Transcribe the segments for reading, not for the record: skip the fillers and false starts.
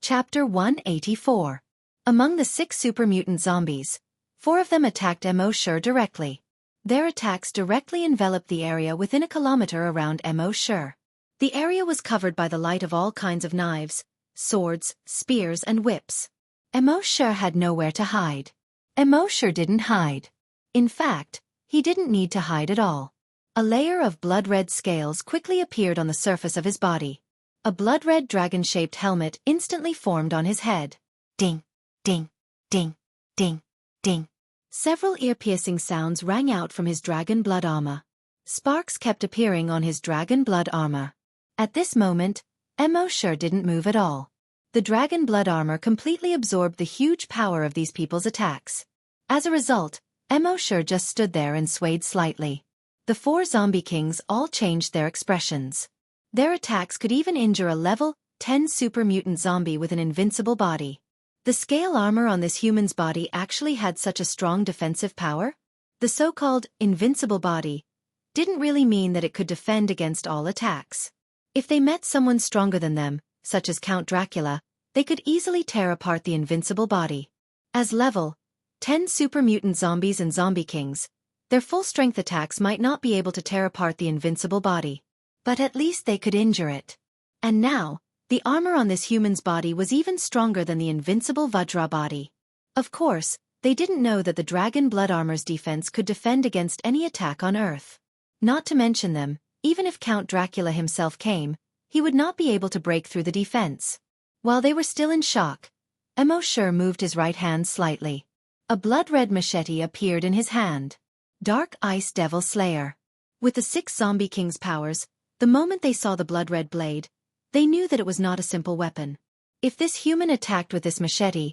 Chapter 184. Among the 6 super mutant zombies, 4 of them attacked Mo directly. Their attacks directly enveloped the area within a kilometer around Mo. The area was covered by the light of all kinds of knives, swords, spears and whips. Mo had nowhere to hide. Mo didn't hide. In fact, he didn't need to hide at all. A layer of blood-red scales quickly appeared on the surface of his body. A blood-red dragon-shaped helmet instantly formed on his head. Ding, ding, ding, ding, ding. Several ear-piercing sounds rang out from his dragon blood armor. Sparks kept appearing on his dragon blood armor. At this moment, Mo didn't move at all. The dragon blood armor completely absorbed the huge power of these people's attacks. As a result, Mo just stood there and swayed slightly. The 4 zombie kings all changed their expressions. Their attacks could even injure a level 10 super mutant zombie with an invincible body. The scale armor on this human's body actually had such a strong defensive power. The so-called invincible body didn't really mean that it could defend against all attacks. If they met someone stronger than them, such as Count Dracula, they could easily tear apart the invincible body. As level 10 super mutant zombies and zombie kings, their full-strength attacks might not be able to tear apart the invincible body, but at least they could injure it. And now, the armor on this human's body was even stronger than the invincible Vajra body. Of course, they didn't know that the dragon blood armor's defense could defend against any attack on Earth. Not to mention them, even if Count Dracula himself came, he would not be able to break through the defense. While they were still in shock, Mo moved his right hand slightly. A blood-red machete appeared in his hand. Dark Ice Devil Slayer. With the 6 zombie kings' powers, the moment they saw the blood-red blade, they knew that it was not a simple weapon. If this human attacked with this machete,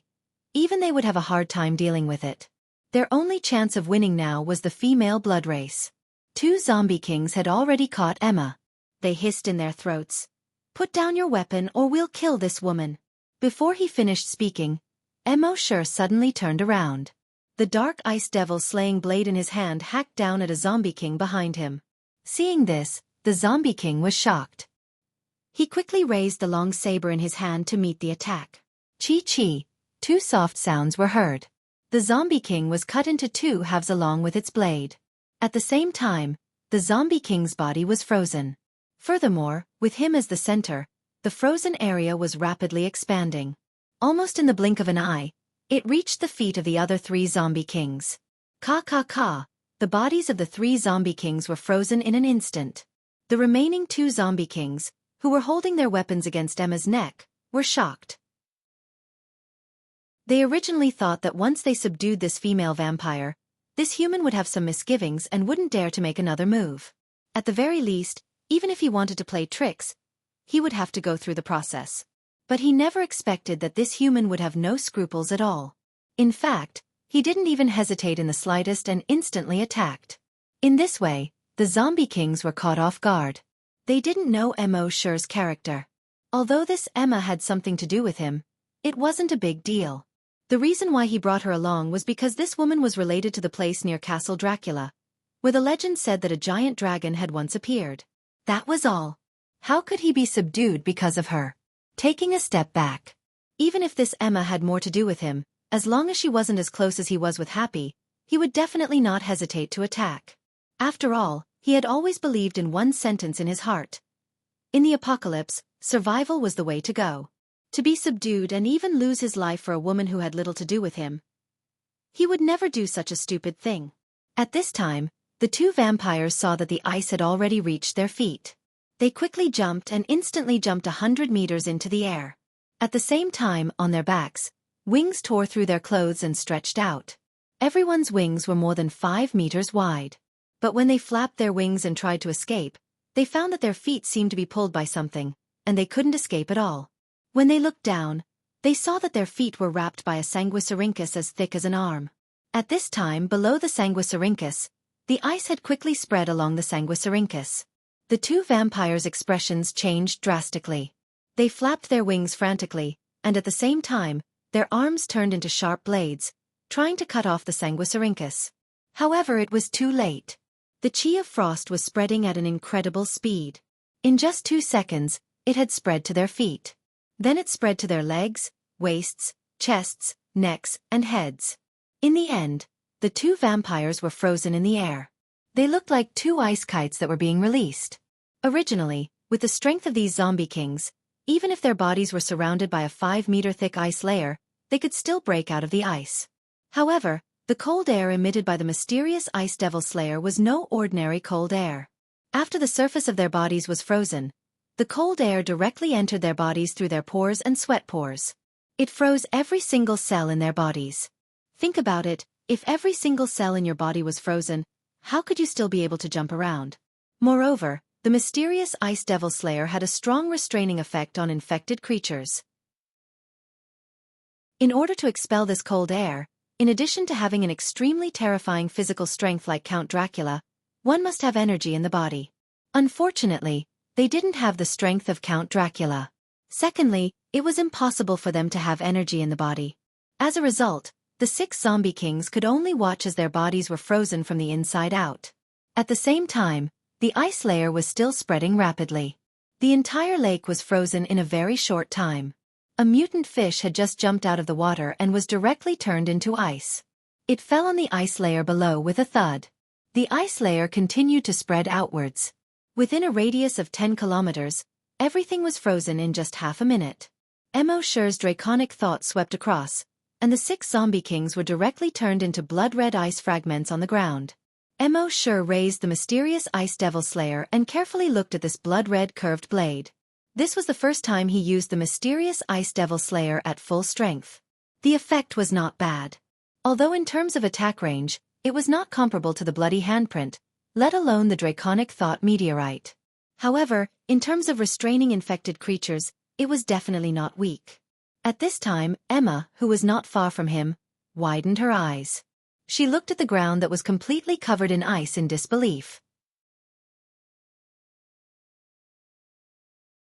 even they would have a hard time dealing with it. Their only chance of winning now was the female blood race. 2 zombie kings had already caught Emma. They hissed in their throats, "Put down your weapon or we'll kill this woman." Before he finished speaking, Mo suddenly turned around. The Dark Ice Devil slaying blade in his hand hacked down at a zombie king behind him. Seeing this, the zombie king was shocked. He quickly raised the long saber in his hand to meet the attack. Chi-chi, 2 soft sounds were heard. The zombie king was cut into 2 halves along with its blade. At the same time, the zombie king's body was frozen. Furthermore, with him as the center, the frozen area was rapidly expanding. Almost in the blink of an eye, it reached the feet of the other 3 zombie kings. Ka. The bodies of the 3 zombie kings were frozen in an instant. The remaining 2 zombie kings, who were holding their weapons against Emma's neck, were shocked. They originally thought that once they subdued this female vampire, this human would have some misgivings and wouldn't dare to make another move. At the very least, even if he wanted to play tricks, he would have to go through the process. But he never expected that this human would have no scruples at all. In fact, he didn't even hesitate in the slightest and instantly attacked. In this way, the zombie kings were caught off guard. They didn't know Mo's character. Although this Emma had something to do with him, it wasn't a big deal. The reason why he brought her along was because this woman was related to the place near Castle Dracula, where the legend said that a giant dragon had once appeared. That was all. How could he be subdued because of her? Taking a step back. Even if this Emma had more to do with him, as long as she wasn't as close as he was with Happy, he would definitely not hesitate to attack. After all, he had always believed in one sentence in his heart. In the apocalypse, survival was the way to go. To be subdued and even lose his life for a woman who had little to do with him. He would never do such a stupid thing. At this time, the 2 vampires saw that the ice had already reached their feet. They quickly jumped and instantly jumped 100 meters into the air. At the same time, on their backs, wings tore through their clothes and stretched out. Everyone's wings were more than 5 meters wide. But when they flapped their wings and tried to escape, they found that their feet seemed to be pulled by something, and they couldn't escape at all. When they looked down, they saw that their feet were wrapped by a sanguisurincus as thick as an arm. At this time, below the sanguisurincus, the ice had quickly spread along the sanguisurincus. The 2 vampires' expressions changed drastically. They flapped their wings frantically, and at the same time, their arms turned into sharp blades, trying to cut off the sanguisurincus. However, it was too late. The chi of frost was spreading at an incredible speed. In just 2 seconds, it had spread to their feet. Then it spread to their legs, waists, chests, necks, and heads. In the end, the two vampires were frozen in the air. They looked like two ice kites that were being released. Originally, with the strength of these zombie kings, even if their bodies were surrounded by a 5-meter-thick ice layer, they could still break out of the ice. However, the cold air emitted by the mysterious Ice Devil Slayer was no ordinary cold air. After the surface of their bodies was frozen, the cold air directly entered their bodies through their pores and sweat pores. It froze every single cell in their bodies. Think about it, if every single cell in your body was frozen, how could you still be able to jump around? Moreover, the mysterious Ice Devil Slayer had a strong restraining effect on infected creatures. In order to expel this cold air, in addition to having an extremely terrifying physical strength like Count Dracula, one must have energy in the body. Unfortunately, they didn't have the strength of Count Dracula. Secondly, it was impossible for them to have energy in the body. As a result, the 6 zombie kings could only watch as their bodies were frozen from the inside out. At the same time, the ice layer was still spreading rapidly. The entire lake was frozen in a very short time. A mutant fish had just jumped out of the water and was directly turned into ice. It fell on the ice layer below with a thud. The ice layer continued to spread outwards. Within a radius of 10 kilometers, everything was frozen in just half a minute. Shur's draconic thought swept across, and the 6 zombie kings were directly turned into blood-red ice fragments on the ground. Shur raised the mysterious Ice Devil Slayer and carefully looked at this blood-red curved blade. This was the first time he used the mysterious Ice Devil Slayer at full strength. The effect was not bad. Although in terms of attack range, it was not comparable to the bloody handprint, let alone the draconic thought meteorite. However, in terms of restraining infected creatures, it was definitely not weak. At this time, Emma, who was not far from him, widened her eyes. She looked at the ground that was completely covered in ice in disbelief.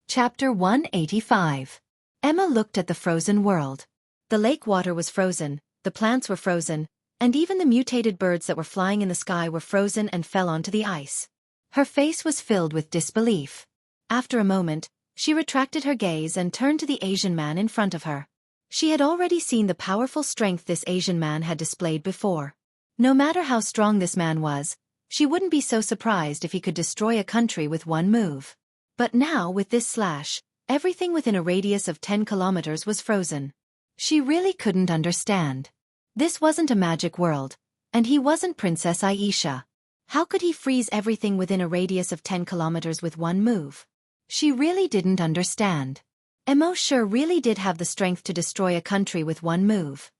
Chapter 185. Emma looked at the frozen world. The lake water was frozen, the plants were frozen, and even the mutated birds that were flying in the sky were frozen and fell onto the ice. Her face was filled with disbelief. After a moment, she retracted her gaze and turned to the Asian man in front of her. She had already seen the powerful strength this Asian man had displayed before. No matter how strong this man was, she wouldn't be so surprised if he could destroy a country with one move. But now, with this slash, everything within a radius of 10 kilometers was frozen. She really couldn't understand. This wasn't a magic world, and he wasn't Princess Xianxia. How could he freeze everything within a radius of 10 kilometers with one move? She really didn't understand. Shur really did have the strength to destroy a country with one move.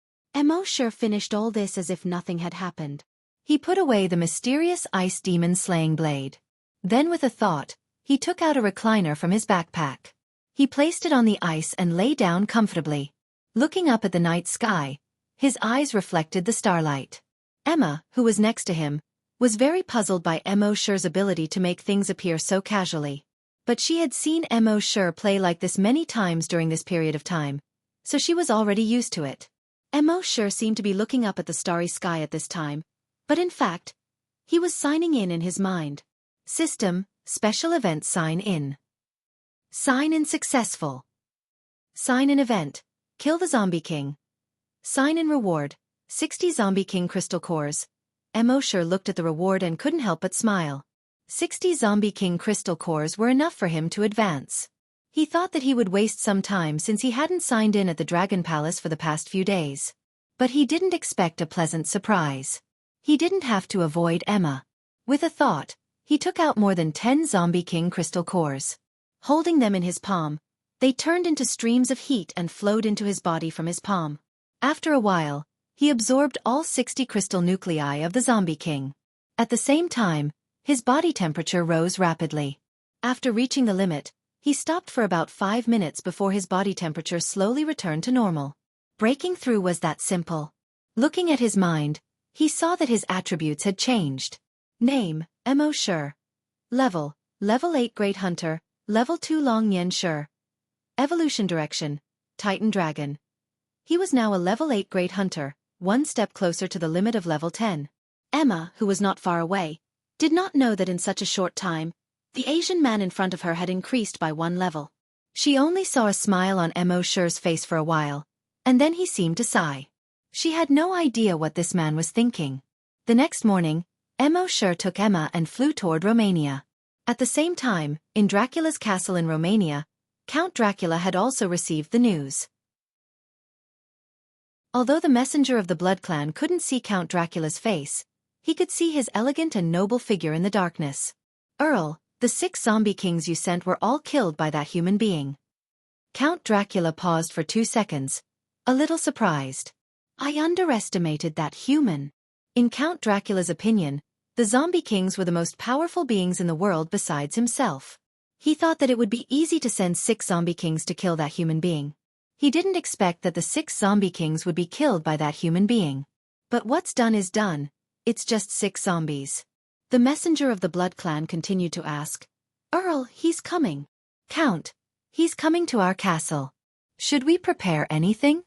Shur finished all this as if nothing had happened. He put away the mysterious ice demon slaying blade. Then with a thought, he took out a recliner from his backpack. He placed it on the ice and lay down comfortably. Looking up at the night sky, his eyes reflected the starlight. Emma, who was next to him, was very puzzled by Shur's ability to make things appear so casually. But she had seen Shur play like this many times during this period of time, so she was already used to it. Shur seemed to be looking up at the starry sky at this time, but in fact, he was signing in his mind. System, special event sign in. Sign in successful. Sign in event, kill the zombie king. Sign in reward, 60 zombie king crystal cores. Shur looked at the reward and couldn't help but smile. 60 zombie king crystal cores were enough for him to advance. He thought that he would waste some time since he hadn't signed in at the Dragon Palace for the past few days. But he didn't expect a pleasant surprise. He didn't have to avoid Emma. With a thought, he took out more than 10 zombie king crystal cores. Holding them in his palm, they turned into streams of heat and flowed into his body from his palm. After a while, he absorbed all 60 crystal nuclei of the zombie king. At the same time, his body temperature rose rapidly. After reaching the limit, he stopped for about 5 minutes before his body temperature slowly returned to normal. Breaking through was that simple. Looking at his mind, he saw that his attributes had changed. Name, Shur. Level 8 Great Hunter, Level 2 Long Nian Shur. Evolution direction, Titan Dragon. He was now a Level 8 Great Hunter, one step closer to the limit of Level 10. Emma, who was not far away, did not know that in such a short time, the Asian man in front of her had increased by 1 level. She only saw a smile on Mo Shi's face for a while, and then he seemed to sigh. She had no idea what this man was thinking. The next morning, Mo Shi took Emma and flew toward Romania. At the same time, in Dracula's castle in Romania, Count Dracula had also received the news. Although the messenger of the Blood Clan couldn't see Count Dracula's face, he could see his elegant and noble figure in the darkness. Earl, the 6 zombie kings you sent were all killed by that human being. Count Dracula paused for 2 seconds, a little surprised. I underestimated that human. In Count Dracula's opinion, the zombie kings were the most powerful beings in the world besides himself. He thought that it would be easy to send 6 zombie kings to kill that human being. He didn't expect that the 6 zombie kings would be killed by that human being. But what's done is done, it's just 6 zombies. The messenger of the Blood Clan continued to ask, Earl, he's coming. Count, he's coming to our castle. Should we prepare anything?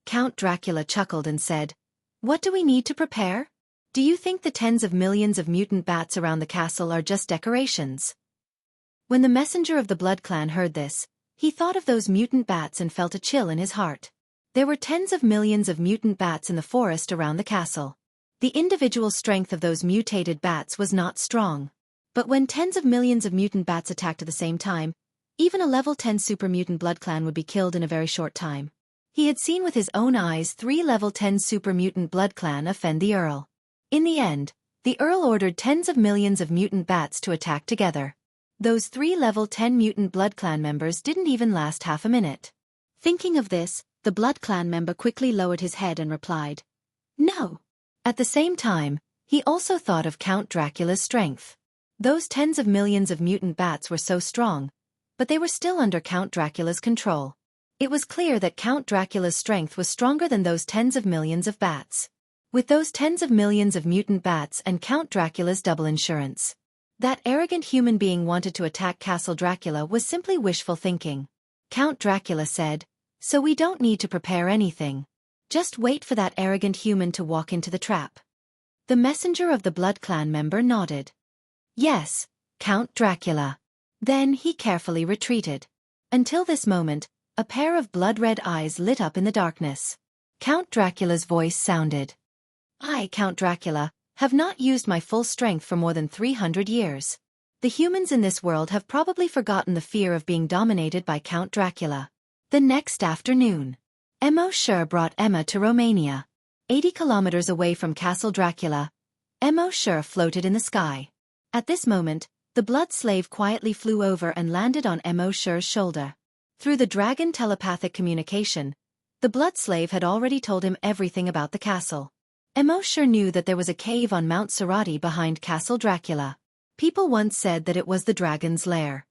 Count Dracula chuckled and said, What do we need to prepare? Do you think the tens of millions of mutant bats around the castle are just decorations? When the messenger of the Blood Clan heard this, he thought of those mutant bats and felt a chill in his heart. There were tens of millions of mutant bats in the forest around the castle. The individual strength of those mutated bats was not strong. But when tens of millions of mutant bats attacked at the same time, even a level 10 super mutant Blood Clan would be killed in a very short time. He had seen with his own eyes 3 level 10 super mutant Blood Clan offend the Earl. In the end, the Earl ordered tens of millions of mutant bats to attack together. Those 3 level 10 mutant Blood Clan members didn't even last half a minute. Thinking of this, the Blood Clan member quickly lowered his head and replied, No. At the same time, he also thought of Count Dracula's strength. Those tens of millions of mutant bats were so strong, but they were still under Count Dracula's control. It was clear that Count Dracula's strength was stronger than those tens of millions of bats. With those tens of millions of mutant bats and Count Dracula's double insurance, that arrogant human being wanted to attack Castle Dracula was simply wishful thinking. Count Dracula said, So we don't need to prepare anything. Just wait for that arrogant human to walk into the trap. The messenger of the Blood Clan member nodded. Yes, Count Dracula. Then he carefully retreated. Until this moment, a pair of blood-red eyes lit up in the darkness. Count Dracula's voice sounded. I, Count Dracula, have not used my full strength for more than 300 years. The humans in this world have probably forgotten the fear of being dominated by Count Dracula. The next afternoon, Mo Shi brought Emma to Romania. 80 kilometers away from Castle Dracula, Mo Shi floated in the sky. At this moment, the blood slave quietly flew over and landed on Mo Shi's shoulder. Through the dragon telepathic communication, the blood slave had already told him everything about the castle. Mo Shi knew that there was a cave on Mount Sarati behind Castle Dracula. People once said that it was the dragon's lair.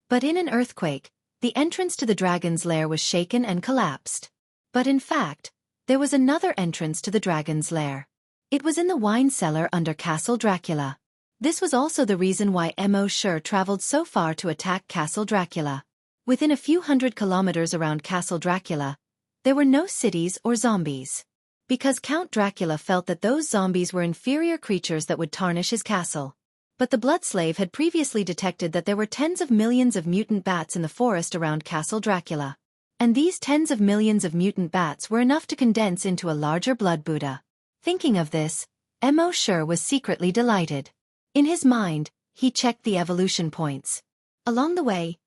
But in an earthquake, the entrance to the dragon's lair was shaken and collapsed. But in fact, there was another entrance to the dragon's lair. It was in the wine cellar under Castle Dracula. This was also the reason why Mo Shi traveled so far to attack Castle Dracula. Within a few hundred kilometers around Castle Dracula, there were no cities or zombies. Because Count Dracula felt that those zombies were inferior creatures that would tarnish his castle. But the blood slave had previously detected that there were tens of millions of mutant bats in the forest around Castle Dracula. And these tens of millions of mutant bats were enough to condense into a larger blood Buddha. Thinking of this, Mo Shi was secretly delighted. In his mind, he checked the evolution points. Along the way,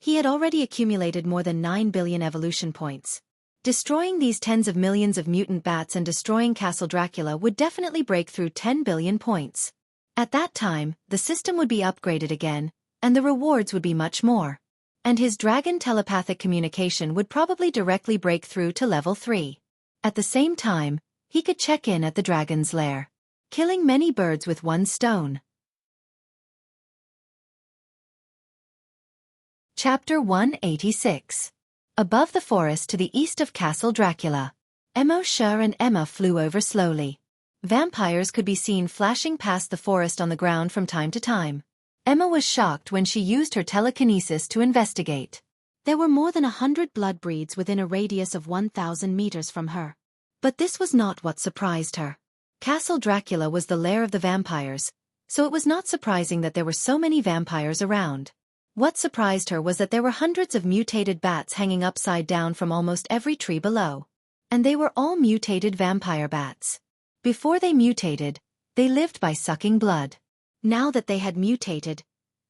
he had already accumulated more than 9 billion evolution points. Destroying these tens of millions of mutant bats and destroying Castle Dracula would definitely break through 10 billion points. At that time, the system would be upgraded again, and the rewards would be much more. And his dragon telepathic communication would probably directly break through to level 3. At the same time, he could check in at the dragon's lair, killing many birds with one stone. Chapter 186. Above the forest to the east of Castle Dracula, Mo Shi and Emma flew over slowly. Vampires could be seen flashing past the forest on the ground from time to time. Emma was shocked when she used her telekinesis to investigate. There were more than 100 blood breeds within a radius of 1,000 meters from her. But this was not what surprised her. Castle Dracula was the lair of the vampires, so it was not surprising that there were so many vampires around. What surprised her was that there were hundreds of mutated bats hanging upside down from almost every tree below. And they were all mutated vampire bats. Before they mutated, they lived by sucking blood. Now that they had mutated,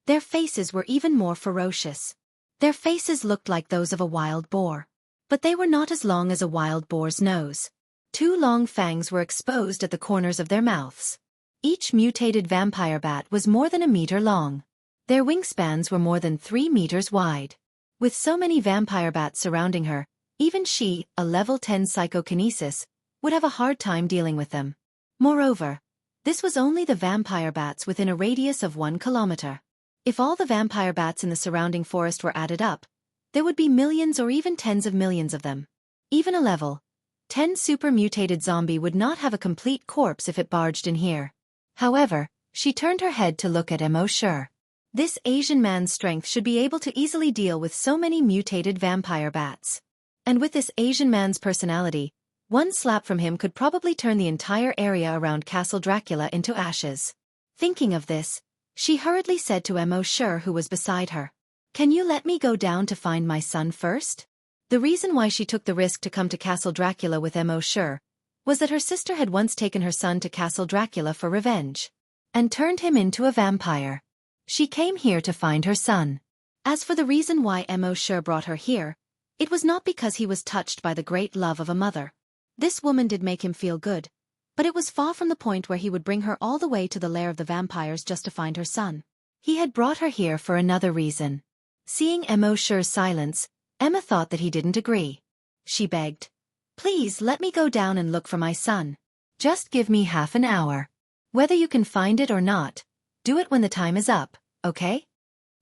their faces were even more ferocious. Their faces looked like those of a wild boar. But they were not as long as a wild boar's nose. 2 long fangs were exposed at the corners of their mouths. Each mutated vampire bat was more than a meter long. Their wingspans were more than 3 meters wide. With so many vampire bats surrounding her, even she, a level 10 psychokinesis, would have a hard time dealing with them. Moreover, this was only the vampire bats within a radius of 1 kilometer. If all the vampire bats in the surrounding forest were added up, there would be millions or even tens of millions of them. Even a level 10 super mutated zombie would not have a complete corpse if it barged in here. However, she turned her head to look at Xianxia. This Asian man's strength should be able to easily deal with so many mutated vampire bats. And with this Asian man's personality, one slap from him could probably turn the entire area around Castle Dracula into ashes. Thinking of this, she hurriedly said to Xianxia, who was beside her, "Can you let me go down to find my son first?" The reason why she took the risk to come to Castle Dracula with Xianxia was that her sister had once taken her son to Castle Dracula for revenge and turned him into a vampire. She came here to find her son. As for the reason why Xianxia brought her here, it was not because he was touched by the great love of a mother. This woman did make him feel good, but it was far from the point where he would bring her all the way to the lair of the vampires just to find her son. He had brought her here for another reason. Seeing Xianxia's silence, Emma thought that he didn't agree. She begged, "Please let me go down and look for my son. Just give me half an hour. Whether you can find it or not, do it when the time is up, okay?"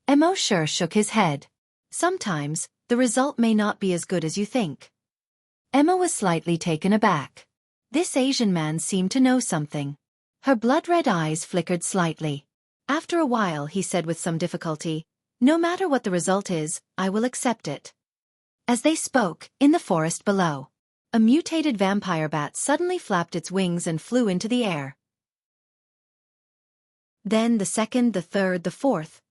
Xianxia shook his head. "Sometimes, the result may not be as good as you think." Emma was slightly taken aback. This Asian man seemed to know something. Her blood-red eyes flickered slightly. After a while he said with some difficulty, "No matter what the result is, I will accept it." As they spoke, in the forest below, a mutated vampire bat suddenly flapped its wings and flew into the air. Then the second, the third, the fourth.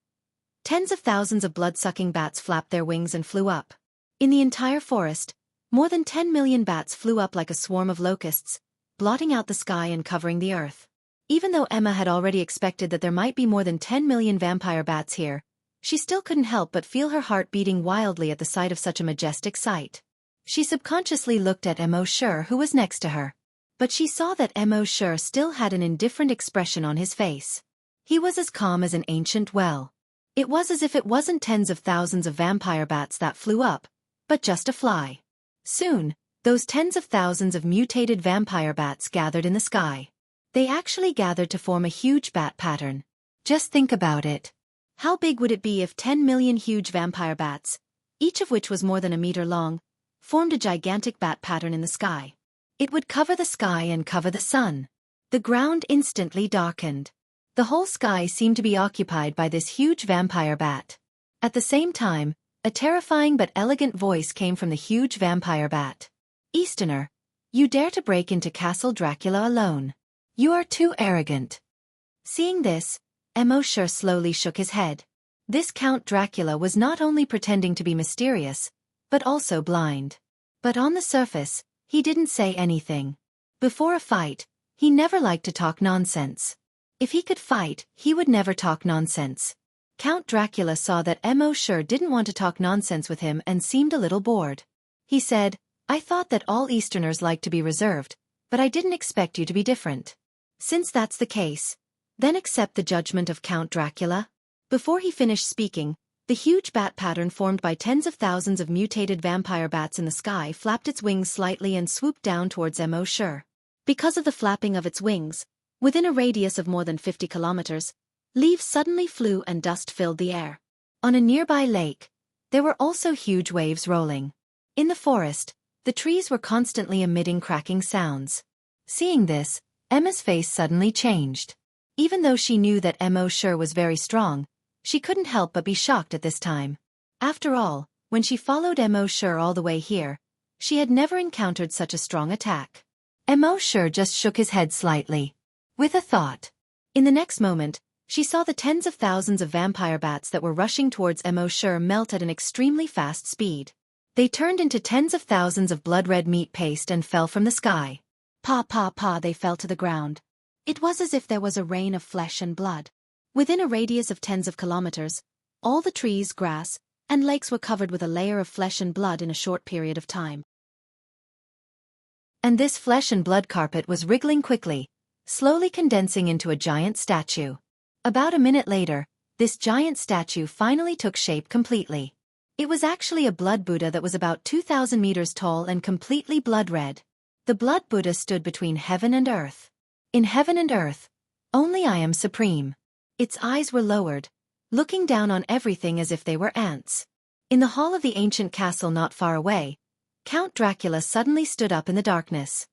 Tens of thousands of blood-sucking bats flapped their wings and flew up. In the entire forest, more than 10 million bats flew up like a swarm of locusts, blotting out the sky and covering the earth. Even though Emma had already expected that there might be more than 10 million vampire bats here, she still couldn't help but feel her heart beating wildly at the sight of such a majestic sight. She subconsciously looked at Xianxia, who was next to her. But she saw that Xianxia still had an indifferent expression on his face. He was as calm as an ancient well. It was as if it wasn't tens of thousands of vampire bats that flew up, but just a fly. Soon, those tens of thousands of mutated vampire bats gathered in the sky. They actually gathered to form a huge bat pattern. Just think about it. How big would it be if 10 million huge vampire bats, each of which was more than a meter long, formed a gigantic bat pattern in the sky? It would cover the sky and cover the sun. The ground instantly darkened. The whole sky seemed to be occupied by this huge vampire bat. At the same time, a terrifying but elegant voice came from the huge vampire bat. "Easterner, you dare to break into Castle Dracula alone. You are too arrogant." Seeing this, Xianxia slowly shook his head. This Count Dracula was not only pretending to be mysterious, but also blind. But on the surface, he didn't say anything. Before a fight, he never liked to talk nonsense. If he could fight, he would never talk nonsense. Count Dracula saw that Xianxia didn't want to talk nonsense with him and seemed a little bored. He said, "I thought that all Easterners liked to be reserved, but I didn't expect you to be different. Since that's the case, then accept the judgment of Count Dracula." Before he finished speaking, the huge bat pattern formed by tens of thousands of mutated vampire bats in the sky flapped its wings slightly and swooped down towards Xianxia. Because of the flapping of its wings, within a radius of more than 50 kilometers, leaves suddenly flew and dust filled the air. On a nearby lake, there were also huge waves rolling. In the forest, the trees were constantly emitting cracking sounds. Seeing this, Emma's face suddenly changed. Even though she knew that Xianxia was very strong, she couldn't help but be shocked at this time. After all, when she followed Xianxia all the way here, she had never encountered such a strong attack. Xianxia just shook his head slightly, with a thought. In the next moment, She saw the tens of thousands of vampire bats that were rushing towards Xianxia melt at an extremely fast speed. They turned into tens of thousands of blood-red meat paste and fell from the sky. Pa pa pa, they fell to the ground. It was as if there was a rain of flesh and blood. Within a radius of tens of kilometers, all the trees, grass, and lakes were covered with a layer of flesh and blood in a short period of time. And this flesh and blood carpet was wriggling quickly, slowly condensing into a giant statue. About a minute later, this giant statue finally took shape completely. It was actually a blood Buddha that was about 2,000 meters tall and completely blood-red. The blood Buddha stood between heaven and earth. In heaven and earth, only I am supreme. Its eyes were lowered, looking down on everything as if they were ants. In the hall of the ancient castle not far away, Count Dracula suddenly stood up in the darkness.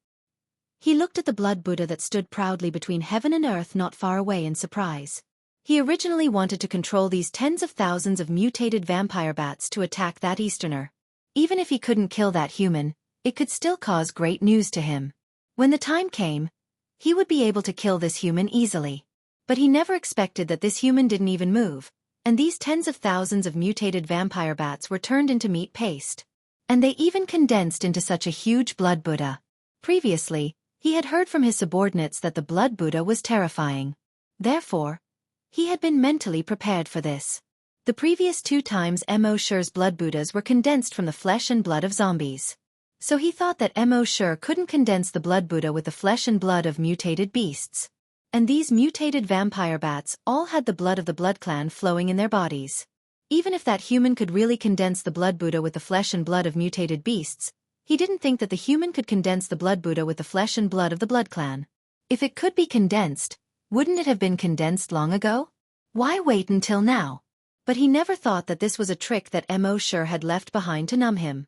He looked at the blood Buddha that stood proudly between heaven and earth not far away in surprise. He originally wanted to control these tens of thousands of mutated vampire bats to attack that Easterner. Even if he couldn't kill that human, it could still cause great news to him. When the time came, he would be able to kill this human easily. But he never expected that this human didn't even move, and these tens of thousands of mutated vampire bats were turned into meat paste. And they even condensed into such a huge blood Buddha. Previously, he had heard from his subordinates that the blood Buddha was terrifying. Therefore, he had been mentally prepared for this. The previous 2 times Xianxia's blood Buddhas were condensed from the flesh and blood of zombies. So he thought that Xianxia couldn't condense the blood Buddha with the flesh and blood of mutated beasts. And these mutated vampire bats all had the blood of the blood clan flowing in their bodies. Even if that human could really condense the blood Buddha with the flesh and blood of mutated beasts, he didn't think that the human could condense the blood Buddha with the flesh and blood of the blood clan. If it could be condensed, wouldn't it have been condensed long ago? Why wait until now? But he never thought that this was a trick that Xianxia had left behind to numb him.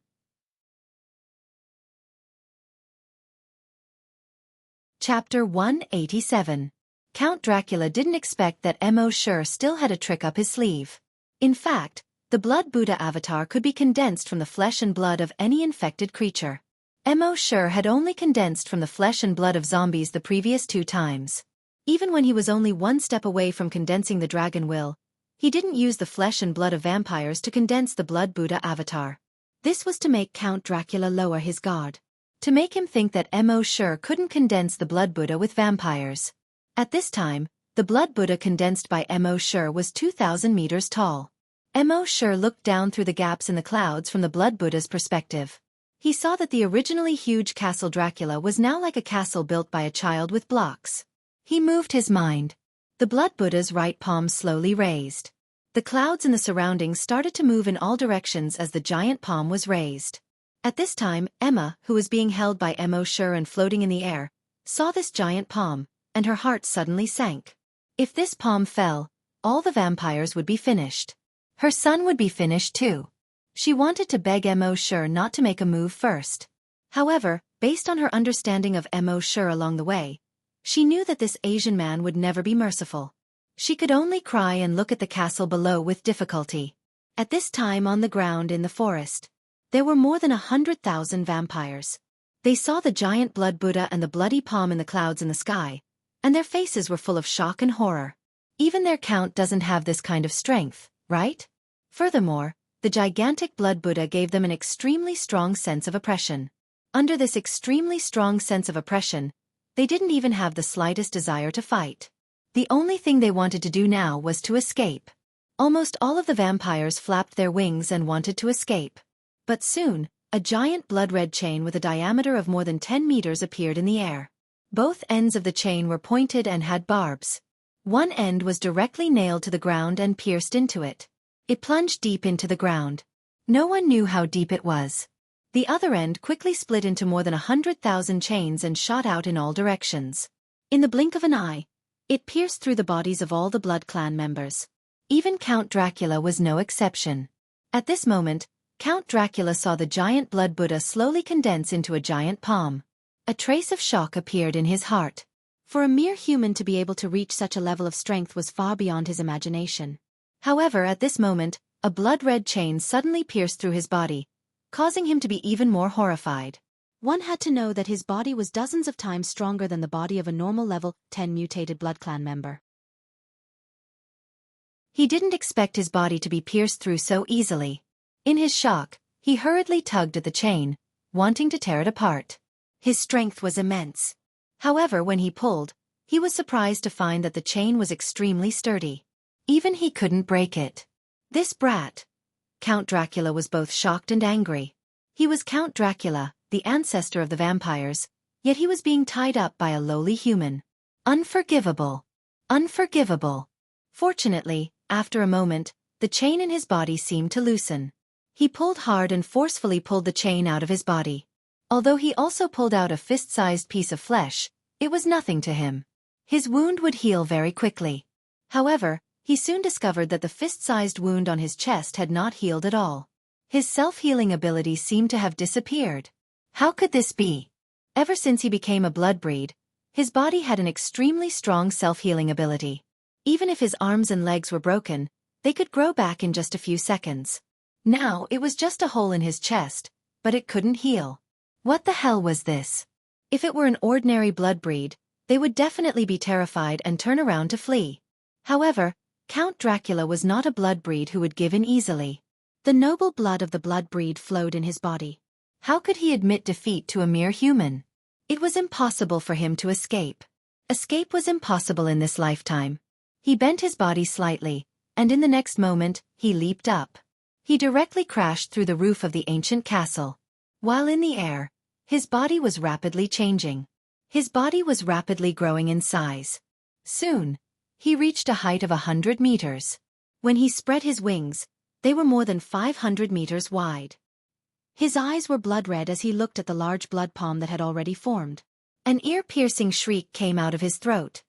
Chapter 187. Count Dracula didn't expect that Xianxia still had a trick up his sleeve. In fact, the blood Buddha avatar could be condensed from the flesh and blood of any infected creature. Xianxia had only condensed from the flesh and blood of zombies the previous 2 times. Even when he was only 1 step away from condensing the dragon will, he didn't use the flesh and blood of vampires to condense the blood Buddha avatar. This was to make Count Dracula lower his guard. To make him think that Xianxia couldn't condense the blood Buddha with vampires. At this time, the blood Buddha condensed by Xianxia was 2,000 meters tall. Xianxia looked down through the gaps in the clouds from the blood Buddha's perspective. He saw that the originally huge castle Dracula was now like a castle built by a child with blocks. He moved his mind. The blood Buddha's right palm slowly raised. The clouds in the surroundings started to move in all directions as the giant palm was raised. At this time, Emma, who was being held by Xianxia and floating in the air, saw this giant palm, and her heart suddenly sank. If this palm fell, all the vampires would be finished. Her son would be finished too. She wanted to beg Xianxia not to make a move first. However, based on her understanding of Xianxia along the way, she knew that this Asian man would never be merciful. She could only cry and look at the castle below with difficulty. At this time on the ground in the forest, there were more than 100,000 vampires. They saw the giant blood Buddha and the bloody palm in the clouds in the sky, and their faces were full of shock and horror. Even their count doesn't have this kind of strength, right? Furthermore, the gigantic blood Buddha gave them an extremely strong sense of oppression. Under this extremely strong sense of oppression, they didn't even have the slightest desire to fight. The only thing they wanted to do now was to escape. Almost all of the vampires flapped their wings and wanted to escape. But soon, a giant blood-red chain with a diameter of more than 10 meters appeared in the air. Both ends of the chain were pointed and had barbs. One end was directly nailed to the ground and pierced into it. It plunged deep into the ground. No one knew how deep it was. The other end quickly split into more than 100,000 chains and shot out in all directions. In the blink of an eye, it pierced through the bodies of all the blood clan members. Even Count Dracula was no exception. At this moment, Count Dracula saw the giant blood Buddha slowly condense into a giant palm. A trace of shock appeared in his heart. For a mere human to be able to reach such a level of strength was far beyond his imagination. However, at this moment, a blood-red chain suddenly pierced through his body, causing him to be even more horrified. One had to know that his body was dozens of times stronger than the body of a normal level 10 mutated blood clan member. He didn't expect his body to be pierced through so easily. In his shock, he hurriedly tugged at the chain, wanting to tear it apart. His strength was immense. However, when he pulled, he was surprised to find that the chain was extremely sturdy. Even he couldn't break it. This brat! Count Dracula was both shocked and angry. He was Count Dracula, the ancestor of the vampires, yet he was being tied up by a lowly human. Unforgivable! Unforgivable! Fortunately, after a moment, the chain in his body seemed to loosen. He pulled hard and forcefully pulled the chain out of his body. Although he also pulled out a fist-sized piece of flesh, it was nothing to him. His wound would heal very quickly. However, he soon discovered that the fist-sized wound on his chest had not healed at all. His self-healing ability seemed to have disappeared. How could this be? Ever since he became a blood-breed, his body had an extremely strong self-healing ability. Even if his arms and legs were broken, they could grow back in just a few seconds. Now it was just a hole in his chest, but it couldn't heal. What the hell was this? If it were an ordinary blood-breed, they would definitely be terrified and turn around to flee. However, Count Dracula was not a blood-breed who would give in easily. The noble blood of the blood-breed flowed in his body. How could he admit defeat to a mere human? It was impossible for him to escape. Escape was impossible in this lifetime. He bent his body slightly, and in the next moment, he leaped up. He directly crashed through the roof of the ancient castle. While in the air, his body was rapidly changing. His body was rapidly growing in size. Soon, he reached a height of 100 meters. When he spread his wings, they were more than 500 meters wide. His eyes were blood-red as he looked at the large blood palm that had already formed. An ear-piercing shriek came out of his throat.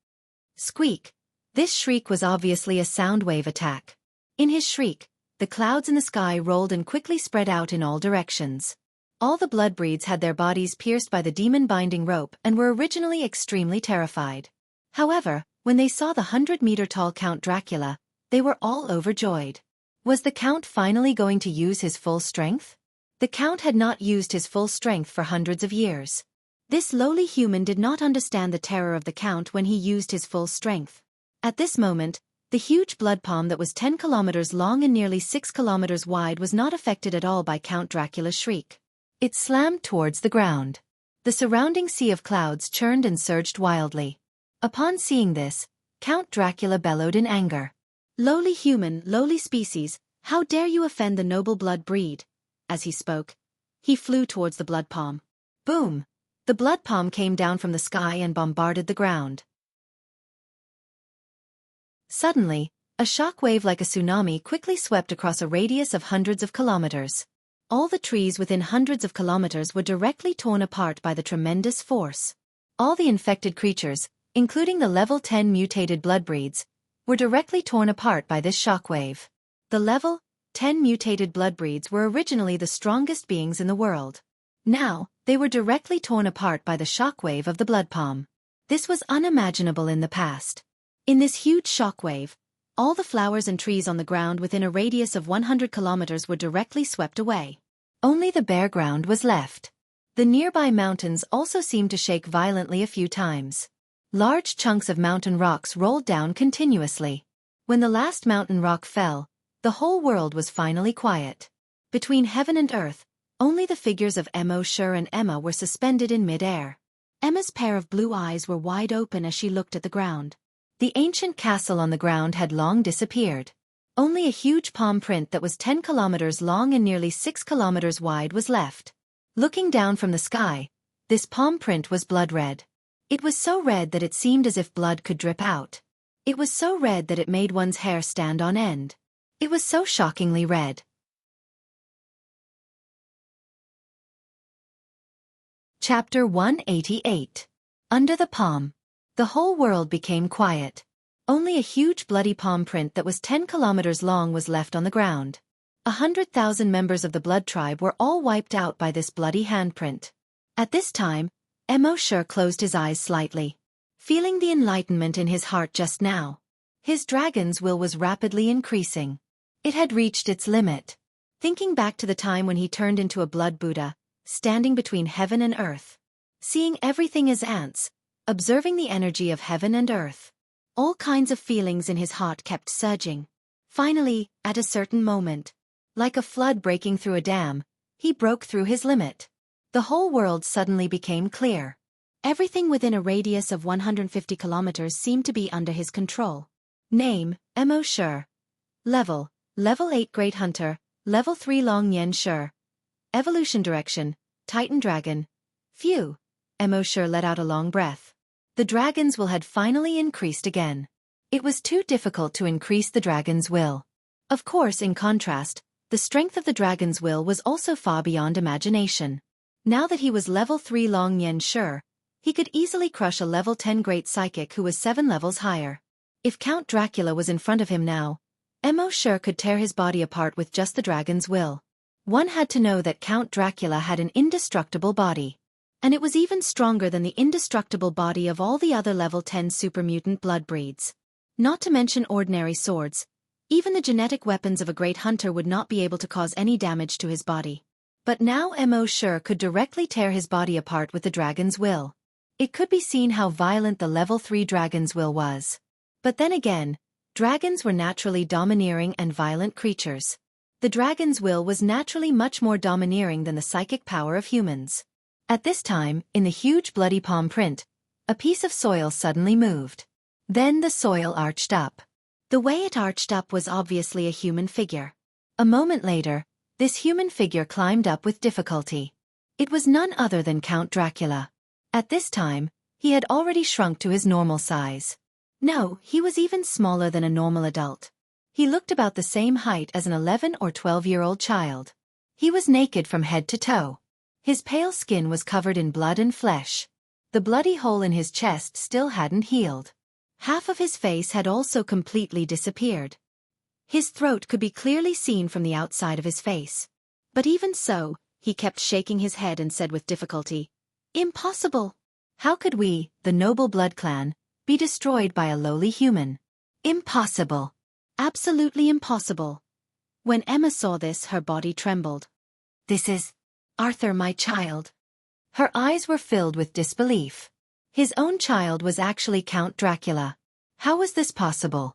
Squeak! This shriek was obviously a sound wave attack. In his shriek, the clouds in the sky rolled and quickly spread out in all directions. All the blood-breeds had their bodies pierced by the demon-binding rope and were originally extremely terrified. However, when they saw the 100-meter-tall Count Dracula, they were all overjoyed. Was the Count finally going to use his full strength? The Count had not used his full strength for hundreds of years. This lowly human did not understand the terror of the Count when he used his full strength. At this moment, the huge blood palm that was 10 kilometers long and nearly 6 kilometers wide was not affected at all by Count Dracula's shriek. It slammed towards the ground. The surrounding sea of clouds churned and surged wildly. Upon seeing this, Count Dracula bellowed in anger. "Lowly human, lowly species, how dare you offend the noble blood breed?" As he spoke, he flew towards the blood palm. Boom! The blood palm came down from the sky and bombarded the ground. Suddenly, a shock wave like a tsunami quickly swept across a radius of hundreds of kilometers. All the trees within hundreds of kilometers were directly torn apart by the tremendous force. All the infected creatures, including the level 10 mutated bloodbreeds, were directly torn apart by this shockwave. The level 10 mutated bloodbreeds were originally the strongest beings in the world. Now, they were directly torn apart by the shockwave of the blood palm. This was unimaginable in the past. In this huge shockwave, all the flowers and trees on the ground within a radius of 100 kilometers were directly swept away. Only the bare ground was left. The nearby mountains also seemed to shake violently a few times. Large chunks of mountain rocks rolled down continuously. When the last mountain rock fell, the whole world was finally quiet. Between heaven and earth, only the figures of Xianxia and Emma were suspended in mid-air. Emma's pair of blue eyes were wide open as she looked at the ground. The ancient castle on the ground had long disappeared. Only a huge palm print that was 10 kilometers long and nearly 6 kilometers wide was left. Looking down from the sky, this palm print was blood-red. It was so red that it seemed as if blood could drip out. It was so red that it made one's hair stand on end. It was so shockingly red. Chapter 188. Under the Palm. The whole world became quiet. Only a huge bloody palm print that was 10 kilometers long was left on the ground. 100,000 members of the blood tribe were all wiped out by this bloody handprint. At this time, Xianxia closed his eyes slightly. Feeling the enlightenment in his heart just now, his dragon's will was rapidly increasing. It had reached its limit. Thinking back to the time when he turned into a blood Buddha, standing between heaven and earth. Seeing everything as ants, observing the energy of heaven and earth. All kinds of feelings in his heart kept surging. Finally, at a certain moment, like a flood breaking through a dam, he broke through his limit. The whole world suddenly became clear. Everything within a radius of 150 kilometers seemed to be under his control. Name, Mo Shi. Level 8 Great Hunter, Level 3 Long Nian Shi. Evolution direction, Titan Dragon. Phew. Mo Shi let out a long breath. The dragon's will had finally increased again. It was too difficult to increase the dragon's will. Of course, in contrast, the strength of the dragon's will was also far beyond imagination. Now that he was level 3 Long Nian Shi, he could easily crush a level 10 Great Psychic who was 7 levels higher. If Count Dracula was in front of him now, Mo Shi could tear his body apart with just the dragon's will. One had to know that Count Dracula had an indestructible body. And it was even stronger than the indestructible body of all the other level 10 super mutant blood breeds. Not to mention ordinary swords, even the genetic weapons of a great hunter would not be able to cause any damage to his body. But now Mo Shi could directly tear his body apart with the dragon's will. It could be seen how violent the level 3 dragon's will was. But then again, dragons were naturally domineering and violent creatures. The dragon's will was naturally much more domineering than the psychic power of humans. At this time, in the huge bloody palm print, a piece of soil suddenly moved. Then the soil arched up. The way it arched up was obviously a human figure. A moment later, this human figure climbed up with difficulty. It was none other than Count Dracula. At this time, he had already shrunk to his normal size. No, he was even smaller than a normal adult. He looked about the same height as an 11 or 12-year-old child. He was naked from head to toe. His pale skin was covered in blood and flesh. The bloody hole in his chest still hadn't healed. Half of his face had also completely disappeared. His throat could be clearly seen from the outside of his face. But even so, he kept shaking his head and said with difficulty, "Impossible! How could we, the noble blood clan, be destroyed by a lowly human? Impossible! Absolutely impossible!" When Emma saw this, her body trembled. "This is Arthur, my child." Her eyes were filled with disbelief. His own child was actually Count Dracula. How was this possible?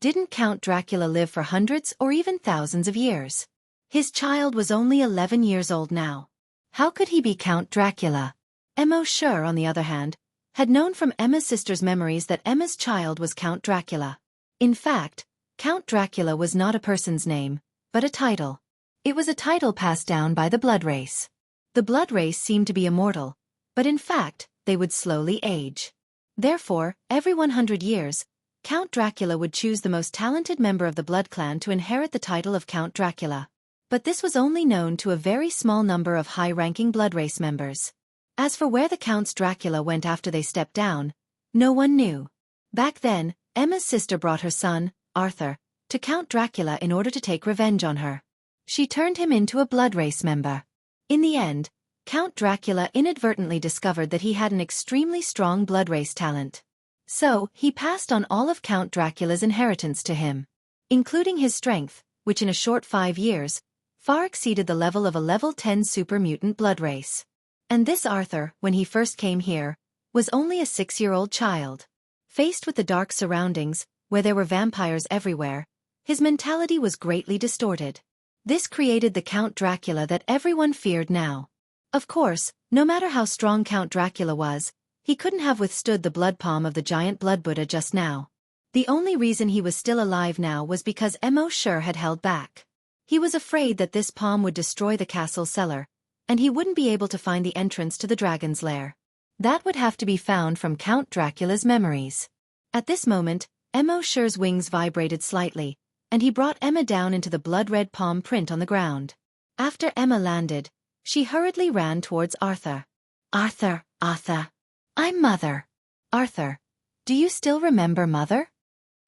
Didn't Count Dracula live for hundreds or even thousands of years? His child was only 11 years old now. How could he be Count Dracula? Mo Shi, on the other hand, had known from Emma's sister's memories that Emma's child was Count Dracula. In fact, Count Dracula was not a person's name, but a title. It was a title passed down by the blood race. The blood race seemed to be immortal, but in fact, they would slowly age. Therefore, every 100 years, Count Dracula would choose the most talented member of the blood clan to inherit the title of Count Dracula. But this was only known to a very small number of high-ranking blood race members. As for where the Counts Dracula went after they stepped down, no one knew. Back then, Emma's sister brought her son, Arthur, to Count Dracula in order to take revenge on her. She turned him into a blood race member. In the end, Count Dracula inadvertently discovered that he had an extremely strong blood race talent. So, he passed on all of Count Dracula's inheritance to him, including his strength, which in a short 5 years, far exceeded the level of a level 10 super mutant blood race. And this Arthur, when he first came here, was only a 6-year-old child. Faced with the dark surroundings, where there were vampires everywhere, his mentality was greatly distorted. This created the Count Dracula that everyone feared now. Of course, no matter how strong Count Dracula was, he couldn't have withstood the blood palm of the giant blood Buddha just now. The only reason he was still alive now was because Mo Shi had held back. He was afraid that this palm would destroy the castle cellar, and he wouldn't be able to find the entrance to the dragon's lair. That would have to be found from Count Dracula's memories. At this moment, Mo Shi's wings vibrated slightly, and he brought Emma down into the blood-red palm print on the ground. After Emma landed, she hurriedly ran towards Arthur. "Arthur, Arthur. I'm Mother." "Arthur, do you still remember Mother?"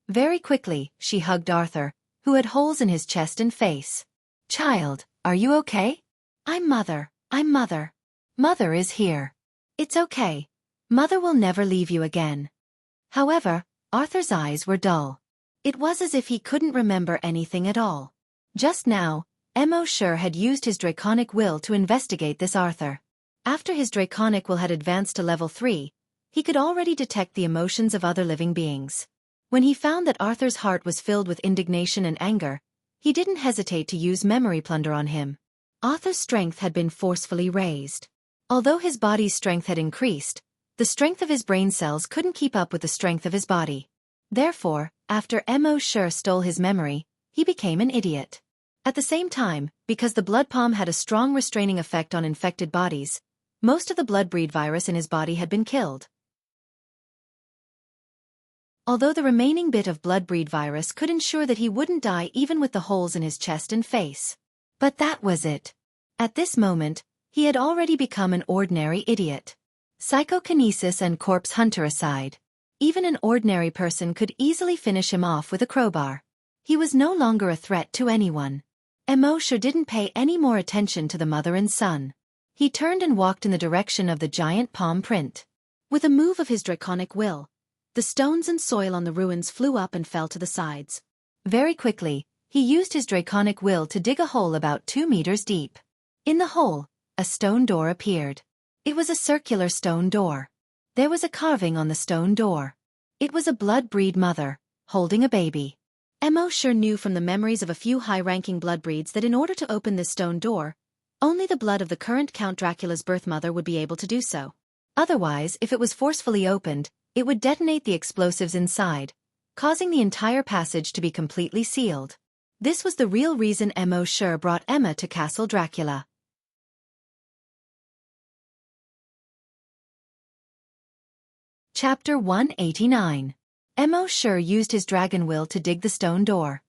Very quickly, she hugged Arthur, who had holes in his chest and face. "Child, are you okay?" I'm Mother. Mother is here. It's okay. Mother will never leave you again." However, Arthur's eyes were dull. It was as if he couldn't remember anything at all. Just now, Mo Shi had used his draconic will to investigate this Arthur. After his draconic will had advanced to level 3, he could already detect the emotions of other living beings. When he found that Arthur's heart was filled with indignation and anger, he didn't hesitate to use memory plunder on him. Arthur's strength had been forcefully raised. Although his body's strength had increased, the strength of his brain cells couldn't keep up with the strength of his body. Therefore, after Mo Shi stole his memory, he became an idiot. At the same time, because the blood palm had a strong restraining effect on infected bodies, most of the blood-breed virus in his body had been killed. Although the remaining bit of blood-breed virus could ensure that he wouldn't die even with the holes in his chest and face. But that was it. At this moment, he had already become an ordinary idiot. Psychokinesis and corpse hunter aside, even an ordinary person could easily finish him off with a crowbar. He was no longer a threat to anyone. Mo Shi didn't pay any more attention to the mother and son. He turned and walked in the direction of the giant palm print. With a move of his draconic will, the stones and soil on the ruins flew up and fell to the sides. Very quickly, he used his draconic will to dig a hole about 2 meters deep. In the hole, a stone door appeared. It was a circular stone door. There was a carving on the stone door. It was a blood-breed mother, holding a baby. Mo Shi knew from the memories of a few high-ranking blood-breeds that in order to open this stone door, only the blood of the current Count Dracula's birth mother would be able to do so. Otherwise, if it was forcefully opened, it would detonate the explosives inside, causing the entire passage to be completely sealed. This was the real reason Mo Shi brought Emma to Castle Dracula. Chapter 189. Mo Shi used his dragon will to dig the stone door.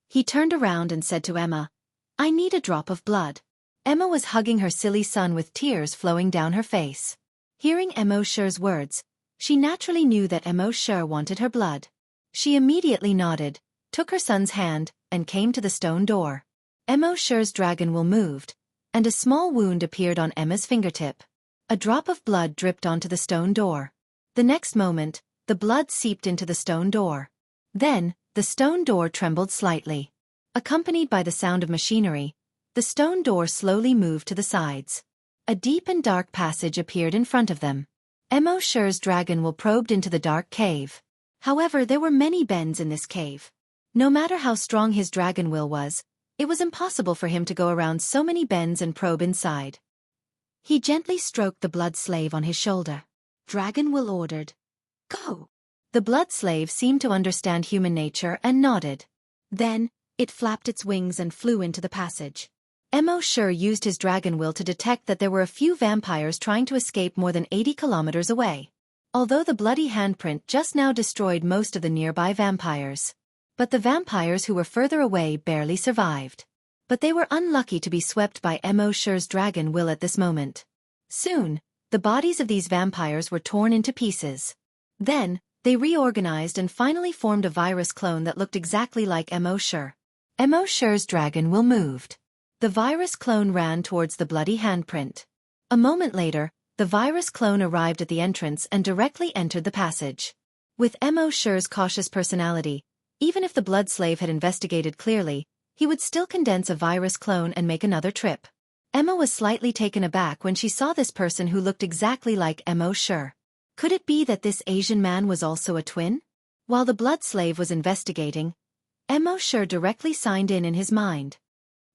He turned around and said to Emma, "I need a drop of blood." Emma was hugging her silly son with tears flowing down her face. Hearing Mo Shi's words, she naturally knew that Mo Shi wanted her blood. She immediately nodded, took her son's hand, and came to the stone door. Mo Shi's dragon will moved, and a small wound appeared on Emma's fingertip. A drop of blood dripped onto the stone door. The next moment, the blood seeped into the stone door. Then, the stone door trembled slightly. Accompanied by the sound of machinery, the stone door slowly moved to the sides. A deep and dark passage appeared in front of them. Mo Shi's dragon will probed into the dark cave. However, there were many bends in this cave. No matter how strong his dragon will was, it was impossible for him to go around so many bends and probe inside. He gently stroked the blood slave on his shoulder. Dragon will ordered, "Go." The blood slave seemed to understand human nature and nodded. Then, it flapped its wings and flew into the passage. Mo Shi used his dragon will to detect that there were a few vampires trying to escape more than 80 kilometers away. Although the bloody handprint just now destroyed most of the nearby vampires. But the vampires who were further away barely survived. But they were unlucky to be swept by Mo Shi's dragon will at this moment. Soon, the bodies of these vampires were torn into pieces. Then, they reorganized and finally formed a virus clone that looked exactly like Mo Shi. Mo Shi's dragon will moved. The virus clone ran towards the bloody handprint. A moment later, the virus clone arrived at the entrance and directly entered the passage. With Mo Shi's cautious personality, even if the blood slave had investigated clearly, he would still condense a virus clone and make another trip. Emma was slightly taken aback when she saw this person who looked exactly like Mo Shi. Could it be that this Asian man was also a twin? While the blood slave was investigating, Mo Shi directly signed in his mind.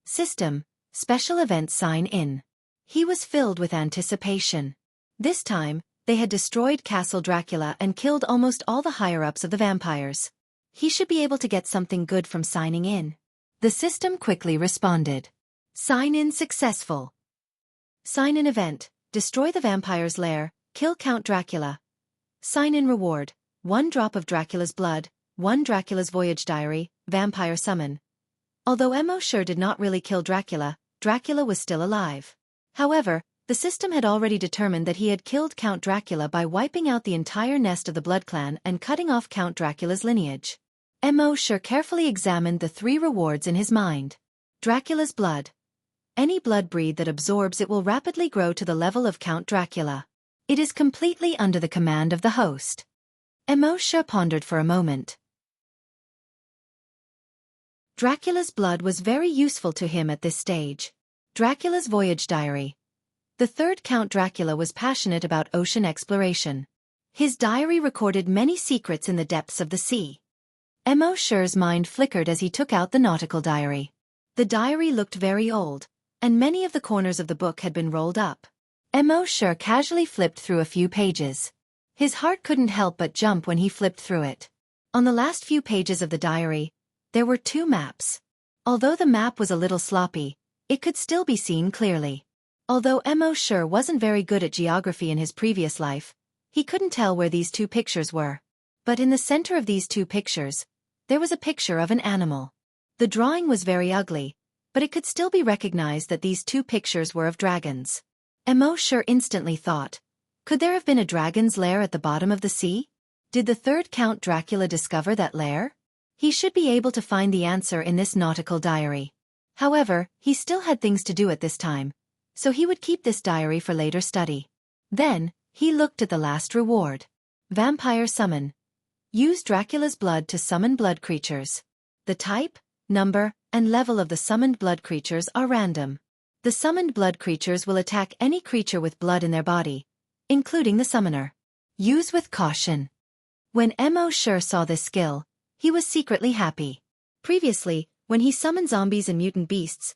System, special event sign in. He was filled with anticipation. This time, they had destroyed Castle Dracula and killed almost all the higher-ups of the vampires. He should be able to get something good from signing in. The system quickly responded. Sign-in successful. Sign-in event, destroy the vampire's lair, kill Count Dracula. Sign-in reward, 1 drop of Dracula's blood, 1 Dracula's voyage diary, vampire summon. Although Mo Shi did not really kill Dracula, Dracula was still alive. However, the system had already determined that he had killed Count Dracula by wiping out the entire nest of the Blood Clan and cutting off Count Dracula's lineage. Mo Shi carefully examined the 3 rewards in his mind. Dracula's blood. Any blood breed that absorbs it will rapidly grow to the level of Count Dracula. It is completely under the command of the host. Mo Shi pondered for a moment. Dracula's blood was very useful to him at this stage. Dracula's voyage diary. The 3rd Count Dracula was passionate about ocean exploration. His diary recorded many secrets in the depths of the sea. Mo Shi's mind flickered as he took out the nautical diary. The diary looked very old, and many of the corners of the book had been rolled up. Mo Shi casually flipped through a few pages. His heart couldn't help but jump when he flipped through it. On the last few pages of the diary, there were 2 maps. Although the map was a little sloppy, it could still be seen clearly. Although Mo Shi wasn't very good at geography in his previous life, he couldn't tell where these 2 pictures were. But in the center of these 2 pictures, there was a picture of an animal. The drawing was very ugly, but it could still be recognized that these 2 pictures were of dragons. Mo Shi instantly thought, could there have been a dragon's lair at the bottom of the sea? Did the 3rd Count Dracula discover that lair? He should be able to find the answer in this nautical diary. However, he still had things to do at this time, so he would keep this diary for later study. Then, he looked at the last reward. Vampire summon. Use Dracula's blood to summon blood creatures. The type, number, and level of the summoned blood creatures are random. The summoned blood creatures will attack any creature with blood in their body, including the summoner. Use with caution. When Mo Shi saw this skill, he was secretly happy. Previously, when he summoned zombies and mutant beasts,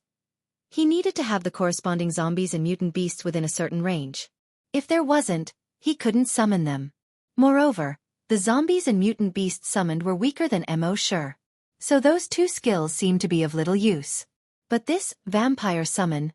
he needed to have the corresponding zombies and mutant beasts within a certain range. If there wasn't, he couldn't summon them. Moreover, the zombies and mutant beasts summoned were weaker than Mo Shi. So those 2 skills seemed to be of little use. But this vampire summon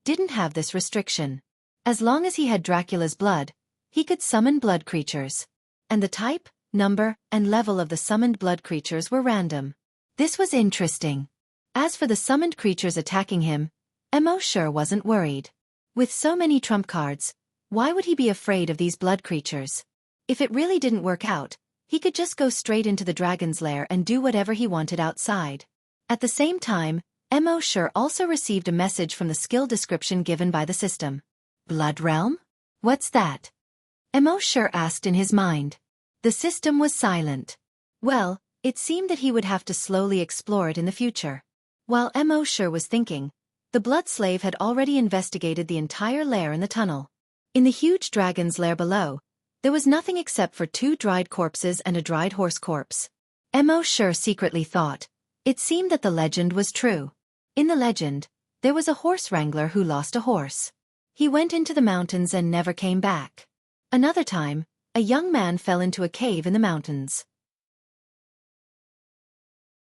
didn't have this restriction. As long as he had Dracula's blood, he could summon blood creatures. And the type, number, and level of the summoned blood creatures were random. This was interesting. As for the summoned creatures attacking him, Mo Shi wasn't worried. With so many trump cards, why would he be afraid of these blood creatures? If it really didn't work out, he could just go straight into the dragon's lair and do whatever he wanted outside. At the same time, Mo Shi also received a message from the skill description given by the system. Blood Realm? What's that? Mo Shi asked in his mind. The system was silent. Well, it seemed that he would have to slowly explore it in the future. While Mo Shi was thinking, the blood slave had already investigated the entire lair in the tunnel. In the huge dragon's lair below, there was nothing except for 2 dried corpses and a dried horse corpse. Mo Shi secretly thought, it seemed that the legend was true. In the legend, there was a horse wrangler who lost a horse. He went into the mountains and never came back. Another time, a young man fell into a cave in the mountains.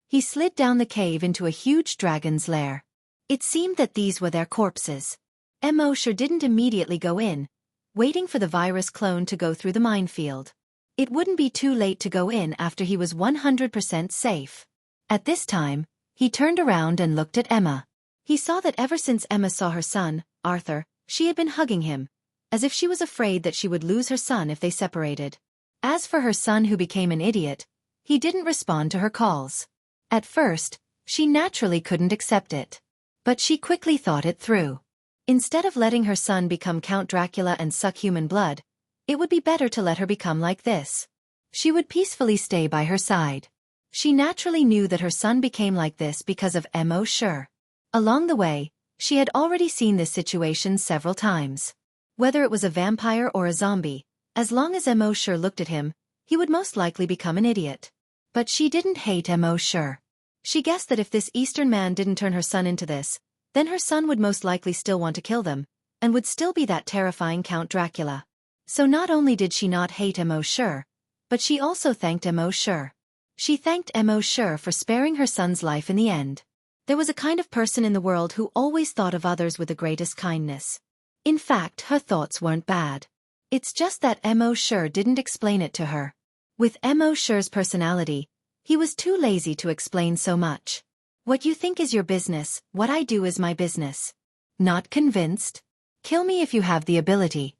He slid down the cave into a huge dragon's lair. It seemed that these were their corpses. Mo Shi didn't immediately go in, waiting for the virus clone to go through the minefield. It wouldn't be too late to go in after he was 100% safe. At this time, he turned around and looked at Emma. He saw that ever since Emma saw her son, Arthur, she had been hugging him, as if she was afraid that she would lose her son if they separated. As for her son who became an idiot, he didn't respond to her calls. At first, she naturally couldn't accept it. But she quickly thought it through. Instead of letting her son become Count Dracula and suck human blood, it would be better to let her become like this. She would peacefully stay by her side. She naturally knew that her son became like this because of Mo Shi. Along the way, she had already seen this situation several times. Whether it was a vampire or a zombie, as long as Mo Shi looked at him, he would most likely become an idiot. But she didn't hate Mo Shi. She guessed that if this Eastern man didn't turn her son into this, then her son would most likely still want to kill them, and would still be that terrifying Count Dracula. So not only did she not hate Mo Shi, but she also thanked Mo Shi. She thanked Mo Shi for sparing her son's life in the end. There was a kind of person in the world who always thought of others with the greatest kindness. In fact, her thoughts weren't bad. It's just that Mo Shi didn't explain it to her. With Mo Shi's personality, he was too lazy to explain so much. What you think is your business, what I do is my business. Not convinced? Kill me if you have the ability.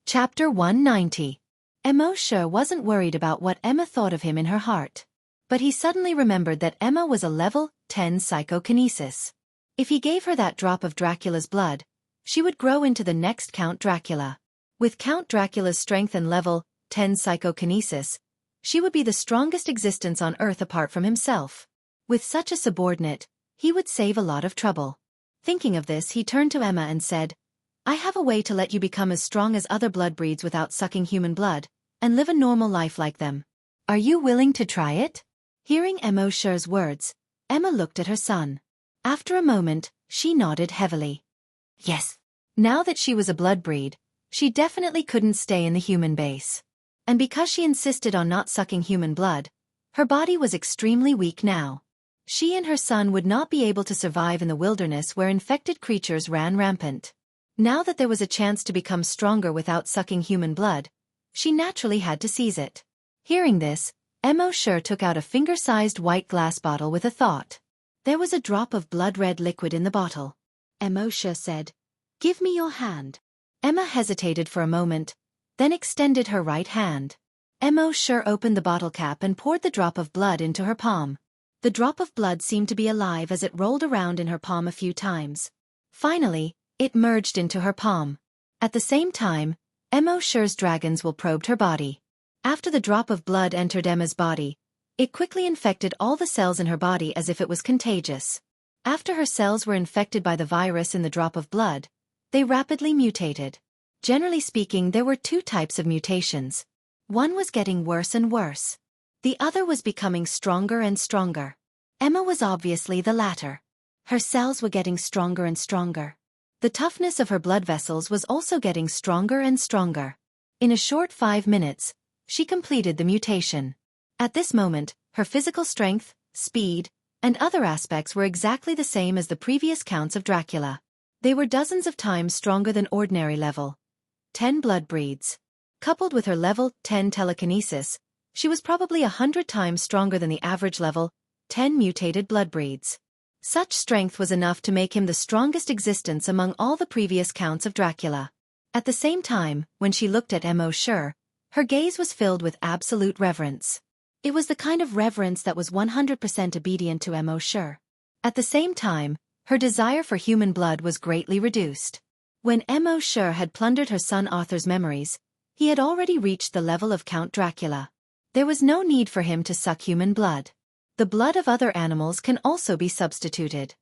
Chapter 190. Mo Shi wasn't worried about what Emma thought of him in her heart. But he suddenly remembered that Emma was a level 10 psychokinesis. If he gave her that drop of Dracula's blood, she would grow into the next Count Dracula. With Count Dracula's strength and level 10 psychokinesis, she would be the strongest existence on Earth apart from himself. With such a subordinate, he would save a lot of trouble. Thinking of this, he turned to Emma and said, I have a way to let you become as strong as other blood breeds without sucking human blood, and live a normal life like them. Are you willing to try it? Hearing Emo Sher's words, Emma looked at her son. After a moment, she nodded heavily. Yes. Now that she was a blood breed, she definitely couldn't stay in the human base. And because she insisted on not sucking human blood, her body was extremely weak now. She and her son would not be able to survive in the wilderness where infected creatures ran rampant. Now that there was a chance to become stronger without sucking human blood, she naturally had to seize it. Hearing this, Emo Sher took out a finger-sized white glass bottle with a thought. There was a drop of blood-red liquid in the bottle. Emo Sher said, "Give me your hand." Emma hesitated for a moment, then extended her right hand. Emo Sher opened the bottle cap and poured the drop of blood into her palm. The drop of blood seemed to be alive as it rolled around in her palm a few times. Finally, it merged into her palm. At the same time, Emo Sher's dragon's will probed her body. After the drop of blood entered Emma's body, it quickly infected all the cells in her body as if it was contagious. After her cells were infected by the virus in the drop of blood, they rapidly mutated. Generally speaking, there were two types of mutations. One was getting worse and worse. The other was becoming stronger and stronger. Emma was obviously the latter. Her cells were getting stronger and stronger. The toughness of her blood vessels was also getting stronger and stronger. In a short 5 minutes, she completed the mutation. At this moment, her physical strength, speed, and other aspects were exactly the same as the previous counts of Dracula. They were dozens of times stronger than ordinary level 10 blood breeds. Coupled with her level 10 telekinesis, she was probably 100 times stronger than the average level 10 mutated blood breeds. Such strength was enough to make him the strongest existence among all the previous counts of Dracula. At the same time, when she looked at Emo Sher, her gaze was filled with absolute reverence. It was the kind of reverence that was 100% obedient to Emo Sher. At the same time, her desire for human blood was greatly reduced. When Emo Sher had plundered her son Arthur's memories, he had already reached the level of Count Dracula. There was no need for him to suck human blood. The blood of other animals can also be substituted.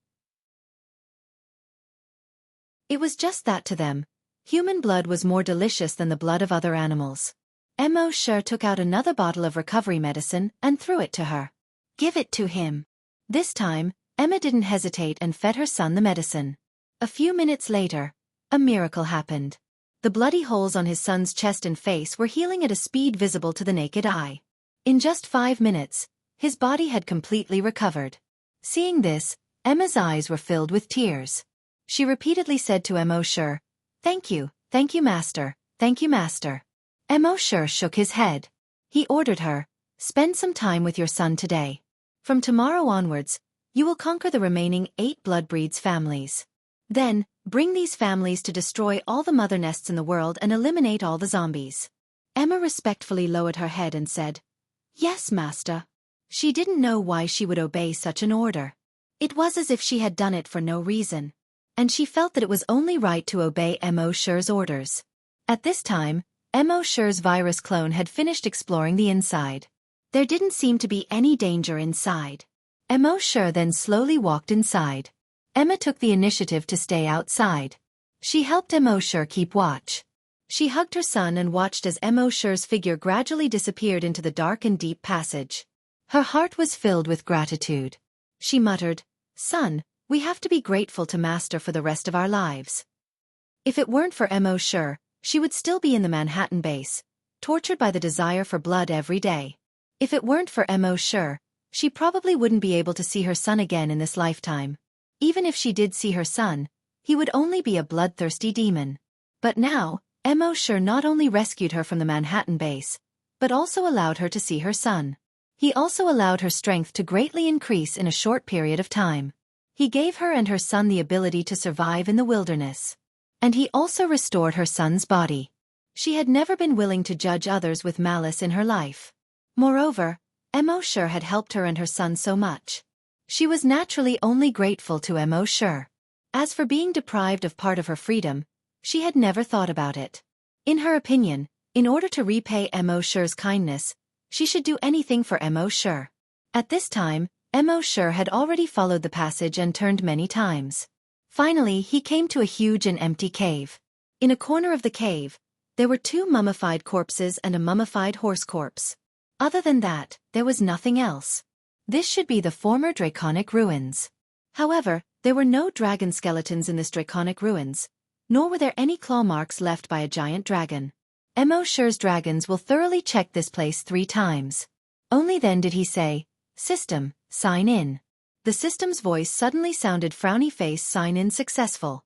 It was just that to them. Human blood was more delicious than the blood of other animals. Emo Sher took out another bottle of recovery medicine and threw it to her. "Give it to him." This time, Emma didn't hesitate and fed her son the medicine. A few minutes later, a miracle happened. The bloody holes on his son's chest and face were healing at a speed visible to the naked eye. In just 5 minutes, his body had completely recovered. Seeing this, Emma's eyes were filled with tears. She repeatedly said to Emo Sher, thank you, master, thank you, master." Emo Sher shook his head. He ordered her, "Spend some time with your son today. From tomorrow onwards, you will conquer the remaining 8 blood breeds families. Then, bring these families to destroy all the mother nests in the world and eliminate all the zombies." Emma respectfully lowered her head and said, "Yes, master." She didn't know why she would obey such an order. It was as if she had done it for no reason. And she felt that it was only right to obey Emo Sher's orders. At this time, Emo Sher's virus clone had finished exploring the inside. There didn't seem to be any danger inside. Emo Sher then slowly walked inside. Emma took the initiative to stay outside. She helped Emo Sher keep watch. She hugged her son and watched as Emo Sher's figure gradually disappeared into the dark and deep passage. Her heart was filled with gratitude. She muttered, "Son, we have to be grateful to Master for the rest of our lives." If it weren't for Emo Sher, she would still be in the Manhattan base, tortured by the desire for blood every day. If it weren't for Emo Sher, she probably wouldn't be able to see her son again in this lifetime. Even if she did see her son, he would only be a bloodthirsty demon. But now, Emo Sher not only rescued her from the Manhattan base, but also allowed her to see her son. He also allowed her strength to greatly increase in a short period of time. He gave her and her son the ability to survive in the wilderness. And he also restored her son's body. She had never been willing to judge others with malice in her life. Moreover, Emo Sher had helped her and her son so much. She was naturally only grateful to Emo Sher. As for being deprived of part of her freedom, she had never thought about it. In her opinion, in order to repay Emo Sher's kindness, she should do anything for Emo Sher. At this time, Emo Sher had already followed the passage and turned many times. Finally, he came to a huge and empty cave. In a corner of the cave, there were 2 mummified corpses and a mummified horse corpse. Other than that, there was nothing else. This should be the former draconic ruins. However, there were no dragon skeletons in this draconic ruins, nor were there any claw marks left by a giant dragon. Sher's dragons will thoroughly check this place 3 times. Only then did he say, "System, sign in." The system's voice suddenly sounded frowny face, "Sign in successful.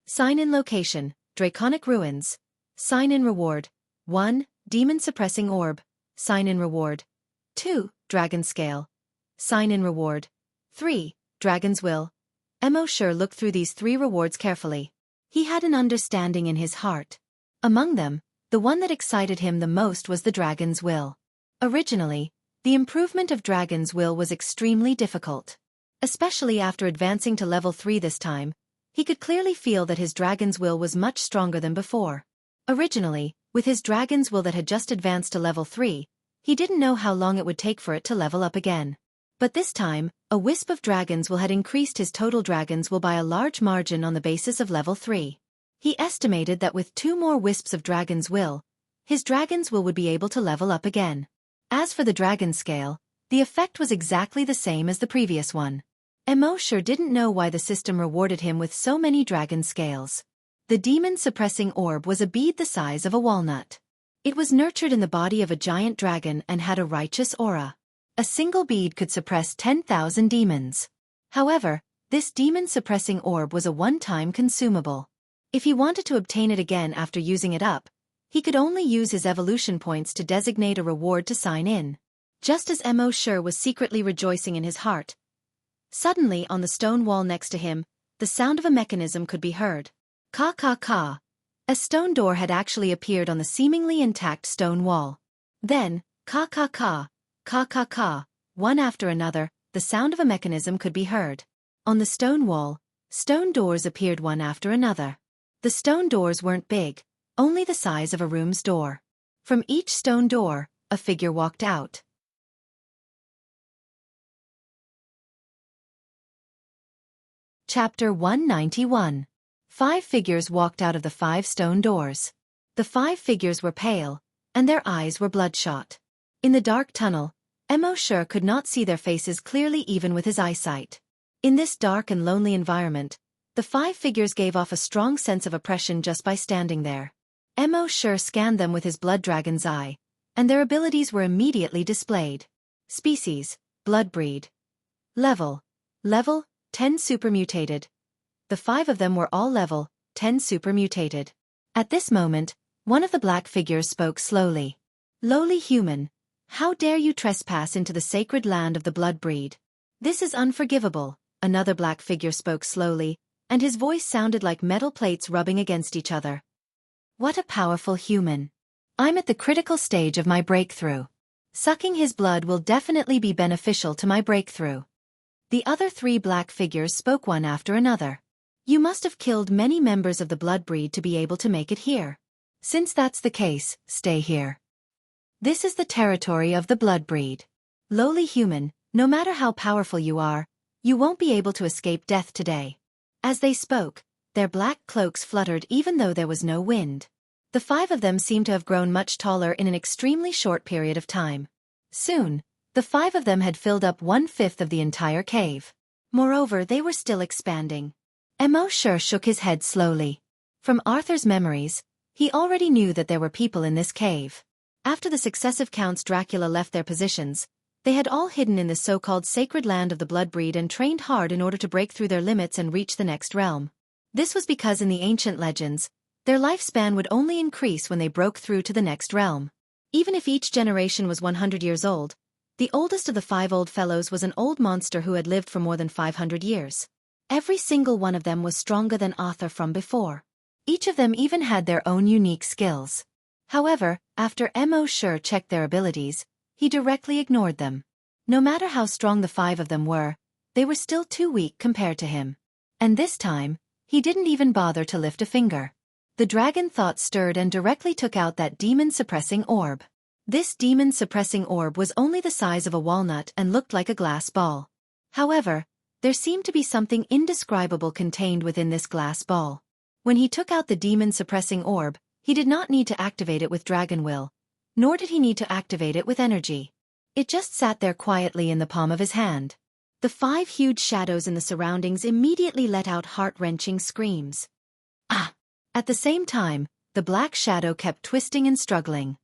Sign in location, Draconic Ruins. Sign in reward. 1. Demon Suppressing Orb. Sign in reward. 2. Dragon Scale. Sign in reward. 3. Dragon's Will." Sher looked through these 3 rewards carefully. He had an understanding in his heart. Among them, the one that excited him the most was the Dragon's Will. Originally, the improvement of Dragon's Will was extremely difficult. Especially after advancing to level 3 this time, he could clearly feel that his Dragon's Will was much stronger than before. Originally, with his Dragon's Will that had just advanced to level 3, he didn't know how long it would take for it to level up again. But this time, a wisp of Dragon's Will had increased his total Dragon's Will by a large margin on the basis of level 3. He estimated that with 2 more wisps of Dragon's Will, his Dragon's Will would be able to level up again. As for the Dragon Scale, the effect was exactly the same as the previous one. Sher didn't know why the system rewarded him with so many Dragon Scales. The Demon Suppressing Orb was a bead the size of a walnut. It was nurtured in the body of a giant dragon and had a righteous aura. A single bead could suppress 10,000 demons. However, this Demon Suppressing Orb was a one-time consumable. If he wanted to obtain it again after using it up, he could only use his evolution points to designate a reward to sign in. Just as Sher was secretly rejoicing in his heart, suddenly on the stone wall next to him, the sound of a mechanism could be heard. Ka ka ka. A stone door had actually appeared on the seemingly intact stone wall. Then, ka ka ka, ka ka ka, one after another, the sound of a mechanism could be heard. On the stone wall, stone doors appeared one after another. The stone doors weren't big, only the size of a room's door. From each stone door, a figure walked out. Chapter 191. 5 figures walked out of the 5 stone doors. The 5 figures were pale, and their eyes were bloodshot. In the dark tunnel, Sher could not see their faces clearly even with his eyesight. In this dark and lonely environment, the 5 figures gave off a strong sense of oppression just by standing there. Sher scanned them with his blood dragon's eye, and their abilities were immediately displayed. Species, blood breed. Level, 10 supermutated. The 5 of them were all level 10 supermutated. At this moment, one of the black figures spoke slowly. "Lowly human, how dare you trespass into the sacred land of the blood breed? This is unforgivable." Another black figure spoke slowly, and his voice sounded like metal plates rubbing against each other. "What a powerful human. I'm at the critical stage of my breakthrough. Sucking his blood will definitely be beneficial to my breakthrough." The other 3 black figures spoke one after another. "You must have killed many members of the blood breed to be able to make it here. Since that's the case, stay here. This is the territory of the blood breed. Lowly human, no matter how powerful you are, you won't be able to escape death today." As they spoke, their black cloaks fluttered even though there was no wind. The 5 of them seemed to have grown much taller in an extremely short period of time. Soon, the 5 of them had filled up 1/5 of the entire cave. Moreover, they were still expanding. Sher shook his head slowly. From Arthur's memories, he already knew that there were people in this cave. After the successive Counts Dracula left their positions, they had all hidden in the so-called sacred land of the blood breed and trained hard in order to break through their limits and reach the next realm. This was because in the ancient legends, their lifespan would only increase when they broke through to the next realm. Even if each generation was 100 years old, the oldest of the 5 old fellows was an old monster who had lived for more than 500 years. Every single one of them was stronger than Arthur from before. Each of them even had their own unique skills. However, after Sher checked their abilities, he directly ignored them. No matter how strong the 5 of them were, they were still too weak compared to him. And this time, he didn't even bother to lift a finger. The dragon thought stirred and directly took out that demon-suppressing orb. This demon-suppressing orb was only the size of a walnut and looked like a glass ball. However, There seemed to be something indescribable contained within this glass ball. When he took out the demon-suppressing orb, he did not need to activate it with dragon will, nor did he need to activate it with energy. It just sat there quietly in the palm of his hand. The 5 huge shadows in the surroundings immediately let out heart-wrenching screams. Ah! At the same time, the black shadow kept twisting and struggling.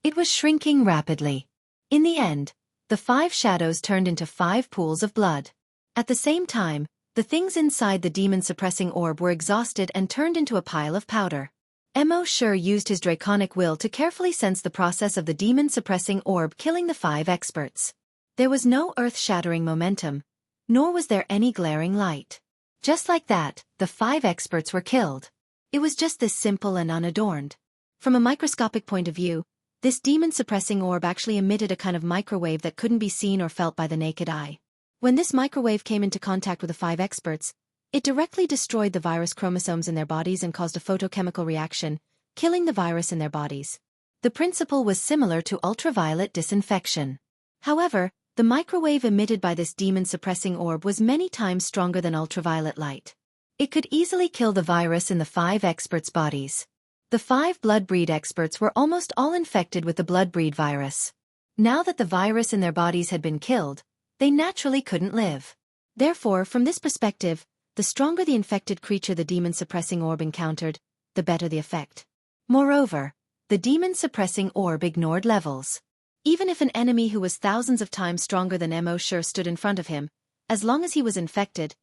It was shrinking rapidly. In the end, the 5 shadows turned into 5 pools of blood. At the same time, the things inside the demon-suppressing orb were exhausted and turned into a pile of powder. Mo Shi used his draconic will to carefully sense the process of the demon-suppressing orb killing the 5 experts. There was no earth-shattering momentum, nor was there any glaring light. Just like that, the 5 experts were killed. It was just this simple and unadorned. From a microscopic point of view, this demon-suppressing orb actually emitted a kind of microwave that couldn't be seen or felt by the naked eye. When this microwave came into contact with the 5 experts, it directly destroyed the virus chromosomes in their bodies and caused a photochemical reaction, killing the virus in their bodies. The principle was similar to ultraviolet disinfection. However, the microwave emitted by this demon-suppressing orb was many times stronger than ultraviolet light. It could easily kill the virus in the 5 experts' bodies. The 5 blood-breed experts were almost all infected with the blood-breed virus. Now that the virus in their bodies had been killed, they naturally couldn't live. Therefore, from this perspective, the stronger the infected creature the demon-suppressing orb encountered, the better the effect. Moreover, the demon-suppressing orb ignored levels. Even if an enemy who was thousands of times stronger than Mo Shi stood in front of him, as long as he was infected,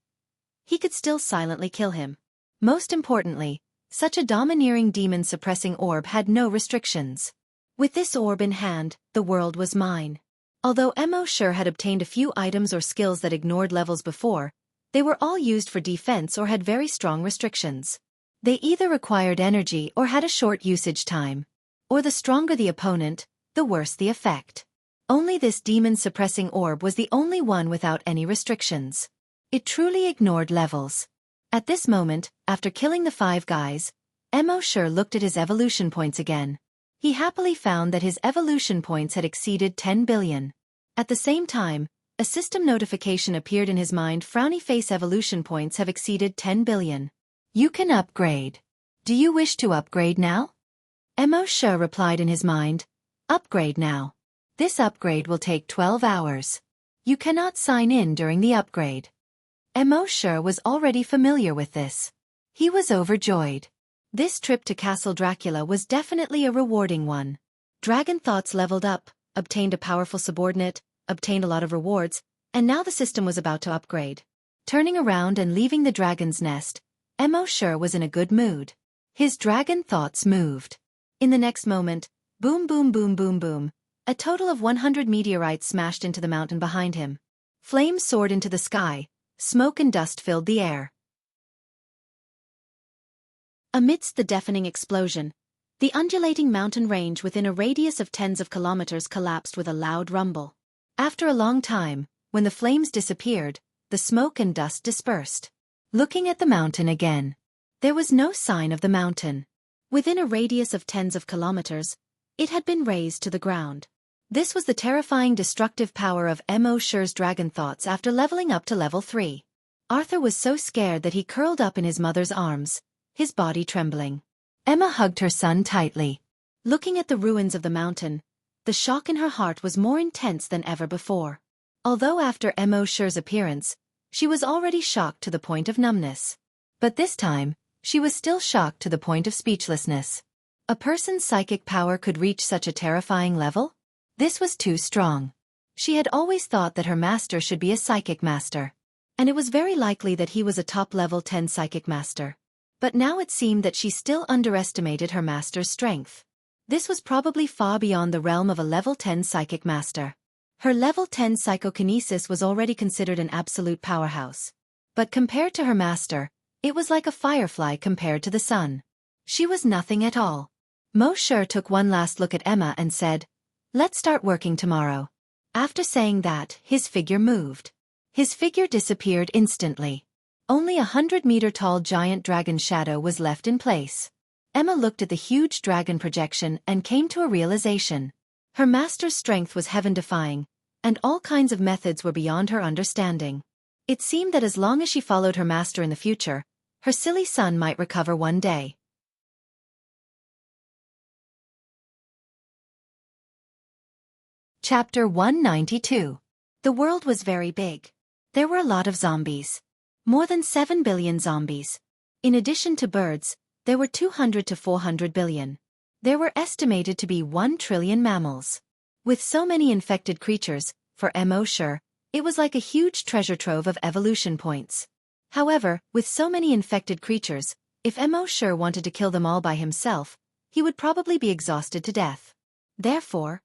he could still silently kill him. Most importantly, such a domineering demon-suppressing orb had no restrictions. With this orb in hand, the world was mine. Although Mo Shi had obtained a few items or skills that ignored levels before, they were all used for defense or had very strong restrictions. They either required energy or had a short usage time. Or the stronger the opponent, the worse the effect. Only this demon-suppressing orb was the only one without any restrictions. It truly ignored levels. At this moment, after killing the 5 guys, Mo Shi looked at his evolution points again. He happily found that his evolution points had exceeded 10 billion. At the same time, a system notification appeared in his mind. Frowny face evolution points have exceeded 10 billion. You can upgrade. Do you wish to upgrade now? Mo Shi replied in his mind, upgrade now. This upgrade will take 12 hours. You cannot sign in during the upgrade. Mo Shi was already familiar with this. He was overjoyed. This trip to Castle Dracula was definitely a rewarding one. Dragon Thoughts leveled up, obtained a powerful subordinate, obtained a lot of rewards, and now the system was about to upgrade. Turning around and leaving the dragon's nest, Mo Shi was in a good mood. His dragon thoughts moved. In the next moment, boom boom boom boom boom, a total of 100 meteorites smashed into the mountain behind him. Flames soared into the sky, smoke and dust filled the air. Amidst the deafening explosion, the undulating mountain range within a radius of tens of kilometers collapsed with a loud rumble. After a long time, when the flames disappeared, the smoke and dust dispersed. Looking at the mountain again, there was no sign of the mountain. Within a radius of tens of kilometers, it had been razed to the ground. This was the terrifying destructive power of Mo Shi's dragon thoughts after leveling up to level 3. Arthur was so scared that he curled up in his mother's arms, his body trembling. Emma hugged her son tightly. Looking at the ruins of the mountain, the shock in her heart was more intense than ever before. Although after Mo Shi's appearance, she was already shocked to the point of numbness. But this time, she was still shocked to the point of speechlessness. A person's psychic power could reach such a terrifying level? This was too strong. She had always thought that her master should be a psychic master. And it was very likely that he was a top-level 10 psychic master. But now it seemed that she still underestimated her master's strength. This was probably far beyond the realm of a level 10 psychic master. Her level 10 psychokinesis was already considered an absolute powerhouse. But compared to her master, it was like a firefly compared to the sun. She was nothing at all. Mo Shi took one last look at Emma and said, "Let's start working tomorrow." After saying that, his figure moved. His figure disappeared instantly. Only 100-meter-tall giant dragon shadow was left in place. Emma looked at the huge dragon projection and came to a realization. Her master's strength was heaven-defying, and all kinds of methods were beyond her understanding. It seemed that as long as she followed her master in the future, her silly son might recover one day. Chapter 192. The world was very big. There were a lot of zombies. More than 7 billion zombies. In addition to birds, there were 200 to 400 billion. There were estimated to be 1 trillion mammals. With so many infected creatures, for Wuxia, it was like a huge treasure trove of evolution points. However, with so many infected creatures, if Wuxia wanted to kill them all by himself, he would probably be exhausted to death. Therefore,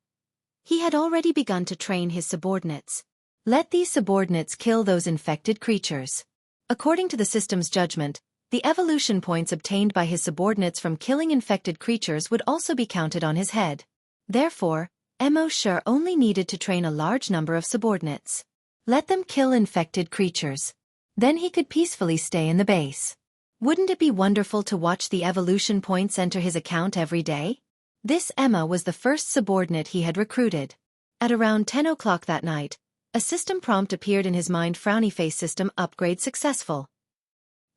he had already begun to train his subordinates. Let these subordinates kill those infected creatures. According to the system's judgment, the evolution points obtained by his subordinates from killing infected creatures would also be counted on his head. Therefore, Wuxia only needed to train a large number of subordinates. Let them kill infected creatures. Then he could peacefully stay in the base. Wouldn't it be wonderful to watch the evolution points enter his account every day? This Emma was the first subordinate he had recruited. At around 10 o'clock that night, a system prompt appeared in his mind: frowny face system upgrade successful.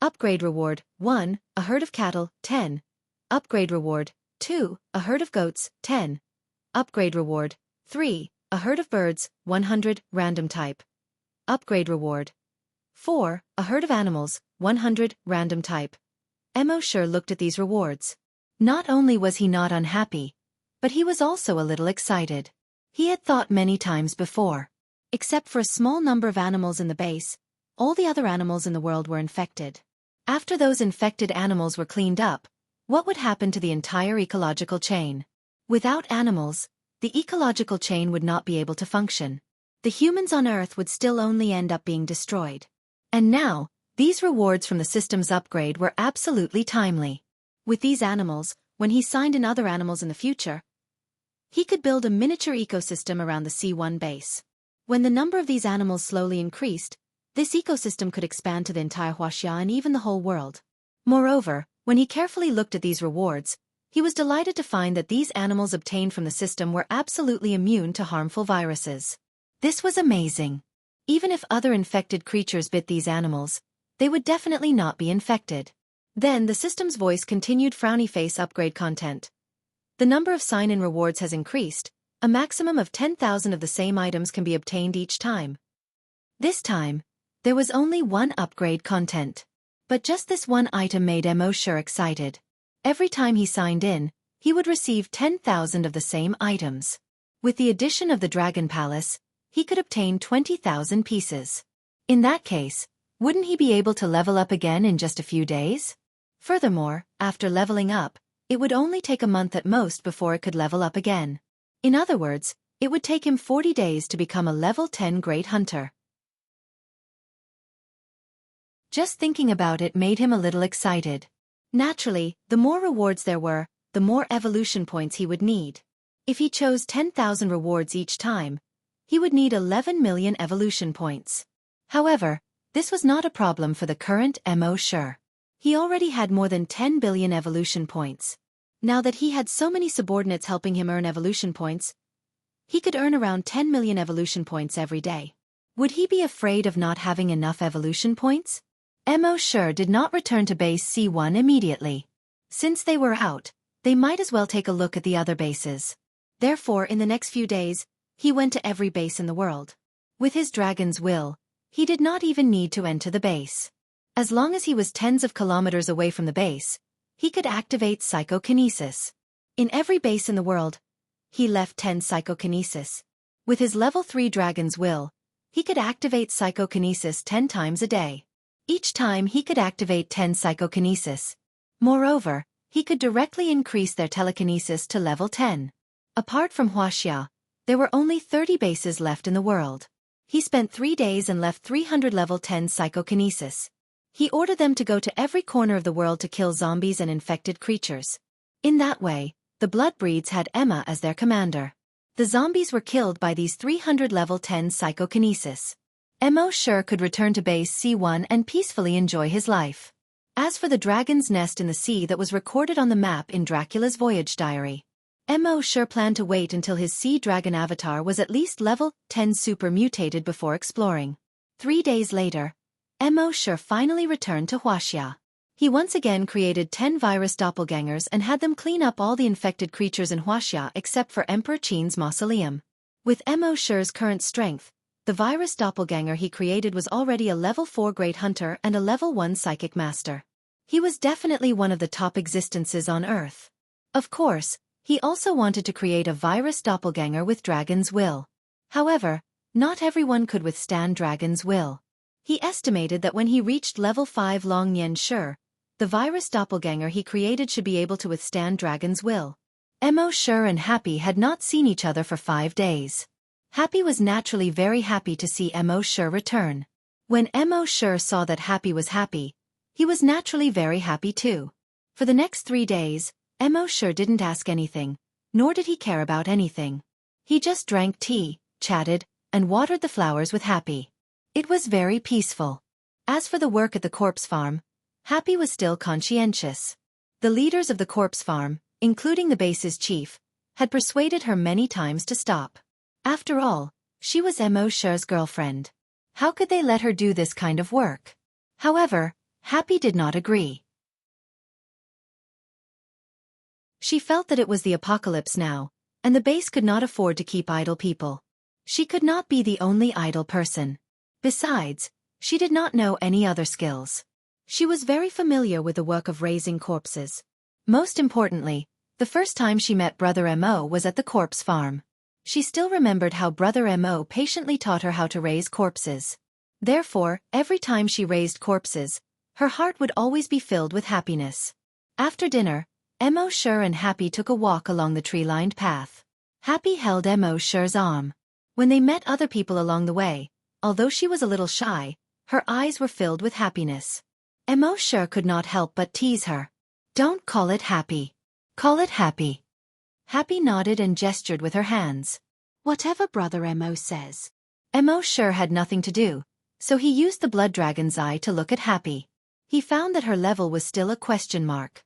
Upgrade reward, 1, a herd of cattle, 10. Upgrade reward, 2, a herd of goats, 10. Upgrade reward, 3, a herd of birds, 100, random type. Upgrade reward, 4, a herd of animals, 100, random type. Wuxia looked at these rewards. Not only was he not unhappy, but he was also a little excited. He had thought many times before. Except for a small number of animals in the base, all the other animals in the world were infected. After those infected animals were cleaned up, what would happen to the entire ecological chain? Without animals, the ecological chain would not be able to function. The humans on Earth would still only end up being destroyed. And now, these rewards from the system's upgrade were absolutely timely. With these animals, when he signed in other animals in the future, he could build a miniature ecosystem around the C1 base. When the number of these animals slowly increased, this ecosystem could expand to the entire Wuxia and even the whole world. Moreover, when he carefully looked at these rewards, he was delighted to find that these animals obtained from the system were absolutely immune to harmful viruses. This was amazing. Even if other infected creatures bit these animals, they would definitely not be infected. Then the system's voice continued: frowny face upgrade content. The number of sign-in rewards has increased. A maximum of 10,000 of the same items can be obtained each time. This time, there was only one upgrade content. But just this one item made Wuxia excited. Every time he signed in, he would receive 10,000 of the same items. With the addition of the Dragon Palace, he could obtain 20,000 pieces. In that case, wouldn't he be able to level up again in just a few days? Furthermore, after leveling up, it would only take a month at most before it could level up again. In other words, it would take him 40 days to become a level 10 great hunter. Just thinking about it made him a little excited. Naturally, the more rewards there were, the more evolution points he would need. If he chose 10,000 rewards each time, he would need 11 million evolution points. However, this was not a problem for the current Wuxia. He already had more than 10 billion evolution points. Now that he had so many subordinates helping him earn evolution points, he could earn around 10 million evolution points every day. Would he be afraid of not having enough evolution points? Wuxia did not return to base C1 immediately. Since they were out, they might as well take a look at the other bases. Therefore, in the next few days, he went to every base in the world. With his dragon's will, he did not even need to enter the base. As long as he was tens of kilometers away from the base, he could activate psychokinesis. In every base in the world, he left 10 psychokinesis. With his level 3 dragon's will, he could activate psychokinesis 10 times a day. Each time he could activate 10 psychokinesis. Moreover, he could directly increase their telekinesis to level 10. Apart from Wuxia, there were only 30 bases left in the world. He spent 3 days and left 300 level 10 psychokinesis. He ordered them to go to every corner of the world to kill zombies and infected creatures. In that way, the Bloodbreeds had Emma as their commander. The zombies were killed by these 300 level 10 psychokinesis. Wuxia could return to base C1 and peacefully enjoy his life. As for the dragon's nest in the sea that was recorded on the map in Dracula's voyage diary, Mo sure planned to wait until his sea dragon avatar was at least level 10 super mutated before exploring. 3 days later, Mo sure finally returned to Wuxia. He once again created 10 virus doppelgangers and had them clean up all the infected creatures in Wuxia except for Emperor Qin's mausoleum. With Mo sure's current strength, the virus doppelganger he created was already a level 4 great hunter and a level 1 psychic master. He was definitely one of the top existences on Earth. Of course, he also wanted to create a virus doppelganger with Dragon's Will. However, not everyone could withstand Dragon's Will. He estimated that when he reached level 5 Long Nian Shi, the virus doppelganger he created should be able to withstand Dragon's Will. Mo Sure and Happy had not seen each other for 5 days. Happy was naturally very happy to see Mo Sure return. When Mo Sure saw that Happy was happy, he was naturally very happy too. For the next 3 days, Mo Sure didn't ask anything, nor did he care about anything. He just drank tea, chatted, and watered the flowers with Happy. It was very peaceful. As for the work at the corpse farm, Happy was still conscientious. The leaders of the corpse farm, including the base's chief, had persuaded her many times to stop. After all, she was Mo Sure's girlfriend. How could they let her do this kind of work? However, Happy did not agree. She felt that it was the apocalypse now, and the base could not afford to keep idle people. She could not be the only idle person. Besides, she did not know any other skills. She was very familiar with the work of raising corpses. Most importantly, the first time she met Brother Mo was at the corpse farm. She still remembered how Brother Mo patiently taught her how to raise corpses. Therefore, every time she raised corpses, her heart would always be filled with happiness. After dinner, Mo Sure and Happy took a walk along the tree-lined path. Happy held Mo Sure's arm. When they met other people along the way, although she was a little shy, her eyes were filled with happiness. Mo Sure could not help but tease her. "Don't call it Happy. Call it Happy." Happy nodded and gestured with her hands. "Whatever Brother Mo says." Mo Sure had nothing to do, so he used the blood dragon's eye to look at Happy. He found that her level was still a question mark.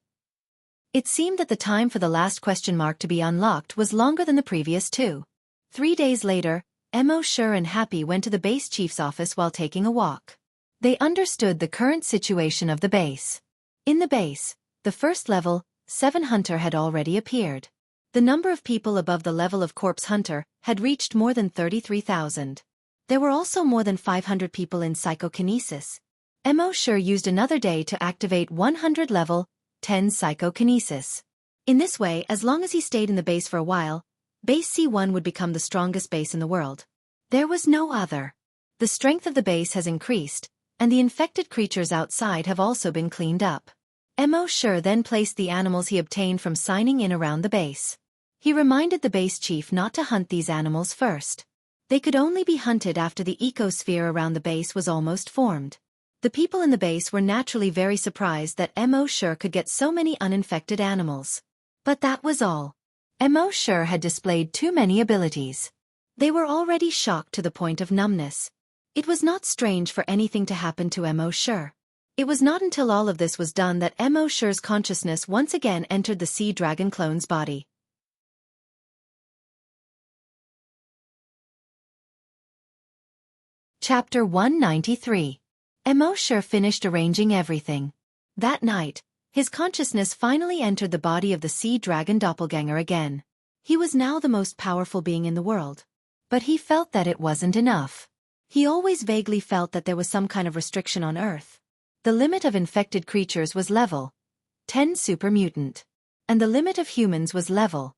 It seemed that the time for the last question mark to be unlocked was longer than the previous 2. 3 days later, Mo Sure and Happy went to the base chief's office while taking a walk. They understood the current situation of the base. In the base, the first level, 7 hunter had already appeared. The number of people above the level of corpse hunter had reached more than 33,000. There were also more than 500 people in psychokinesis. Mo Sure used another day to activate 100 level 10 psychokinesis. In this way, as long as he stayed in the base for a while, base C1 would become the strongest base in the world. There was no other. The strength of the base has increased, and the infected creatures outside have also been cleaned up. Mo Sure then placed the animals he obtained from signing in around the base. He reminded the base chief not to hunt these animals first. They could only be hunted after the ecosphere around the base was almost formed. The people in the base were naturally very surprised that Mo Sure could get so many uninfected animals. But that was all. Mo Sure had displayed too many abilities. They were already shocked to the point of numbness. It was not strange for anything to happen to Mo Sure. It was not until all of this was done that Mo Sure's consciousness once again entered the sea dragon clone's body. Chapter 193. Mo Sure finished arranging everything. That night, his consciousness finally entered the body of the sea dragon doppelganger again. He was now the most powerful being in the world. But he felt that it wasn't enough. He always vaguely felt that there was some kind of restriction on Earth. The limit of infected creatures was level 10 super mutant. And the limit of humans was level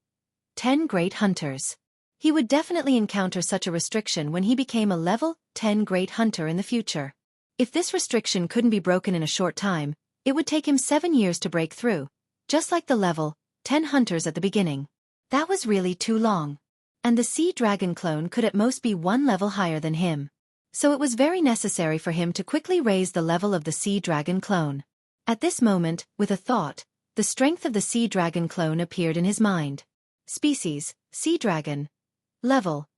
10 great hunters. He would definitely encounter such a restriction when he became a level 10 great hunter in the future. If this restriction couldn't be broken in a short time, it would take him 7 years to break through, just like the level 10 hunters at the beginning. That was really too long. And the sea dragon clone could at most be 1 level higher than him. So it was very necessary for him to quickly raise the level of the sea dragon clone. At this moment, with a thought, the strength of the sea dragon clone appeared in his mind. Species, sea dragon. Level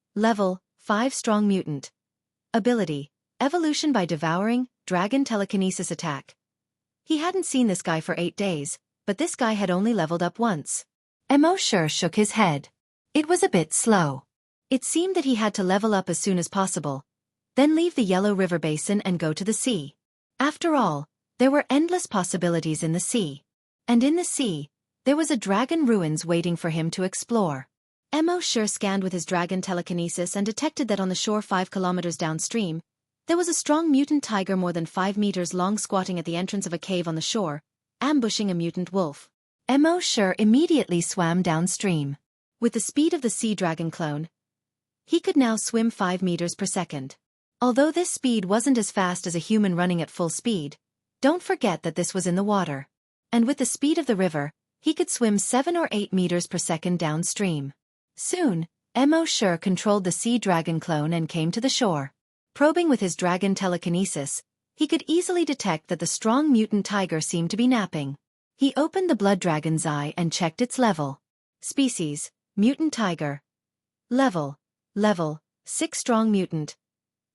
5 strong mutant. Ability, evolution by devouring, dragon telekinesis attack. He hadn't seen this guy for 8 days, but this guy had only leveled up once. Mo Shi shook his head. It was a bit slow. It seemed that he had to level up as soon as possible, then leave the Yellow River Basin and go to the sea. After all, there were endless possibilities in the sea. And in the sea, there was a dragon ruins waiting for him to explore. Mo Shi scanned with his dragon telekinesis and detected that on the shore 5 kilometers downstream, there was a strong mutant tiger more than 5 meters long squatting at the entrance of a cave on the shore, ambushing a mutant wolf. Mo Shi immediately swam downstream. With the speed of the sea dragon clone, he could now swim 5 meters per second. Although this speed wasn't as fast as a human running at full speed, don't forget that this was in the water. And with the speed of the river, he could swim 7 or 8 meters per second downstream. Soon, Mo Shi controlled the sea dragon clone and came to the shore. Probing with his dragon telekinesis, he could easily detect that the strong mutant tiger seemed to be napping. He opened the blood dragon's eye and checked its level. Species, mutant tiger. Level 6 strong mutant.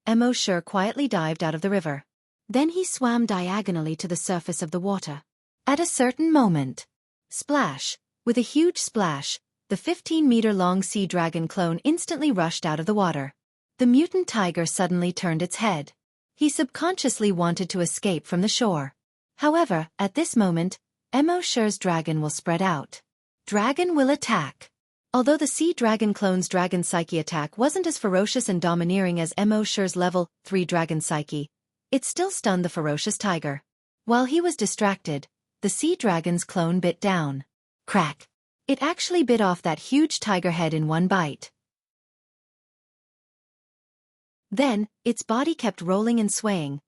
Mo Shi quietly dived out of the river. Then he swam diagonally to the surface of the water. At a certain moment, splash! With a huge splash, the 15-meter-long sea dragon clone instantly rushed out of the water. The mutant tiger suddenly turned its head. He subconsciously wanted to escape from the shore. However, at this moment, Mo Shi's dragon will spread out. Dragon will attack. Although the sea dragon clone's dragon psyche attack wasn't as ferocious and domineering as Mo Shi's level 3 dragon psyche, it still stunned the ferocious tiger. While he was distracted, the sea dragon's clone bit down. Crack! It actually bit off that huge tiger head in one bite. Then, its body kept rolling and swaying,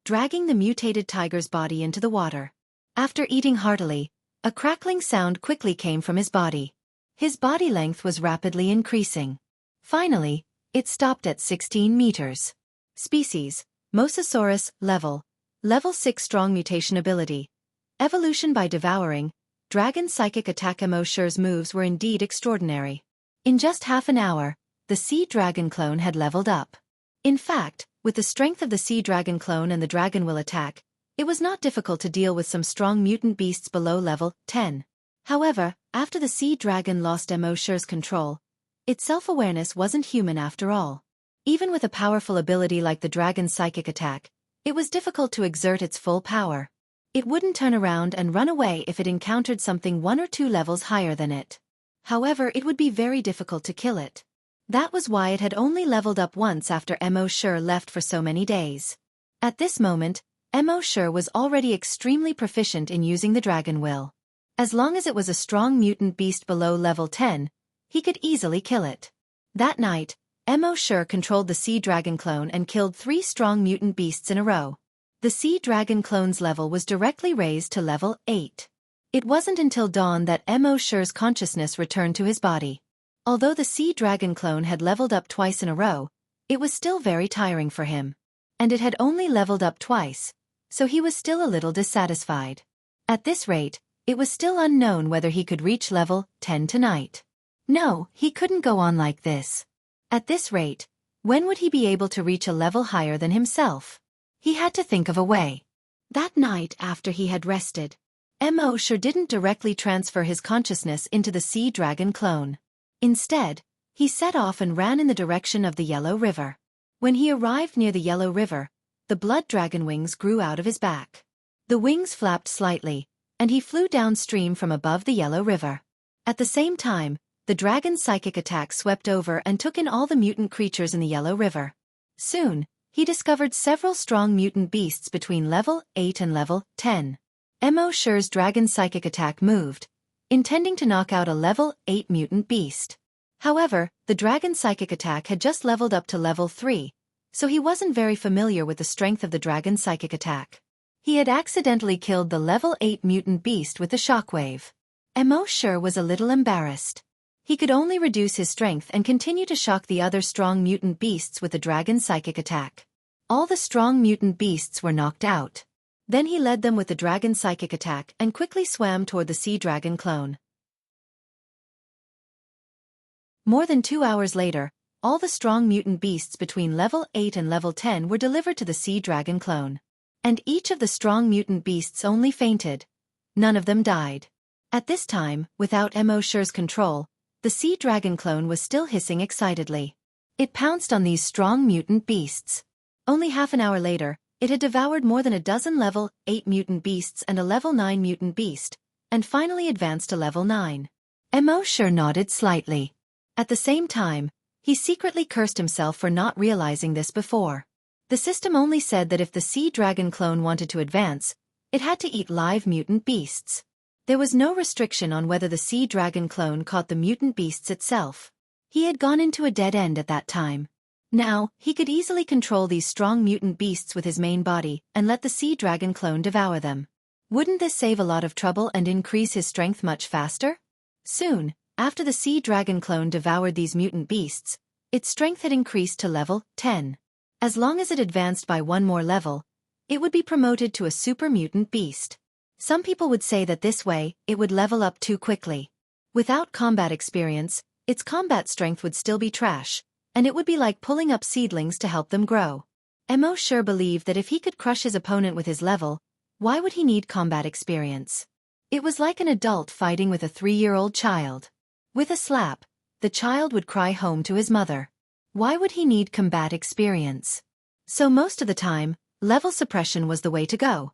dragging the mutated tiger's body into the water. After eating heartily, a crackling sound quickly came from his body. His body length was rapidly increasing. Finally, it stopped at 16 meters. Species, Mosasaurus, level 6 strong mutation ability. Evolution by devouring, dragon psychic attack. Mo Shi's moves were indeed extraordinary. In just half an hour, the sea dragon clone had leveled up. In fact, with the strength of the sea dragon clone and the dragon will attack, it was not difficult to deal with some strong mutant beasts below level 10. However, after the sea dragon lost Mo Shi's control, its self-awareness wasn't human after all. Even with a powerful ability like the dragon's psychic attack, it was difficult to exert its full power. It wouldn't turn around and run away if it encountered something 1 or 2 levels higher than it. However, it would be very difficult to kill it. That was why it had only leveled up once after Mo Shi left for so many days. At this moment, Mo Shi was already extremely proficient in using the dragon will. As long as it was a strong mutant beast below level 10, he could easily kill it. That night, Mo Shi controlled the sea dragon clone and killed 3 strong mutant beasts in a row. The sea dragon clone's level was directly raised to level 8. It wasn't until dawn that Mo Shi's consciousness returned to his body. Although the sea dragon clone had leveled up twice in a row, it was still very tiring for him. And it had only leveled up twice, so he was still a little dissatisfied. At this rate, it was still unknown whether he could reach level 10 tonight. No, he couldn't go on like this. At this rate, when would he be able to reach a level higher than himself? He had to think of a way. That night after he had rested, Mo Shi didn't directly transfer his consciousness into the sea dragon clone. Instead, he set off and ran in the direction of the Yellow River. When he arrived near the Yellow River, the blood dragon wings grew out of his back. The wings flapped slightly, and he flew downstream from above the Yellow River. At the same time, the dragon's psychic attack swept over and took in all the mutant creatures in the Yellow River. Soon, he discovered several strong mutant beasts between level 8 and level 10. Mo Shi's dragon psychic attack moved, intending to knock out a level 8 mutant beast. However, the dragon psychic attack had just leveled up to level 3, so he wasn't very familiar with the strength of the dragon psychic attack. He had accidentally killed the level 8 mutant beast with the shockwave. Mo Shi was a little embarrassed. He could only reduce his strength and continue to shock the other strong mutant beasts with the dragon psychic attack. All the strong mutant beasts were knocked out. Then he led them with the dragon psychic attack and quickly swam toward the sea dragon clone. More than 2 hours later, all the strong mutant beasts between level 8 and level 10 were delivered to the sea dragon clone. And each of the strong mutant beasts only fainted. None of them died. At this time, without Mo Shi's control, the sea dragon clone was still hissing excitedly. It pounced on these strong mutant beasts. Only half an hour later, it had devoured more than a dozen level 8 mutant beasts and a level 9 mutant beast, and finally advanced to level 9. Mo Shi nodded slightly. At the same time, he secretly cursed himself for not realizing this before. The system only said that if the sea dragon clone wanted to advance, it had to eat live mutant beasts. There was no restriction on whether the sea dragon clone caught the mutant beasts itself. He had gone into a dead end at that time. Now, he could easily control these strong mutant beasts with his main body and let the sea dragon clone devour them. Wouldn't this save a lot of trouble and increase his strength much faster? Soon, after the sea dragon clone devoured these mutant beasts, its strength had increased to level 10. As long as it advanced by one more level, it would be promoted to a super mutant beast. Some people would say that this way, it would level up too quickly. Without combat experience, its combat strength would still be trash, and it would be like pulling up seedlings to help them grow. Mo Shi believed that if he could crush his opponent with his level, why would he need combat experience? It was like an adult fighting with a 3-year-old child. With a slap, the child would cry home to his mother. Why would he need combat experience? So most of the time, level suppression was the way to go.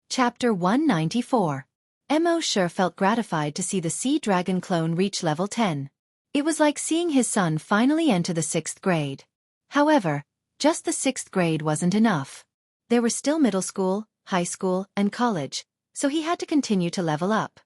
Chapter 194. Mo Shi felt gratified to see the sea dragon clone reach level 10. It was like seeing his son finally enter the 6th grade. However, just the 6th grade wasn't enough. There were still middle school, high school, and college, so he had to continue to level up.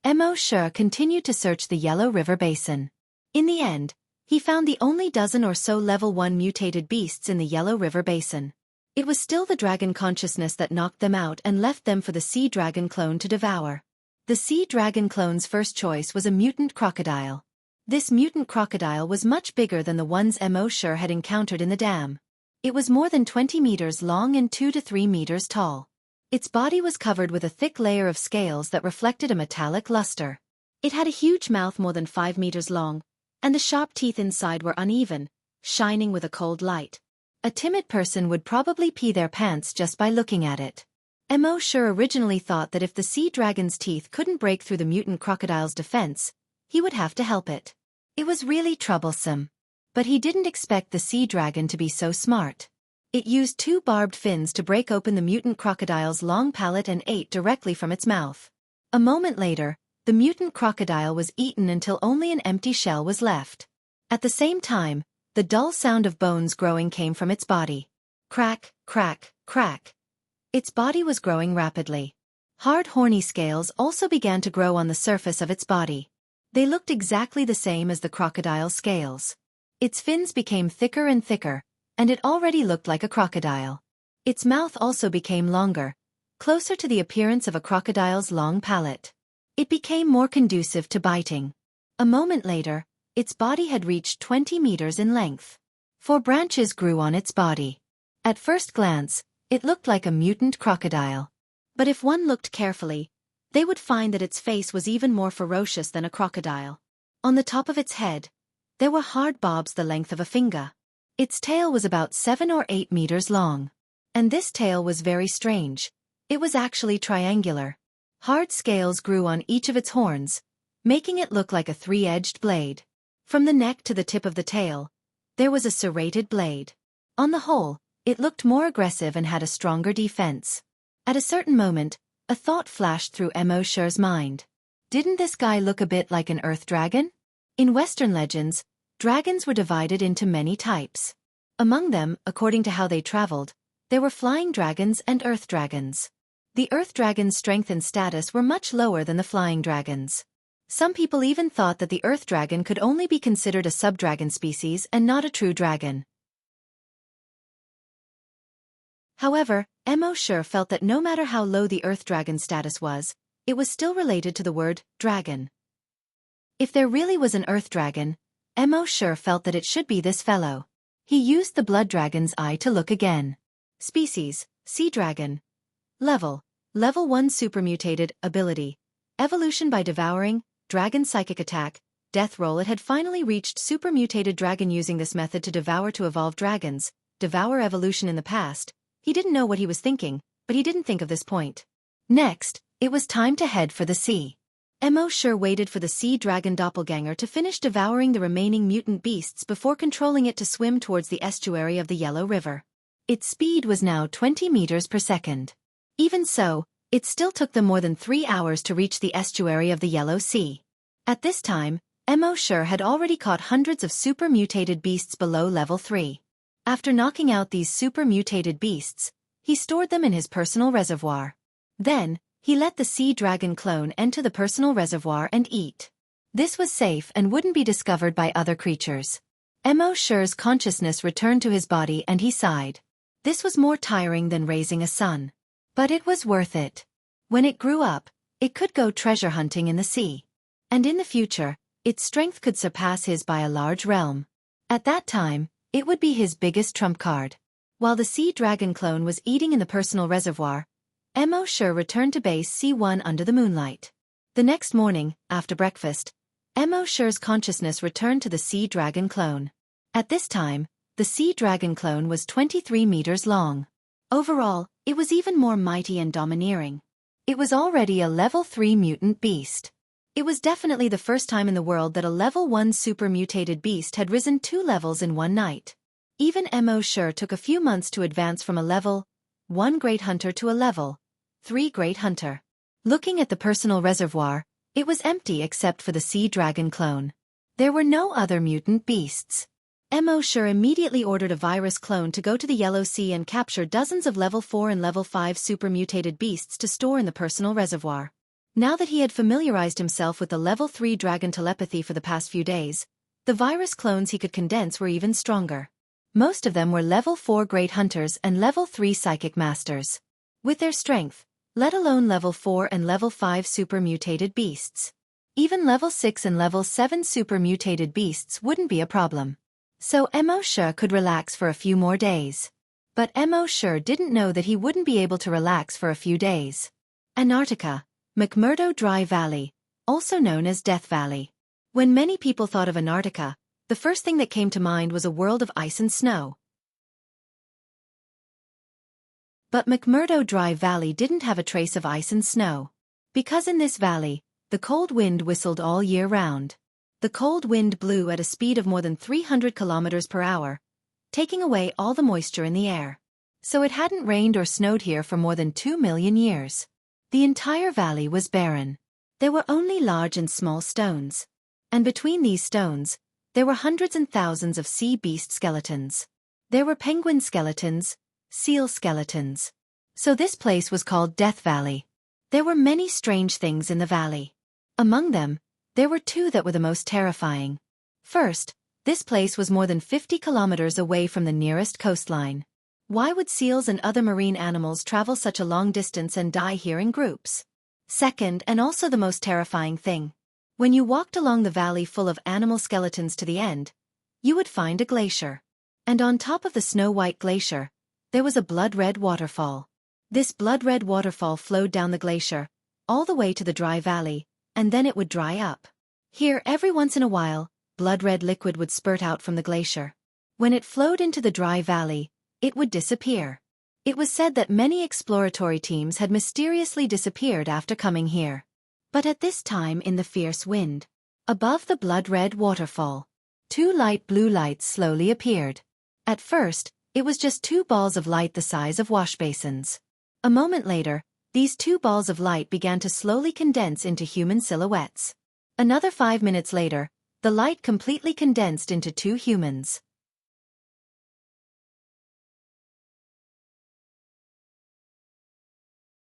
Mo Shi continued to search the Yellow River Basin. In the end, he found the only dozen or so level 1 mutated beasts in the Yellow River Basin. It was still the dragon consciousness that knocked them out and left them for the sea dragon clone to devour. The sea dragon clone's first choice was a mutant crocodile. This mutant crocodile was much bigger than the ones Mo Shi had encountered in the dam. It was more than 20 meters long and 2 to 3 meters tall. Its body was covered with a thick layer of scales that reflected a metallic luster. It had a huge mouth more than 5 meters long, and the sharp teeth inside were uneven, shining with a cold light. A timid person would probably pee their pants just by looking at it. Mo Shi originally thought that if the sea dragon's teeth couldn't break through the mutant crocodile's defense, he would have to help it. It was really troublesome. But he didn't expect the sea dragon to be so smart. It used 2 barbed fins to break open the mutant crocodile's long palate and ate directly from its mouth. A moment later, the mutant crocodile was eaten until only an empty shell was left. At the same time, the dull sound of bones growing came from its body. Crack, crack, crack. Its body was growing rapidly. Hard horny scales also began to grow on the surface of its body. They looked exactly the same as the crocodile's scales. Its fins became thicker and thicker, and it already looked like a crocodile. Its mouth also became longer, closer to the appearance of a crocodile's long palate. It became more conducive to biting. A moment later, its body had reached 20 meters in length. 4 branches grew on its body. At first glance, it looked like a mutant crocodile. But if one looked carefully, they would find that its face was even more ferocious than a crocodile. On the top of its head, there were hard barbs the length of a finger. Its tail was about 7 or 8 meters long. And this tail was very strange. It was actually triangular. Hard scales grew on each of its horns, making it look like a 3-edged blade. From the neck to the tip of the tail, there was a serrated blade. On the whole, it looked more aggressive and had a stronger defense. At a certain moment, a thought flashed through Mo Shi's mind. Didn't this guy look a bit like an earth dragon? In Western legends, dragons were divided into many types. Among them, according to how they traveled, there were flying dragons and earth dragons. The earth dragons' strength and status were much lower than the flying dragons. Some people even thought that the earth dragon could only be considered a subdragon species and not a true dragon. However, Mo Shi felt that no matter how low the earth dragon's status was, it was still related to the word dragon. If there really was an earth dragon, Mo Shi felt that it should be this fellow. He used the blood dragon's eye to look again. Species, sea dragon. Level 1 supermutated, ability. Evolution by devouring, dragon psychic attack, death roll. It had finally reached supermutated dragon using this method to devour to evolve dragons, devour evolution in the past. He didn't know what he was thinking, but he didn't think of this point. Next, it was time to head for the sea. Mo Shi waited for the sea dragon doppelganger to finish devouring the remaining mutant beasts before controlling it to swim towards the estuary of the Yellow River. Its speed was now 20 meters per second. Even so, it still took them more than 3 hours to reach the estuary of the Yellow Sea. At this time, Mo Shi had already caught hundreds of super-mutated beasts below level 3. After knocking out these super-mutated beasts, he stored them in his personal reservoir. Then, he let the sea dragon clone enter the personal reservoir and eat. This was safe and wouldn't be discovered by other creatures. Mo Shi's consciousness returned to his body and he sighed. This was more tiring than raising a son. But it was worth it. When it grew up, it could go treasure hunting in the sea. And in the future, its strength could surpass his by a large realm. At that time, it would be his biggest trump card. While the sea dragon clone was eating in the personal reservoir, Mo Shi returned to base C1 under the moonlight. The next morning, after breakfast, Mo Shi's consciousness returned to the sea dragon clone. At this time, the sea dragon clone was 23 meters long. Overall, it was even more mighty and domineering. It was already a level 3 mutant beast. It was definitely the first time in the world that a level 1 super-mutated beast had risen 2 levels in one night. Even Mo Shi took a few months to advance from a level 1 great hunter to a level 3 great hunter. Looking at the personal reservoir, it was empty except for the sea dragon clone. There were no other mutant beasts. Mo Shi immediately ordered a virus clone to go to the Yellow Sea and capture dozens of level 4 and level 5 super-mutated beasts to store in the personal reservoir. Now that he had familiarized himself with the level 3 dragon telepathy for the past few days, the virus clones he could condense were even stronger. Most of them were level 4 great hunters and level 3 psychic masters. With their strength, let alone level 4 and level 5 super-mutated beasts. Even level 6 and level 7 super-mutated beasts wouldn't be a problem. So Mo Shi could relax for a few more days. But Mo Shi didn't know that he wouldn't be able to relax for a few days. Antarctica, McMurdo Dry Valley, also known as Death Valley. When many people thought of Antarctica, the first thing that came to mind was a world of ice and snow. But McMurdo Dry Valley didn't have a trace of ice and snow. Because in this valley, the cold wind whistled all year round. The cold wind blew at a speed of more than 300 kilometers per hour, taking away all the moisture in the air. So it hadn't rained or snowed here for more than 2 million years. The entire valley was barren. There were only large and small stones. And between these stones, there were hundreds and thousands of sea beast skeletons. There were penguin skeletons, seal skeletons. So this place was called Death Valley. There were many strange things in the valley. Among them, there were 2 that were the most terrifying. First, this place was more than 50 kilometers away from the nearest coastline. Why would seals and other marine animals travel such a long distance and die here in groups? Second, and also the most terrifying thing, when you walked along the valley full of animal skeletons to the end, you would find a glacier. And on top of the snow-white glacier, there was a blood-red waterfall. This blood-red waterfall flowed down the glacier, all the way to the dry valley, and then it would dry up. Here, every once in a while, blood-red liquid would spurt out from the glacier. When it flowed into the dry valley, it would disappear. It was said that many exploratory teams had mysteriously disappeared after coming here. But at this time in the fierce wind, above the blood-red waterfall, 2 light blue lights slowly appeared. At first, it was just 2 balls of light the size of wash basins. A moment later, these 2 balls of light began to slowly condense into human silhouettes. Another 5 minutes later, the light completely condensed into 2 humans.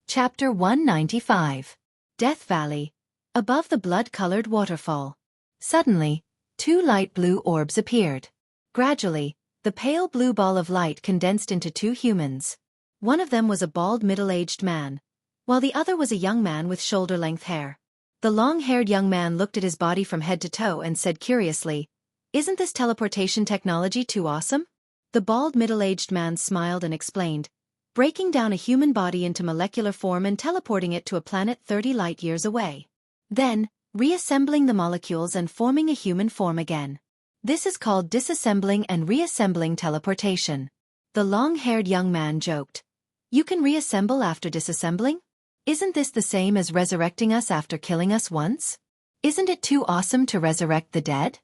Chapter 195. Death Valley. Above the blood-colored waterfall. Suddenly, 2 light blue orbs appeared. Gradually, the pale blue ball of light condensed into 2 humans. One of them was a bald middle-aged man, while the other was a young man with shoulder-length hair. The long-haired young man looked at his body from head to toe and said curiously, "Isn't this teleportation technology too awesome?" The bald middle-aged man smiled and explained, "Breaking down a human body into molecular form and teleporting it to a planet 30 light-years away. Then, reassembling the molecules and forming a human form again. This is called disassembling and reassembling teleportation." The long-haired young man joked. You can reassemble after disassembling? Isn't this the same as resurrecting us after killing us once? Isn't it too awesome to resurrect the dead?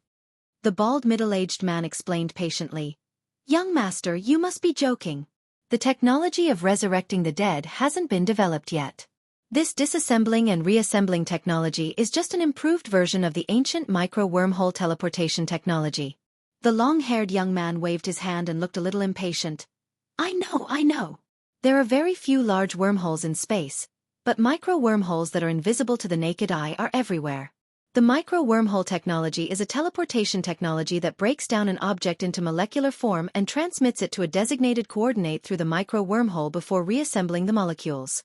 The bald middle-aged man explained patiently. Young master, you must be joking. The technology of resurrecting the dead hasn't been developed yet. This disassembling and reassembling technology is just an improved version of the ancient micro-wormhole teleportation technology. The long-haired young man waved his hand and looked a little impatient. I know. There are very few large wormholes in space, but micro-wormholes that are invisible to the naked eye are everywhere. The micro-wormhole technology is a teleportation technology that breaks down an object into molecular form and transmits it to a designated coordinate through the micro-wormhole before reassembling the molecules.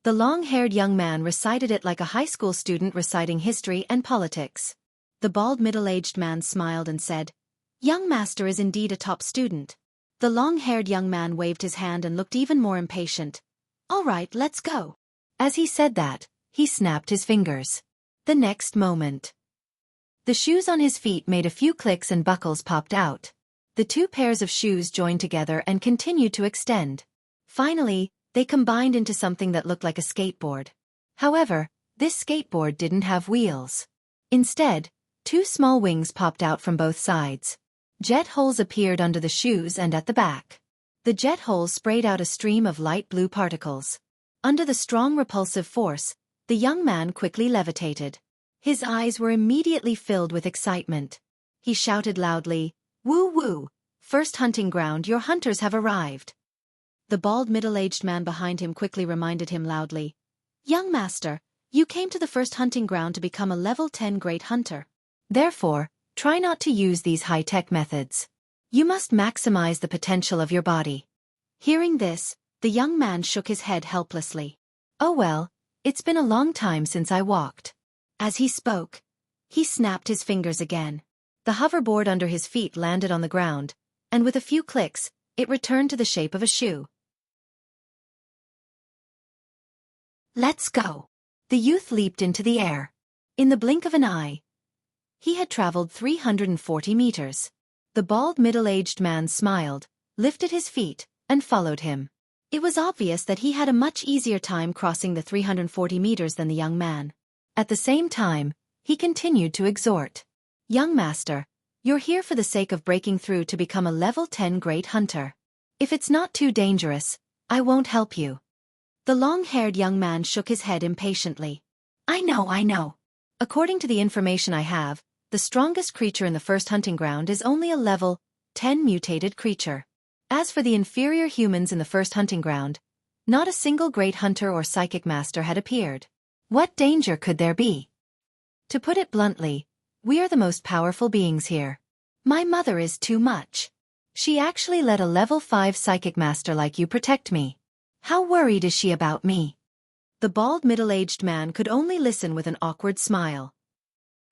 The long-haired young man recited it like a high school student reciting history and politics. The bald middle-aged man smiled and said, Young master is indeed a top student. The long-haired young man waved his hand and looked even more impatient. All right, let's go. As he said that, he snapped his fingers. The next moment, the shoes on his feet made a few clicks and buckles popped out. The two pairs of shoes joined together and continued to extend. Finally, they combined into something that looked like a skateboard. However, this skateboard didn't have wheels. Instead, two small wings popped out from both sides. Jet holes appeared under the shoes and at the back. The jet holes sprayed out a stream of light blue particles. Under the strong repulsive force, the young man quickly levitated. His eyes were immediately filled with excitement. He shouted loudly, Woo woo! First hunting ground, your hunters have arrived. The bald middle-aged man behind him quickly reminded him loudly, Young master, you came to the first hunting ground to become a level 10 great hunter. Therefore, try not to use these high-tech methods. You must maximize the potential of your body. Hearing this, the young man shook his head helplessly. Oh well, it's been a long time since I walked. As he spoke, he snapped his fingers again. The hoverboard under his feet landed on the ground, and with a few clicks, it returned to the shape of a shoe. Let's go. The youth leaped into the air. In the blink of an eye, he had traveled 340 meters. The bald middle-aged man smiled, lifted his feet, and followed him. It was obvious that he had a much easier time crossing the 340 meters than the young man. At the same time, he continued to exhort. Young master, you're here for the sake of breaking through to become a level 10 great hunter. If it's not too dangerous, I won't help you. The long-haired young man shook his head impatiently. I know. According to the information I have, the strongest creature in the first hunting ground is only a level 10 mutated creature. As for the inferior humans in the first hunting ground, not a single great hunter or psychic master had appeared. What danger could there be? To put it bluntly, we are the most powerful beings here. My mother is too much. She actually let a level 5 psychic master like you protect me. How worried is she about me? The bald middle-aged man could only listen with an awkward smile.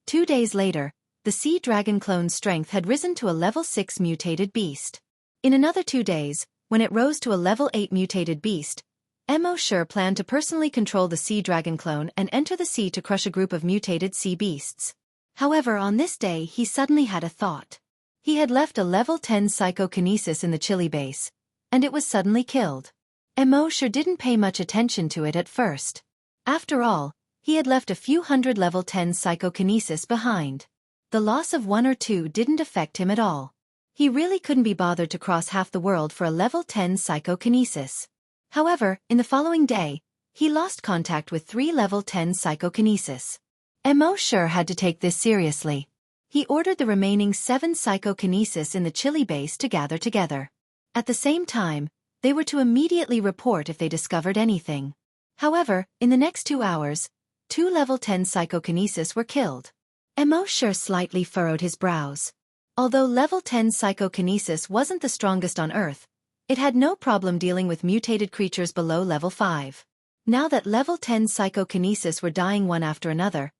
2 days later, the sea dragon clone's strength had risen to a level 6 mutated beast. In another 2 days, when it rose to a level 8 mutated beast, Mo Sure planned to personally control the sea dragon clone and enter the sea to crush a group of mutated sea beasts. However, on this day he suddenly had a thought. He had left a level 10 psychokinesis in the Chile base, and it was suddenly killed. Mo Sure didn't pay much attention to it at first. After all, he had left a few hundred level 10 psychokinesis behind. The loss of 1 or 2 didn't affect him at all. He really couldn't be bothered to cross half the world for a level 10 psychokinesis. However, in the following day, he lost contact with 3 level 10 psychokinesis. Mo Sure had to take this seriously. He ordered the remaining 7 psychokinesis in the Chile base to gather together. At the same time, they were to immediately report if they discovered anything. However, in the next 2 hours, 2 level 10 psychokinesis were killed. Mo Sure slightly furrowed his brows. Although level 10 psychokinesis wasn't the strongest on Earth, it had no problem dealing with mutated creatures below level 5. Now that level 10 psychokinesis were dying one after another,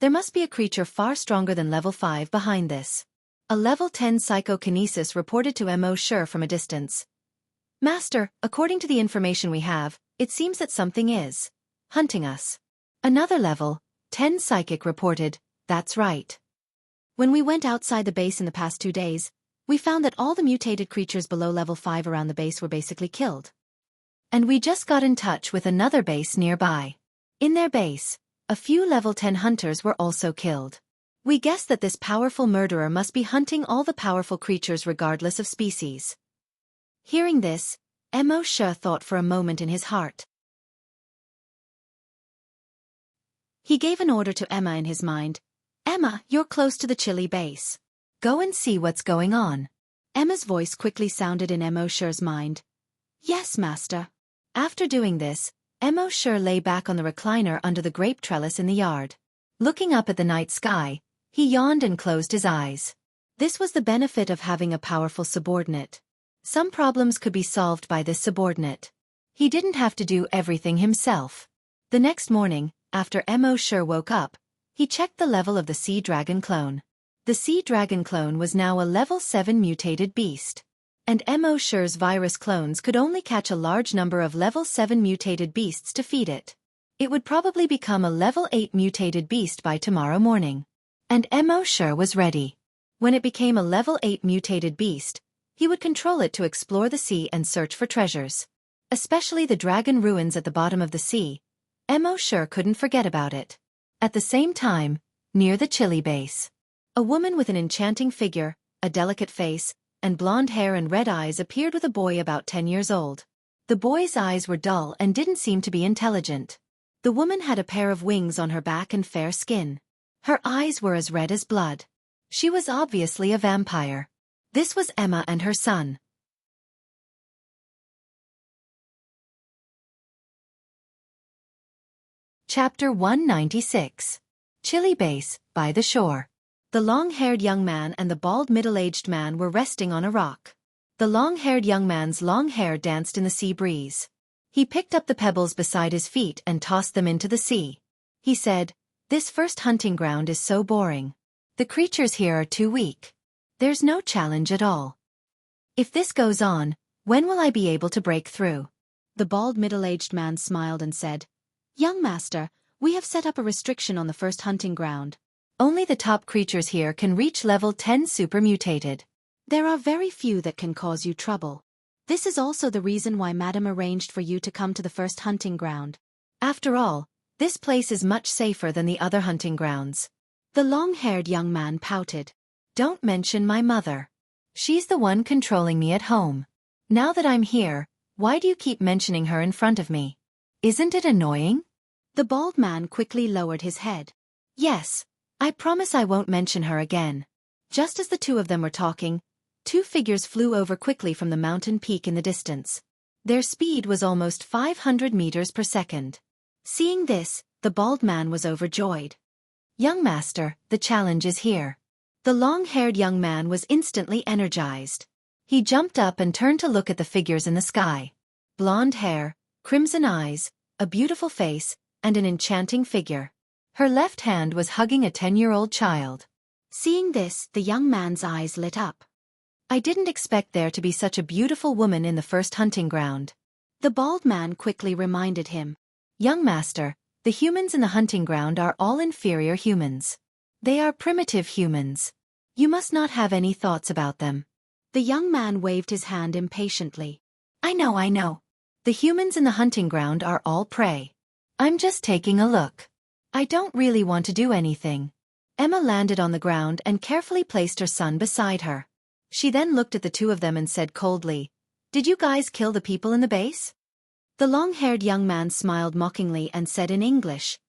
there must be a creature far stronger than level 5 behind this. A level 10 psychokinesis reported to Mo Sure from a distance. Master, according to the information we have, it seems that something is hunting us. Another level 10 psychic reported, that's right. When we went outside the base in the past 2 days, We found that all the mutated creatures below level 5 around the base were basically killed. And we just got in touch with another base nearby. In their base, a few level 10 hunters were also killed. We guess that this powerful murderer must be hunting all the powerful creatures regardless of species. Hearing this, Wuxia thought for a moment in his heart. He gave an order to Emma in his mind. Emma, you're close to the chili base. Go and see what's going on. Emma's voice quickly sounded in Wuxia's mind. Yes, master. After doing this, Wuxia lay back on the recliner under the grape trellis in the yard. Looking up at the night sky, he yawned and closed his eyes. This was the benefit of having a powerful subordinate. Some problems could be solved by this subordinate. He didn't have to do everything himself. The next morning, after Wuxia woke up, he checked the level of the sea dragon clone. The sea dragon clone was now a level 7 mutated beast. And Wuxia's virus clones could only catch a large number of level 7 mutated beasts to feed it. It would probably become a level 8 mutated beast by tomorrow morning. And Wuxia was ready. When it became a level 8 mutated beast, he would control it to explore the sea and search for treasures. Especially the dragon ruins at the bottom of the sea. Wuxia couldn't forget about it. At the same time, near the chili base, a woman with an enchanting figure, a delicate face, and blonde hair and red eyes appeared with a boy about 10 years old. The boy's eyes were dull and didn't seem to be intelligent. The woman had a pair of wings on her back and fair skin. Her eyes were as red as blood. She was obviously a vampire. This was Emma and her son. Chapter 196. Chili Base, by the shore. The long-haired young man and the bald middle-aged man were resting on a rock. The long-haired young man's long hair danced in the sea breeze. He picked up the pebbles beside his feet and tossed them into the sea. He said, "This first hunting ground is so boring. The creatures here are too weak. There's no challenge at all. If this goes on, when will I be able to break through?" The bald middle-aged man smiled and said, "Young master, we have set up a restriction on the first hunting ground. Only the top creatures here can reach level 10 supermutated. There are very few that can cause you trouble. This is also the reason why Madam arranged for you to come to the first hunting ground. After all, this place is much safer than the other hunting grounds." The long-haired young man pouted. "Don't mention my mother. She's the one controlling me at home. Now that I'm here, why do you keep mentioning her in front of me? Isn't it annoying?" The bald man quickly lowered his head. "Yes. I promise I won't mention her again." Just as the two of them were talking, two figures flew over quickly from the mountain peak in the distance. Their speed was almost 500 meters per second. Seeing this, the bald man was overjoyed. "Young master, the challenge is here." The long-haired young man was instantly energized. He jumped up and turned to look at the figures in the sky. Blonde hair, crimson eyes, a beautiful face, and an enchanting figure. Her left hand was hugging a 10-year-old child. Seeing this, the young man's eyes lit up. "I didn't expect there to be such a beautiful woman in the first hunting ground." The bald man quickly reminded him. "Young master, the humans in the hunting ground are all inferior humans. They are primitive humans. You must not have any thoughts about them." The young man waved his hand impatiently. I know. The humans in the hunting ground are all prey. I'm just taking a look. I don't really want to do anything." Emma landed on the ground and carefully placed her son beside her. She then looked at the two of them and said coldly, "Did you guys kill the people in the base?" The long-haired young man smiled mockingly and said in English,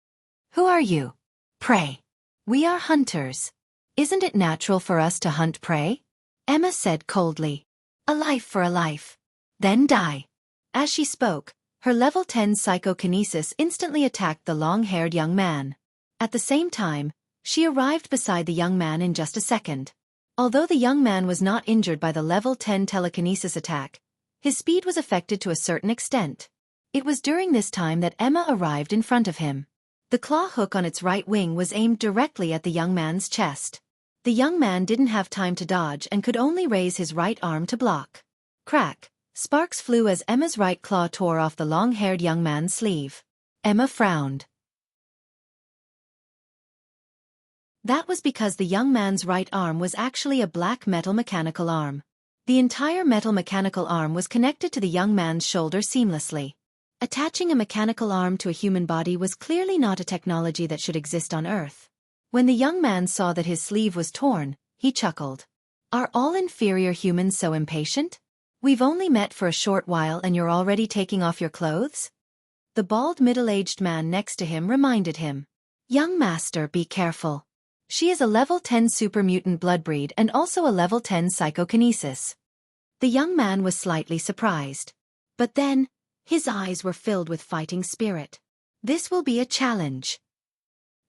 "Who are you? Prey. We are hunters. Isn't it natural for us to hunt prey?" Emma said coldly, "A life for a life. Then die." As she spoke, her level 10 psychokinesis instantly attacked the long-haired young man. At the same time, she arrived beside the young man in just a second. Although the young man was not injured by the level 10 telekinesis attack, his speed was affected to a certain extent. It was during this time that Emma arrived in front of him. The claw hook on its right wing was aimed directly at the young man's chest. The young man didn't have time to dodge and could only raise his right arm to block. Crack! Sparks flew as Emma's right claw tore off the long-haired young man's sleeve. Emma frowned. That was because the young man's right arm was actually a black metal mechanical arm. The entire metal mechanical arm was connected to the young man's shoulder seamlessly. Attaching a mechanical arm to a human body was clearly not a technology that should exist on Earth. When the young man saw that his sleeve was torn, he chuckled. Are all inferior humans so impatient? We've only met for a short while and you're already taking off your clothes? The bald middle-aged man next to him reminded him. Young master, be careful. She is a level 10 super mutant bloodbreed and also a level 10 psychokinesis. The young man was slightly surprised. But then, his eyes were filled with fighting spirit. This will be a challenge.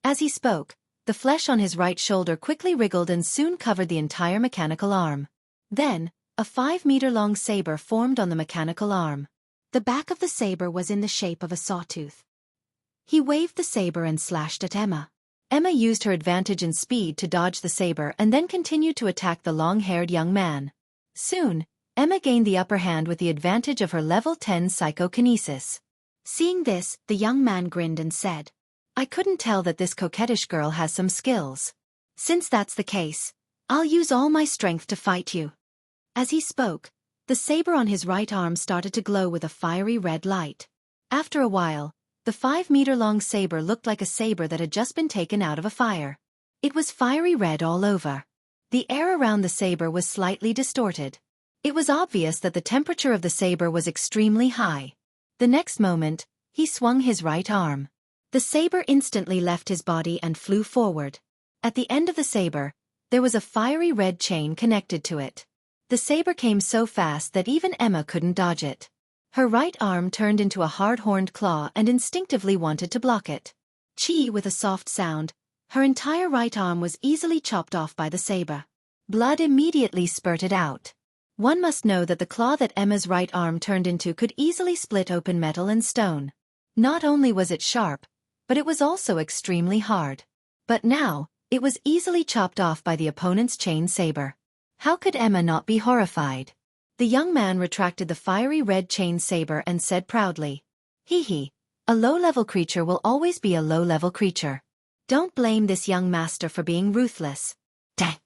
As he spoke, the flesh on his right shoulder quickly wriggled and soon covered the entire mechanical arm. Then, a 5-meter-long saber formed on the mechanical arm. The back of the saber was in the shape of a sawtooth. He waved the saber and slashed at Emma. Emma used her advantage in speed to dodge the saber and then continued to attack the long-haired young man. Soon, Emma gained the upper hand with the advantage of her level 10 psychokinesis. Seeing this, the young man grinned and said, I couldn't tell that this coquettish girl has some skills. Since that's the case, I'll use all my strength to fight you. As he spoke, the saber on his right arm started to glow with a fiery red light. After a while, the 5-meter-long saber looked like a saber that had just been taken out of a fire. It was fiery red all over. The air around the saber was slightly distorted. It was obvious that the temperature of the saber was extremely high. The next moment, he swung his right arm. The saber instantly left his body and flew forward. At the end of the saber, there was a fiery red chain connected to it. The saber came so fast that even Emma couldn't dodge it. Her right arm turned into a hard-horned claw and instinctively wanted to block it. Chi with a soft sound, her entire right arm was easily chopped off by the saber. Blood immediately spurted out. One must know that the claw that Emma's right arm turned into could easily split open metal and stone. Not only was it sharp, but it was also extremely hard. But now, it was easily chopped off by the opponent's chain saber. How could Emma not be horrified? The young man retracted the fiery red chain saber and said proudly, Hee hee, a low-level creature will always be a low-level creature. Don't blame this young master for being ruthless. Dang.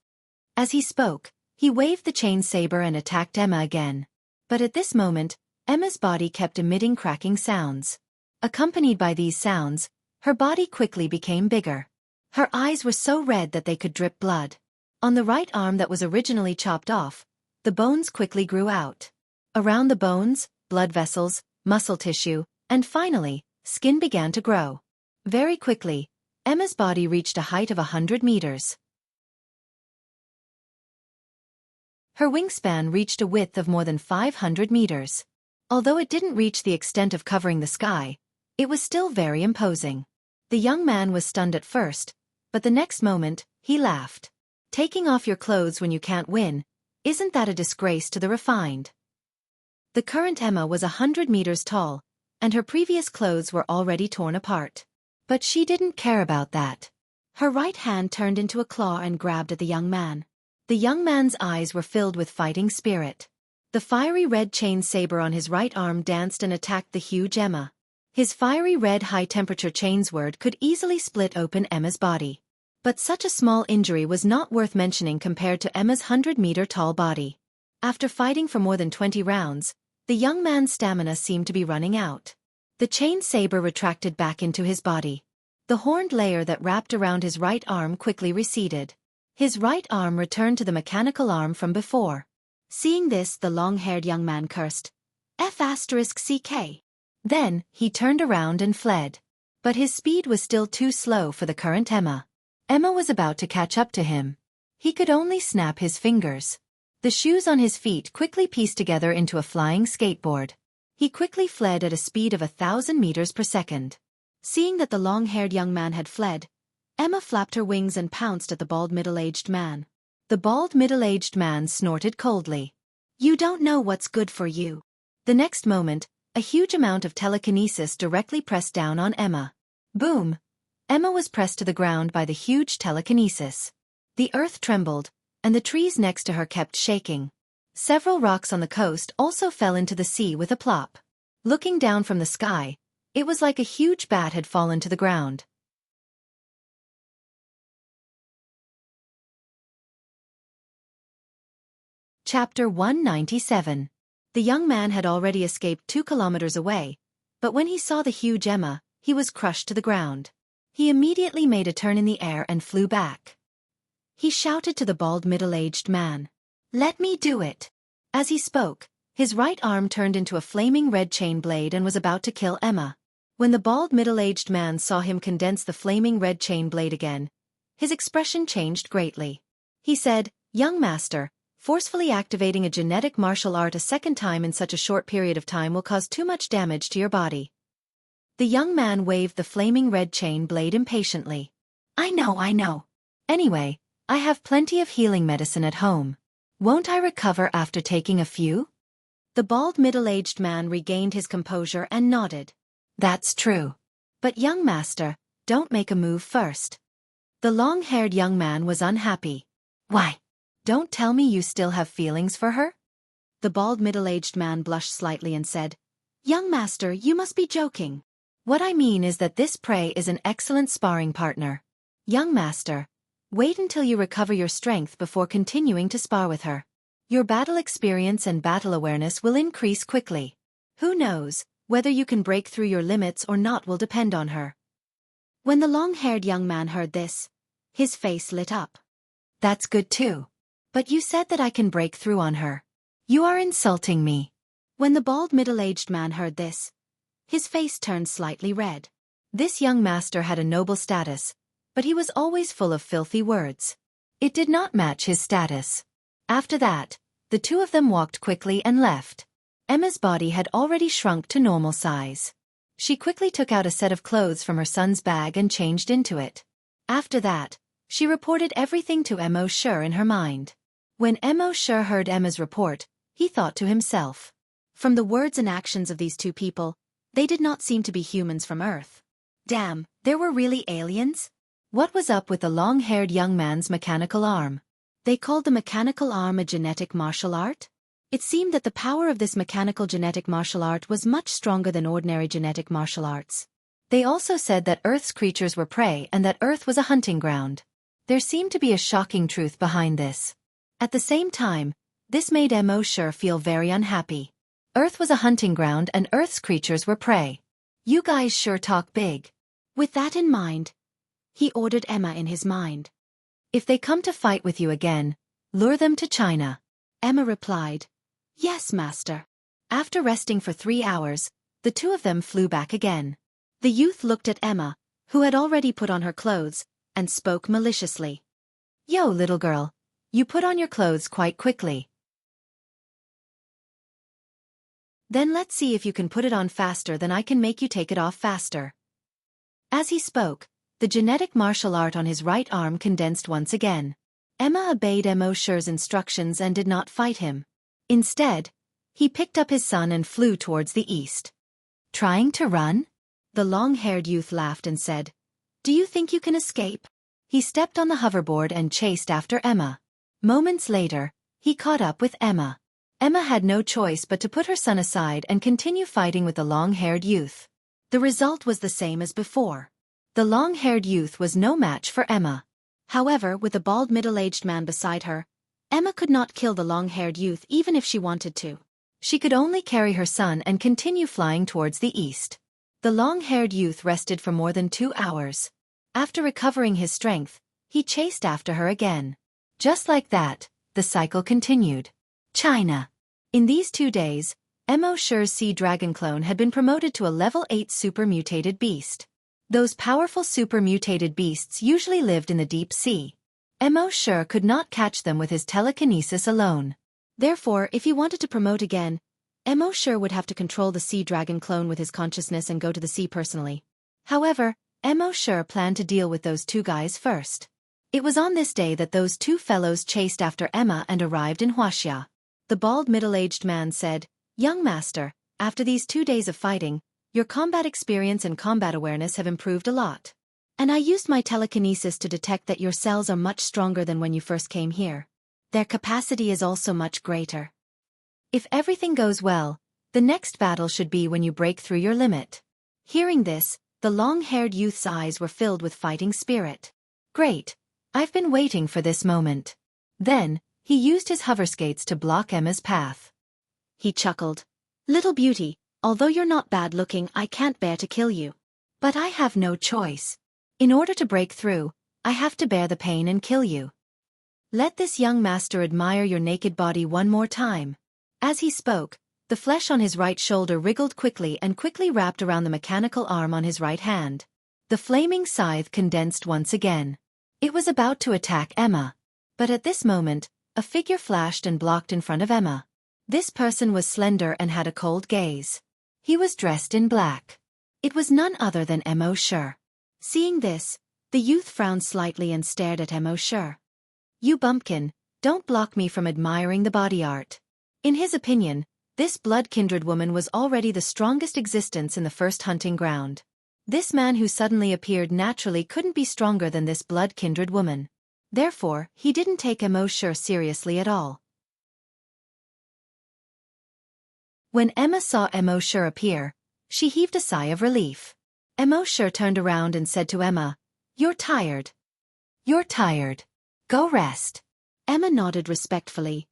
As he spoke, he waved the chain saber and attacked Emma again. But at this moment, Emma's body kept emitting cracking sounds. Accompanied by these sounds, her body quickly became bigger. Her eyes were so red that they could drip blood. On the right arm that was originally chopped off, the bones quickly grew out. Around the bones, blood vessels, muscle tissue, and finally, skin began to grow. Very quickly, Emma's body reached a height of 100 meters. Her wingspan reached a width of more than 500 meters. Although it didn't reach the extent of covering the sky, it was still very imposing. The young man was stunned at first, but the next moment, he laughed. Taking off your clothes when you can't win, isn't that a disgrace to the refined? The current Emma was 100 meters tall, and her previous clothes were already torn apart. But she didn't care about that. Her right hand turned into a claw and grabbed at the young man. The young man's eyes were filled with fighting spirit. The fiery red chain saber on his right arm danced and attacked the huge Emma. His fiery red high-temperature chain sword could easily split open Emma's body. But such a small injury was not worth mentioning compared to Emma's 100-meter-tall body. After fighting for more than 20 rounds, the young man's stamina seemed to be running out. The chain saber retracted back into his body. The horned layer that wrapped around his right arm quickly receded. His right arm returned to the mechanical arm from before. Seeing this, the long-haired young man cursed, F***CK. Then, he turned around and fled. But his speed was still too slow for the current Emma. Emma was about to catch up to him. He could only snap his fingers. The shoes on his feet quickly pieced together into a flying skateboard. He quickly fled at a speed of 1,000 meters per second. Seeing that the long-haired young man had fled, Emma flapped her wings and pounced at the bald middle-aged man. The bald middle-aged man snorted coldly. You don't know what's good for you. The next moment, a huge amount of telekinesis directly pressed down on Emma. Boom! Emma was pressed to the ground by the huge telekinesis. The earth trembled, and the trees next to her kept shaking. Several rocks on the coast also fell into the sea with a plop. Looking down from the sky, it was like a huge bat had fallen to the ground. Chapter 197. The young man had already escaped 2 kilometers away, but when he saw the huge Emma, he was crushed to the ground. He immediately made a turn in the air and flew back. He shouted to the bald middle-aged man, "Let me do it!" As he spoke, his right arm turned into a flaming red chain blade and was about to kill Emma. When the bald middle-aged man saw him condense the flaming red chain blade again, his expression changed greatly. He said, "Young master, forcefully activating a genetic martial art a second time in such a short period of time will cause too much damage to your body." The young man waved the flaming red chain blade impatiently. I know. Anyway, I have plenty of healing medicine at home. Won't I recover after taking a few?" The bald middle-aged man regained his composure and nodded. "That's true. But young master, don't make a move first." The long-haired young man was unhappy. "Why? Don't tell me you still have feelings for her?" The bald middle-aged man blushed slightly and said, "Young master, you must be joking. What I mean is that this prey is an excellent sparring partner. Young master, wait until you recover your strength before continuing to spar with her. Your battle experience and battle awareness will increase quickly. Who knows, whether you can break through your limits or not will depend on her." When the long-haired young man heard this, his face lit up. "That's good too. But you said that I can break through on her. You are insulting me." When the bald middle-aged man heard this, his face turned slightly red. This young master had a noble status, but he was always full of filthy words. It did not match his status. After that, the two of them walked quickly and left. Emma's body had already shrunk to normal size. She quickly took out a set of clothes from her son's bag and changed into it. After that, she reported everything to Wuxia in her mind. When Wuxia heard Emma's report, he thought to himself, "From the words and actions of these two people, they did not seem to be humans from Earth. Damn, there were really aliens?" What was up with the long-haired young man's mechanical arm? They called the mechanical arm a genetic martial art? It seemed that the power of this mechanical genetic martial art was much stronger than ordinary genetic martial arts. They also said that Earth's creatures were prey and that Earth was a hunting ground. There seemed to be a shocking truth behind this. At the same time, this made Wuxia feel very unhappy. Earth was a hunting ground and Earth's creatures were prey. You guys sure talk big. With that in mind, he ordered Emma in his mind. "If they come to fight with you again, lure them to China." Emma replied, "Yes, master." After resting for 3 hours, the two of them flew back again. The youth looked at Emma, who had already put on her clothes, and spoke maliciously. "Yo, little girl, you put on your clothes quite quickly. Then let's see if you can put it on faster than I can make you take it off faster." As he spoke, the genetic martial art on his right arm condensed once again. Emma obeyed Wuxia's instructions and did not fight him. Instead, he picked up his son and flew towards the east. "Trying to run?" The long-haired youth laughed and said, "Do you think you can escape?" He stepped on the hoverboard and chased after Emma. Moments later, he caught up with Emma. Emma had no choice but to put her son aside and continue fighting with the long-haired youth. The result was the same as before. The long-haired youth was no match for Emma. However, with the bald middle-aged man beside her, Emma could not kill the long-haired youth even if she wanted to. She could only carry her son and continue flying towards the east. The long-haired youth rested for more than 2 hours. After recovering his strength, he chased after her again. Just like that, the cycle continued. China. In these 2 days, Wuxia's sea dragon clone had been promoted to a level 8 super-mutated beast. Those powerful super-mutated beasts usually lived in the deep sea. Wuxia could not catch them with his telekinesis alone. Therefore, if he wanted to promote again, Wuxia would have to control the sea dragon clone with his consciousness and go to the sea personally. However, Wuxia planned to deal with those 2 guys first. It was on this day that those 2 fellows chased after Emma and arrived in Wuxia. The bald middle-aged man said, "Young master, after these 2 days of fighting, your combat experience and combat awareness have improved a lot. And I used my telekinesis to detect that your cells are much stronger than when you first came here. Their capacity is also much greater. If everything goes well, the next battle should be when you break through your limit." Hearing this, the long-haired youth's eyes were filled with fighting spirit. "Great! I've been waiting for this moment." Then, He used his hover skates to block Emma's path. He chuckled. "Little beauty, although you're not bad-looking, I can't bear to kill you. But I have no choice. In order to break through, I have to bear the pain and kill you. Let this young master admire your naked body one more time." As he spoke, the flesh on his right shoulder wriggled quickly and quickly wrapped around the mechanical arm on his right hand. The flaming scythe condensed once again. It was about to attack Emma. But at this moment, a figure flashed and blocked in front of Emma. This person was slender and had a cold gaze. He was dressed in black. It was none other than Wuxia. Seeing this, the youth frowned slightly and stared at Wuxia. "You bumpkin, don't block me from admiring the body art." In his opinion, this blood-kindred woman was already the strongest existence in the first hunting ground. This man who suddenly appeared naturally couldn't be stronger than this blood-kindred woman. Therefore, he didn't take Wuxia seriously at all. When Emma saw Wuxia appear, she heaved a sigh of relief. Wuxia turned around and said to Emma, "You're tired. You're tired. Go rest." Emma nodded respectfully.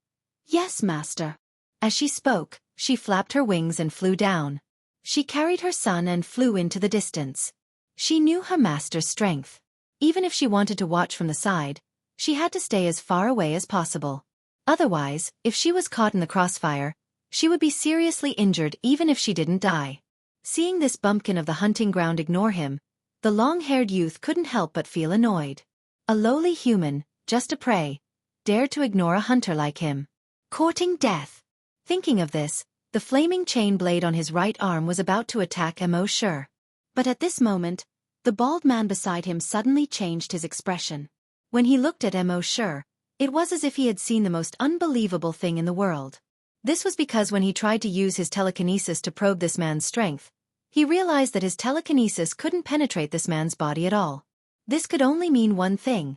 "Yes, master." As she spoke, she flapped her wings and flew down. She carried her son and flew into the distance. She knew her master's strength. Even if she wanted to watch from the side, she had to stay as far away as possible. Otherwise, if she was caught in the crossfire, she would be seriously injured even if she didn't die. Seeing this bumpkin of the hunting ground ignore him, the long-haired youth couldn't help but feel annoyed. A lowly human, just a prey, dared to ignore a hunter like him. Courting death. Thinking of this, the flaming chain blade on his right arm was about to attack Wuxia. But at this moment, the bald man beside him suddenly changed his expression. When he looked at Wuxia, it was as if he had seen the most unbelievable thing in the world. This was because when he tried to use his telekinesis to probe this man's strength, he realized that his telekinesis couldn't penetrate this man's body at all. This could only mean one thing.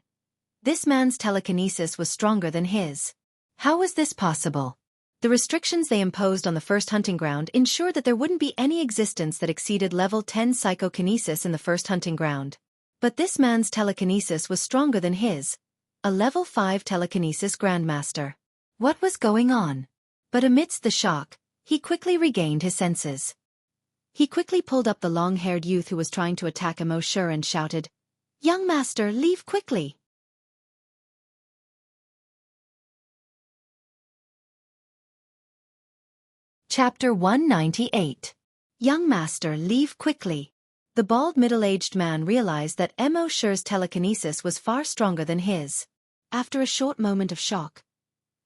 This man's telekinesis was stronger than his. How was this possible? The restrictions they imposed on the first hunting ground ensured that there wouldn't be any existence that exceeded level 10 psychokinesis in the first hunting ground. But this man's telekinesis was stronger than his, a level 5 telekinesis grandmaster. What was going on? But amidst the shock, he quickly regained his senses. He quickly pulled up the long-haired youth who was trying to attack Wuxia and shouted, "Young master, leave quickly!" Chapter 198. Young master, leave quickly. The bald middle-aged man realized that Wuxia's telekinesis was far stronger than his. After a short moment of shock,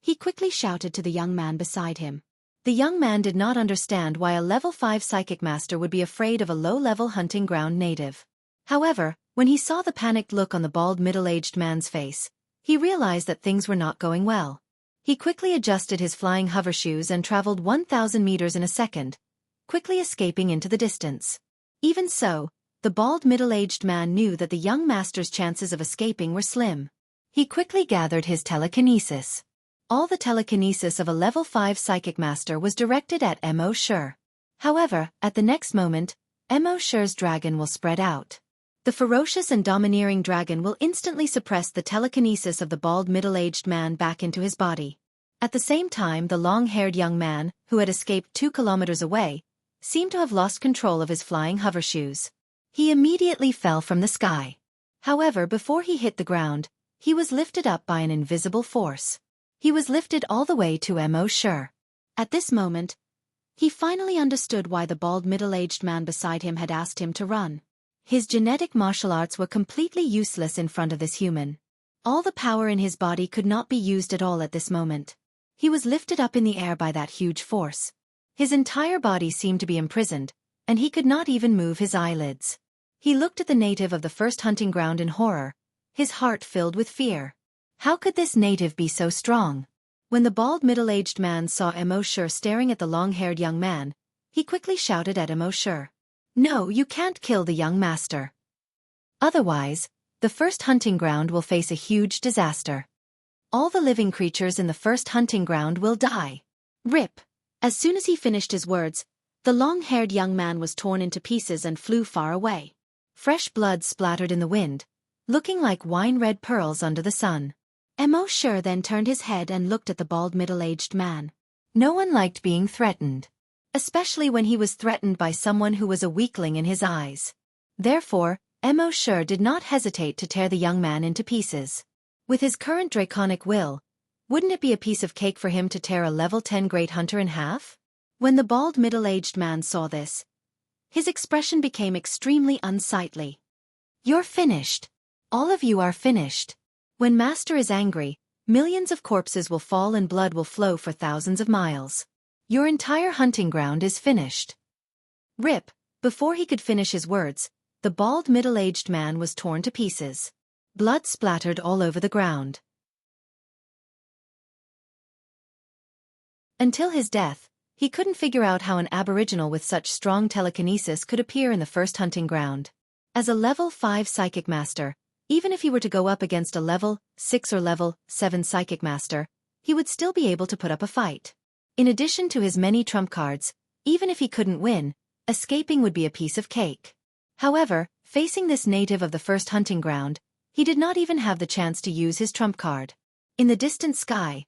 he quickly shouted to the young man beside him. The young man did not understand why a level 5 psychic master would be afraid of a low-level hunting ground native. However, when he saw the panicked look on the bald middle-aged man's face, he realized that things were not going well. He quickly adjusted his flying hovershoes and traveled 1,000 meters in a second, quickly escaping into the distance. Even so, the bald middle-aged man knew that the young master's chances of escaping were slim. He quickly gathered his telekinesis. All the telekinesis of a level 5 psychic master was directed at Wuxia. However, at the next moment, Wuxia's dragon will spread out. The ferocious and domineering dragon will instantly suppress the telekinesis of the bald middle-aged man back into his body. At the same time, the long-haired young man, who had escaped 2 kilometers away, seemed to have lost control of his flying hovershoes. He immediately fell from the sky. However, before he hit the ground, he was lifted up by an invisible force. He was lifted all the way to Wuxia. At this moment, he finally understood why the bald middle-aged man beside him had asked him to run. His genetic martial arts were completely useless in front of this human. All the power in his body could not be used at all at this moment. He was lifted up in the air by that huge force. His entire body seemed to be imprisoned, and he could not even move his eyelids. He looked at the native of the first hunting ground in horror, his heart filled with fear. How could this native be so strong? When the bald middle-aged man saw Wuxia staring at the long-haired young man, he quickly shouted at Wuxia, "No, you can't kill the young master. Otherwise, the first hunting ground will face a huge disaster. All the living creatures in the first hunting ground will die." Rip! As soon as he finished his words, the long-haired young man was torn into pieces and flew far away. Fresh blood splattered in the wind, looking like wine-red pearls under the sun. Sure then turned his head and looked at the bald middle-aged man. No one liked being threatened, especially when he was threatened by someone who was a weakling in his eyes. Therefore, Sure did not hesitate to tear the young man into pieces. With his current draconic will, wouldn't it be a piece of cake for him to tear a level 10 great hunter in half? When the bald middle-aged man saw this, his expression became extremely unsightly. You're finished. All of you are finished. When Master is angry, millions of corpses will fall and blood will flow for thousands of miles. Your entire hunting ground is finished. Rip, before he could finish his words, the bald middle-aged man was torn to pieces. Blood splattered all over the ground. Until his death, he couldn't figure out how an aboriginal with such strong telekinesis could appear in the first hunting ground. As a level 5 psychic master, even if he were to go up against a level 6 or level 7 psychic master, he would still be able to put up a fight. In addition to his many trump cards, even if he couldn't win, escaping would be a piece of cake. However, facing this native of the first hunting ground, he did not even have the chance to use his trump card. In the distant sky,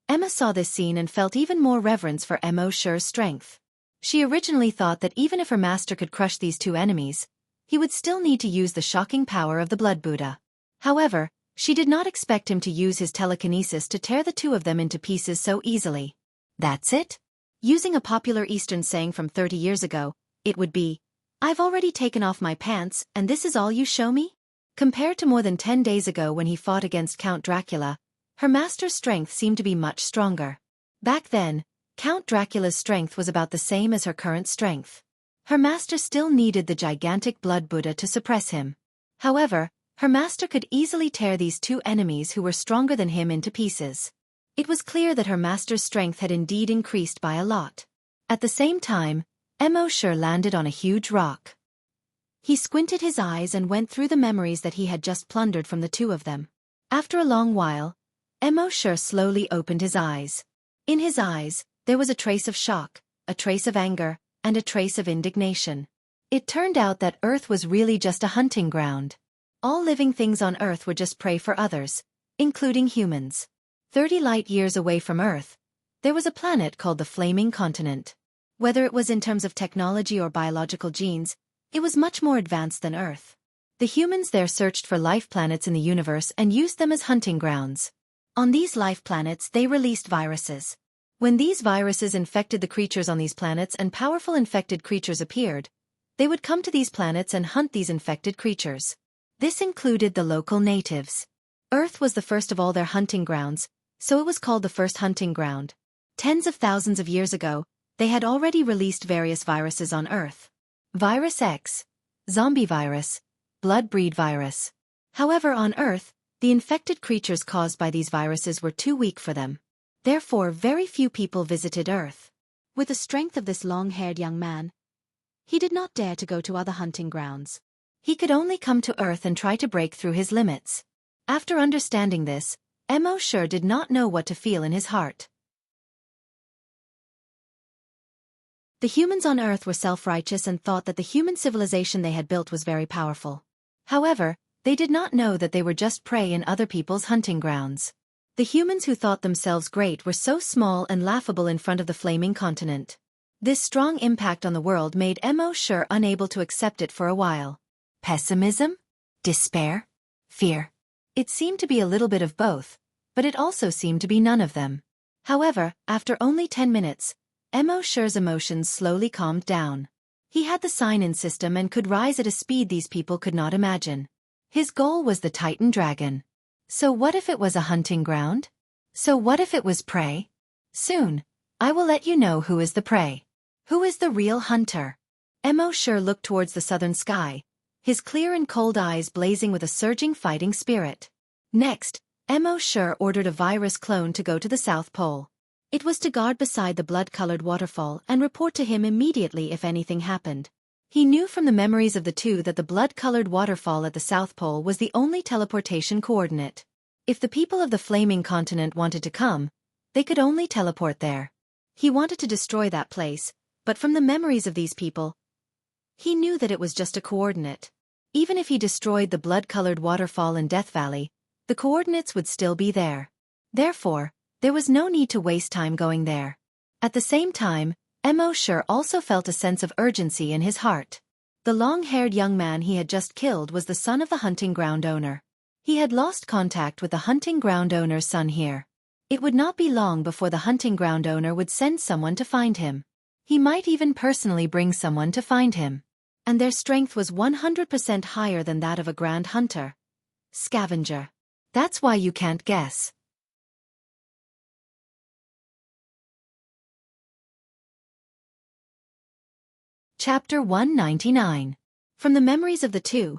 Emma saw this scene and felt even more reverence for Sure's strength. She originally thought that even if her master could crush these two enemies, he would still need to use the shocking power of the Blood Buddha. However, she did not expect him to use his telekinesis to tear the two of them into pieces so easily. That's it? Using a popular Eastern saying from 30 years ago, it would be, "I've already taken off my pants and this is all you show me?" Compared to more than 10 days ago when he fought against Count Dracula, her master's strength seemed to be much stronger. Back then, Count Dracula's strength was about the same as her current strength. Her master still needed the gigantic Blood Buddha to suppress him. However, her master could easily tear these two enemies who were stronger than him into pieces. It was clear that her master's strength had indeed increased by a lot. At the same time, Sure landed on a huge rock. He squinted his eyes and went through the memories that he had just plundered from the two of them. After a long while, Sure slowly opened his eyes. In his eyes, there was a trace of shock, a trace of anger, and a trace of indignation. It turned out that Earth was really just a hunting ground. All living things on Earth were just prey for others, including humans. 30 light years away from Earth, there was a planet called the Flaming Continent. Whether it was in terms of technology or biological genes, it was much more advanced than Earth. The humans there searched for life planets in the universe and used them as hunting grounds. On these life planets they released viruses. When these viruses infected the creatures on these planets and powerful infected creatures appeared, they would come to these planets and hunt these infected creatures. This included the local natives. Earth was the first of all their hunting grounds, so it was called the first hunting ground. Tens of thousands of years ago, they had already released various viruses on Earth. Virus X, zombie virus, blood breed virus. However, on Earth, the infected creatures caused by these viruses were too weak for them. Therefore, very few people visited Earth. With the strength of this long-haired young man, he did not dare to go to other hunting grounds. He could only come to Earth and try to break through his limits. After understanding this, Sure did not know what to feel in his heart. The humans on Earth were self-righteous and thought that the human civilization they had built was very powerful. However, they did not know that they were just prey in other people's hunting grounds. The humans who thought themselves great were so small and laughable in front of the Flaming Continent. This strong impact on the world made Sure unable to accept it for a while. Pessimism? Despair? Fear? It seemed to be a little bit of both, but it also seemed to be none of them. However, after only 10 minutes, Sure's emotions slowly calmed down. He had the sign-in system and could rise at a speed these people could not imagine. His goal was the Titan Dragon. So what if it was a hunting ground? So what if it was prey? Soon, I will let you know who is the prey. Who is the real hunter? Sure looked towards the southern sky, his clear and cold eyes blazing with a surging fighting spirit. Next, Sure ordered a virus clone to go to the South Pole. It was to guard beside the blood-colored waterfall and report to him immediately if anything happened. He knew from the memories of the two that the blood-colored waterfall at the South Pole was the only teleportation coordinate. If the people of the Flaming Continent wanted to come, they could only teleport there. He wanted to destroy that place, but from the memories of these people, he knew that it was just a coordinate. Even if he destroyed the blood-colored waterfall in Death Valley, the coordinates would still be there. Therefore, there was no need to waste time going there. At the same time, Mo Shi also felt a sense of urgency in his heart. The long-haired young man he had just killed was the son of the hunting ground owner. He had lost contact with the hunting ground owner's son here. It would not be long before the hunting ground owner would send someone to find him. He might even personally bring someone to find him. And their strength was 100% higher than that of a grand hunter. Scavenger. That's why you can't guess. Chapter 199. From the memories of the two,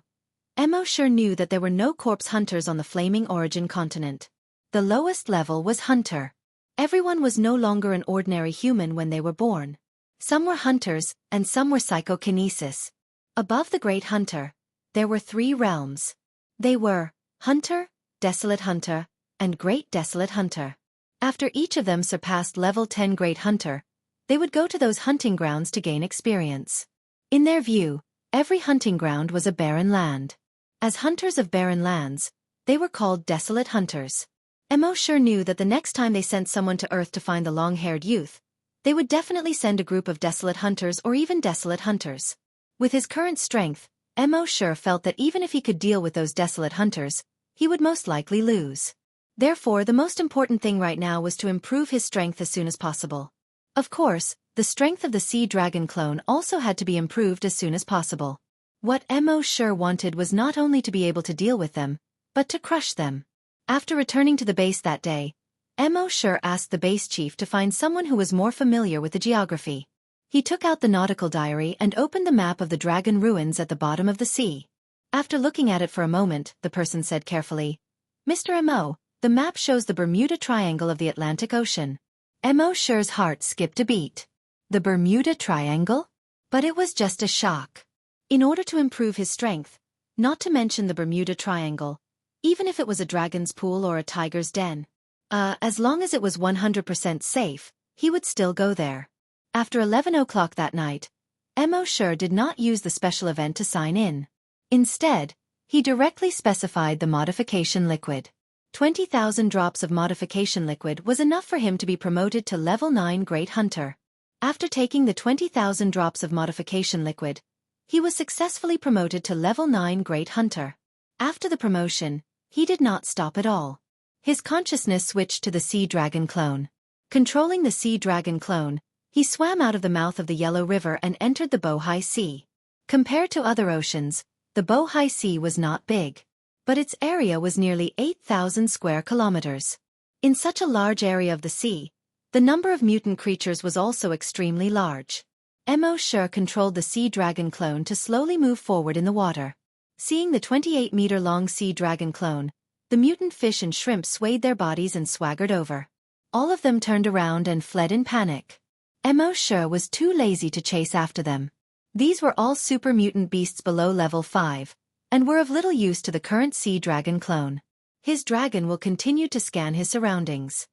Mo Shi knew that there were no corpse hunters on the Flaming Origin continent. The lowest level was hunter. Everyone was no longer an ordinary human when they were born. Some were hunters, and some were psychokinesis. Above the Great Hunter, there were 3 realms. They were Hunter, Desolate Hunter, and Great Desolate Hunter. After each of them surpassed level 10 Great Hunter, they would go to those hunting grounds to gain experience. In their view, every hunting ground was a barren land. As hunters of barren lands, they were called Desolate Hunters. Mo Shi knew that the next time they sent someone to Earth to find the long-haired youth, they would definitely send a group of Desolate Hunters or even Desolate Hunters. With his current strength, Mo Shi felt that even if he could deal with those Desolate Hunters, he would most likely lose. Therefore, the most important thing right now was to improve his strength as soon as possible. Of course, the strength of the Sea Dragon clone also had to be improved as soon as possible. What Mo Shi wanted was not only to be able to deal with them, but to crush them. After returning to the base that day, Mo Shi asked the base chief to find someone who was more familiar with the geography. He took out the nautical diary and opened the map of the dragon ruins at the bottom of the sea. After looking at it for a moment, the person said carefully, "Mr. Mo, the map shows the Bermuda Triangle of the Atlantic Ocean." Mo Shi's heart skipped a beat. The Bermuda Triangle? But it was just a shock. In order to improve his strength, not to mention the Bermuda Triangle, even if it was a dragon's pool or a tiger's den, as long as it was 100% safe, he would still go there. After 11 o'clock that night, Mo Shi did not use the special event to sign in. Instead, he directly specified the modification liquid. 20,000 drops of modification liquid was enough for him to be promoted to level 9 Great Hunter. After taking the 20,000 drops of modification liquid, he was successfully promoted to level 9 Great Hunter. After the promotion, he did not stop at all. His consciousness switched to the Sea Dragon clone. Controlling the Sea Dragon clone, he swam out of the mouth of the Yellow River and entered the Bohai Sea. Compared to other oceans, the Bohai Sea was not big, but its area was nearly 8,000 square kilometers. In such a large area of the sea, the number of mutant creatures was also extremely large. Mo Shi controlled the Sea Dragon clone to slowly move forward in the water. Seeing the 28-meter-long Sea Dragon clone, the mutant fish and shrimp swayed their bodies and swaggered over. All of them turned around and fled in panic. Mo Shi was too lazy to chase after them. These were all super mutant beasts below level 5, and were of little use to the current Sea Dragon clone. His dragon will continue to scan his surroundings.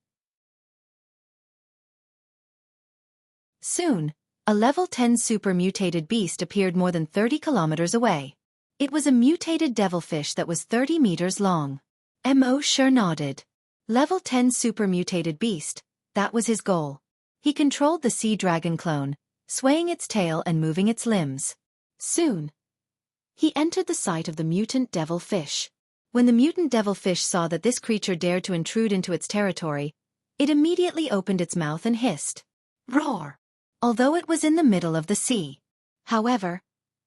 Soon, a level 10 super mutated beast appeared more than 30 kilometers away. It was a mutated devilfish that was 30 meters long. Mo Shi nodded. Level 10 super mutated beast, that was his goal. He controlled the Sea Dragon clone, swaying its tail and moving its limbs. Soon, he entered the sight of the mutant devilfish. When the mutant devilfish saw that this creature dared to intrude into its territory, it immediately opened its mouth and hissed. Roar! Although it was in the middle of the sea. However,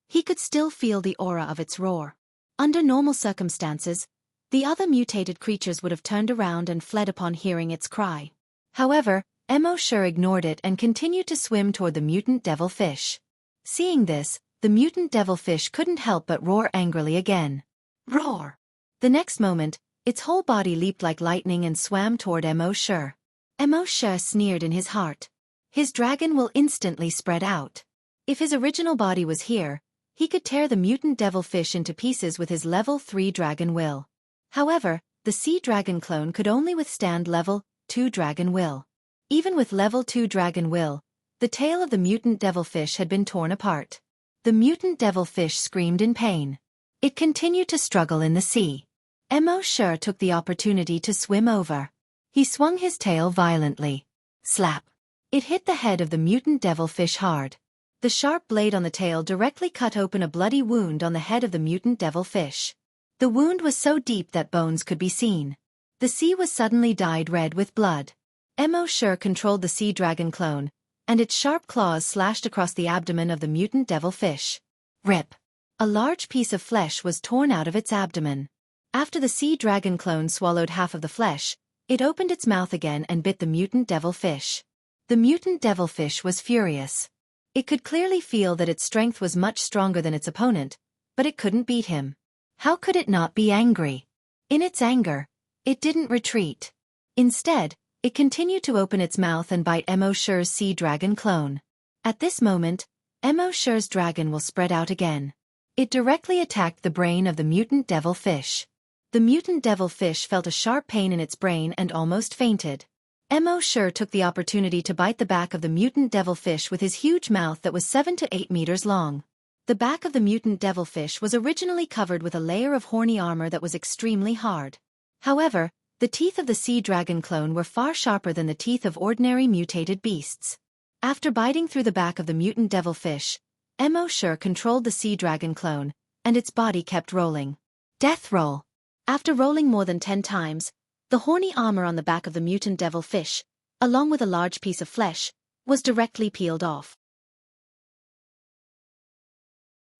he could still feel the aura of its roar. Under normal circumstances, the other mutated creatures would have turned around and fled upon hearing its cry. However, Mo Shi ignored it and continued to swim toward the mutant devilfish. Seeing this, the mutant devilfish couldn't help but roar angrily again. Roar! The next moment, its whole body leaped like lightning and swam toward Mo Shi. Mo Shi sneered in his heart. His dragon will instantly spread out. If his original body was here, he could tear the mutant devilfish into pieces with his level 3 dragon will. However, the Sea Dragon clone could only withstand level 2 dragon will. Even with level 2 dragon will, the tail of the mutant devilfish had been torn apart. The mutant devilfish screamed in pain. It continued to struggle in the sea. Mo Shi took the opportunity to swim over. He swung his tail violently. Slap! It hit the head of the mutant devilfish hard. The sharp blade on the tail directly cut open a bloody wound on the head of the mutant devilfish. The wound was so deep that bones could be seen. The sea was suddenly dyed red with blood. Mo Shi controlled the sea dragon clone, and its sharp claws slashed across the abdomen of the mutant devilfish. Rip! A large piece of flesh was torn out of its abdomen. After the sea dragon clone swallowed half of the flesh, it opened its mouth again and bit the mutant devilfish. The mutant devilfish was furious. It could clearly feel that its strength was much stronger than its opponent, but it couldn't beat him. How could it not be angry? In its anger, it didn't retreat. Instead, it continued to open its mouth and bite Mo Shi's sea dragon clone. At this moment, Mo Shi's dragon will spread out again. It directly attacked the brain of the mutant devilfish. The mutant devilfish felt a sharp pain in its brain and almost fainted. Mo Shi took the opportunity to bite the back of the mutant devilfish with his huge mouth that was 7 to 8 meters long. The back of the mutant devilfish was originally covered with a layer of horny armor that was extremely hard. However, the teeth of the sea dragon clone were far sharper than the teeth of ordinary mutated beasts. After biting through the back of the mutant devilfish, Mo Shi controlled the sea dragon clone, and its body kept rolling. Death roll. After rolling more than 10 times, the horny armor on the back of the mutant devilfish, along with a large piece of flesh, was directly peeled off.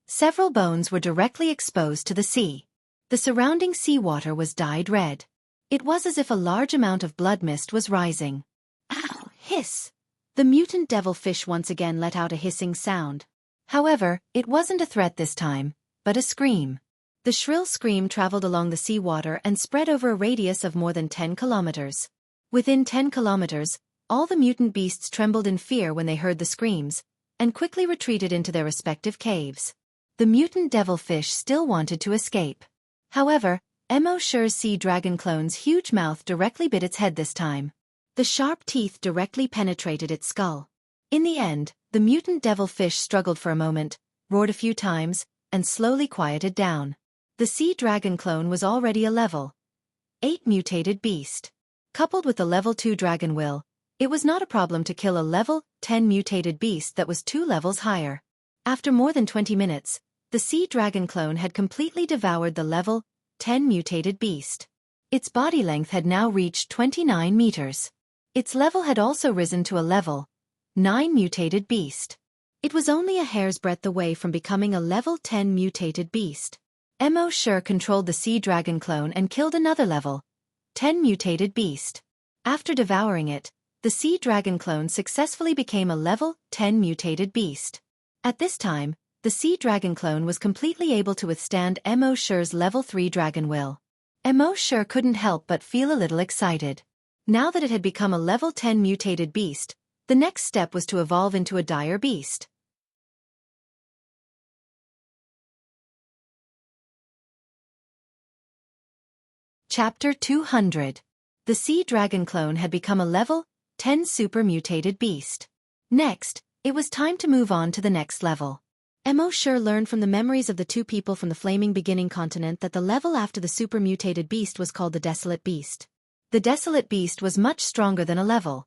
Several bones were directly exposed to the sea. The surrounding seawater was dyed red. It was as if a large amount of blood mist was rising. Ow! Hiss! The mutant devilfish once again let out a hissing sound. However, it wasn't a threat this time, but a scream. The shrill scream traveled along the seawater and spread over a radius of more than 10 kilometers. Within 10 kilometers, all the mutant beasts trembled in fear when they heard the screams, and quickly retreated into their respective caves. The mutant devilfish still wanted to escape. However, Mo Shi's sea dragon clone's huge mouth directly bit its head this time. The sharp teeth directly penetrated its skull. In the end, the mutant devilfish struggled for a moment, roared a few times, and slowly quieted down. The sea dragon clone was already a level 8 mutated beast. Coupled with the level 2 dragon will, it was not a problem to kill a level 10 mutated beast that was 2 levels higher. After more than 20 minutes, the sea dragon clone had completely devoured the level 10 mutated beast. Its body length had now reached 29 meters. Its level had also risen to a level 9 mutated beast. It was only a hair's breadth away from becoming a level 10 mutated beast. Mo Shi controlled the sea dragon clone and killed another level 10 mutated beast. After devouring it, the sea dragon clone successfully became a level 10 mutated beast. At this time, the sea dragon clone was completely able to withstand Mo Shi's level 3 dragon will. Mo Shi couldn't help but feel a little excited. Now that it had become a level 10 mutated beast, the next step was to evolve into a dire beast. Chapter 200. The sea dragon clone had become a level 10 super mutated beast. Next, it was time to move on to the next level. Mo Shi learned from the memories of the two people from the flaming beginning continent that the level after the super mutated beast was called the desolate beast. The desolate beast was much stronger than a level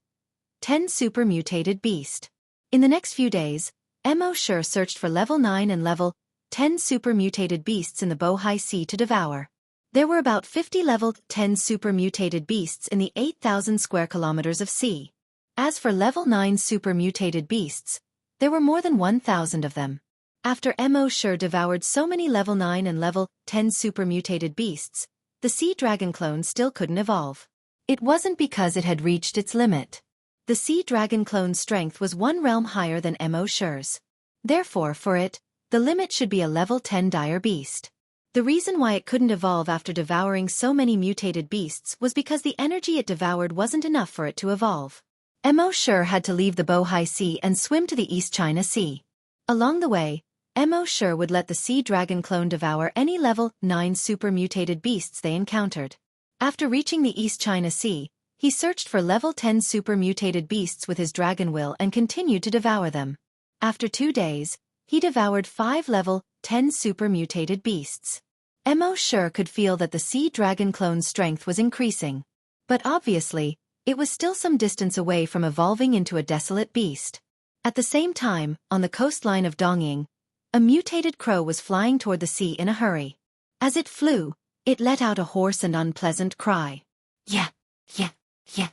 10 super mutated beast. In the next few days, Mo Shi searched for level 9 and level 10 super mutated beasts in the Bohai Sea to devour. There were about 50 level 10 super mutated beasts in the 8,000 square kilometers of sea. As for level 9 super mutated beasts, there were more than 1,000 of them. After Mo Shi devoured so many level 9 and level 10 super mutated beasts, the sea dragon clone still couldn't evolve. It wasn't because it had reached its limit. The sea dragon clone's strength was one realm higher than Mo Shi's. Therefore, for it, the limit should be a level 10 dire beast. The reason why it couldn't evolve after devouring so many mutated beasts was because the energy it devoured wasn't enough for it to evolve. Mo Shi had to leave the Bohai Sea and swim to the East China Sea. Along the way, Mo Shi would let the sea dragon clone devour any level 9 super mutated beasts they encountered. After reaching the East China Sea, he searched for level 10 super mutated beasts with his dragon will and continued to devour them. After 2 days, he devoured 5 level 10 super mutated beasts. Mo sure could feel that the sea dragon clone's strength was increasing. But obviously, it was still some distance away from evolving into a desolate beast. At the same time, on the coastline of Dongying, a mutated crow was flying toward the sea in a hurry. As it flew, it let out a hoarse and unpleasant cry. Yeah, yeah, yeah.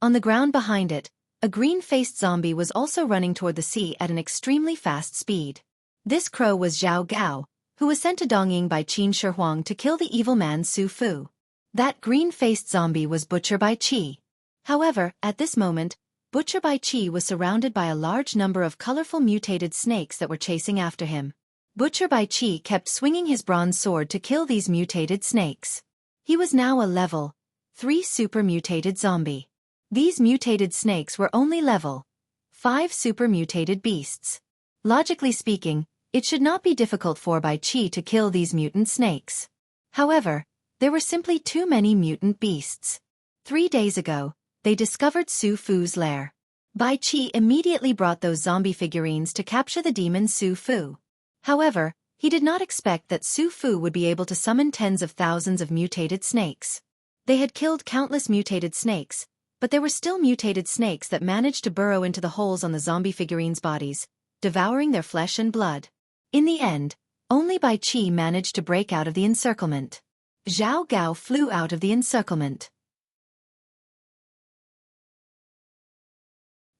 On the ground behind it, a green-faced zombie was also running toward the sea at an extremely fast speed. This crow was Zhao Gao, who was sent to Dongying by Qin Shi Huang to kill the evil man Su Fu. That green-faced zombie was Butcher Bai Qi. However, at this moment, Butcher Bai Qi was surrounded by a large number of colorful mutated snakes that were chasing after him. Butcher Bai Qi kept swinging his bronze sword to kill these mutated snakes. He was now a level 3 super mutated zombie. These mutated snakes were only level 5 super mutated beasts. Logically speaking, it should not be difficult for Bai Qi to kill these mutant snakes. However, there were simply too many mutant beasts. 3 days ago, they discovered Su Fu's lair. Bai Qi immediately brought those zombie figurines to capture the demon Su Fu. However, he did not expect that Su Fu would be able to summon tens of thousands of mutated snakes. They had killed countless mutated snakes, but there were still mutated snakes that managed to burrow into the holes on the zombie figurines' bodies, devouring their flesh and blood. In the end, only Bai Qi managed to break out of the encirclement. Zhao Gao flew out of the encirclement.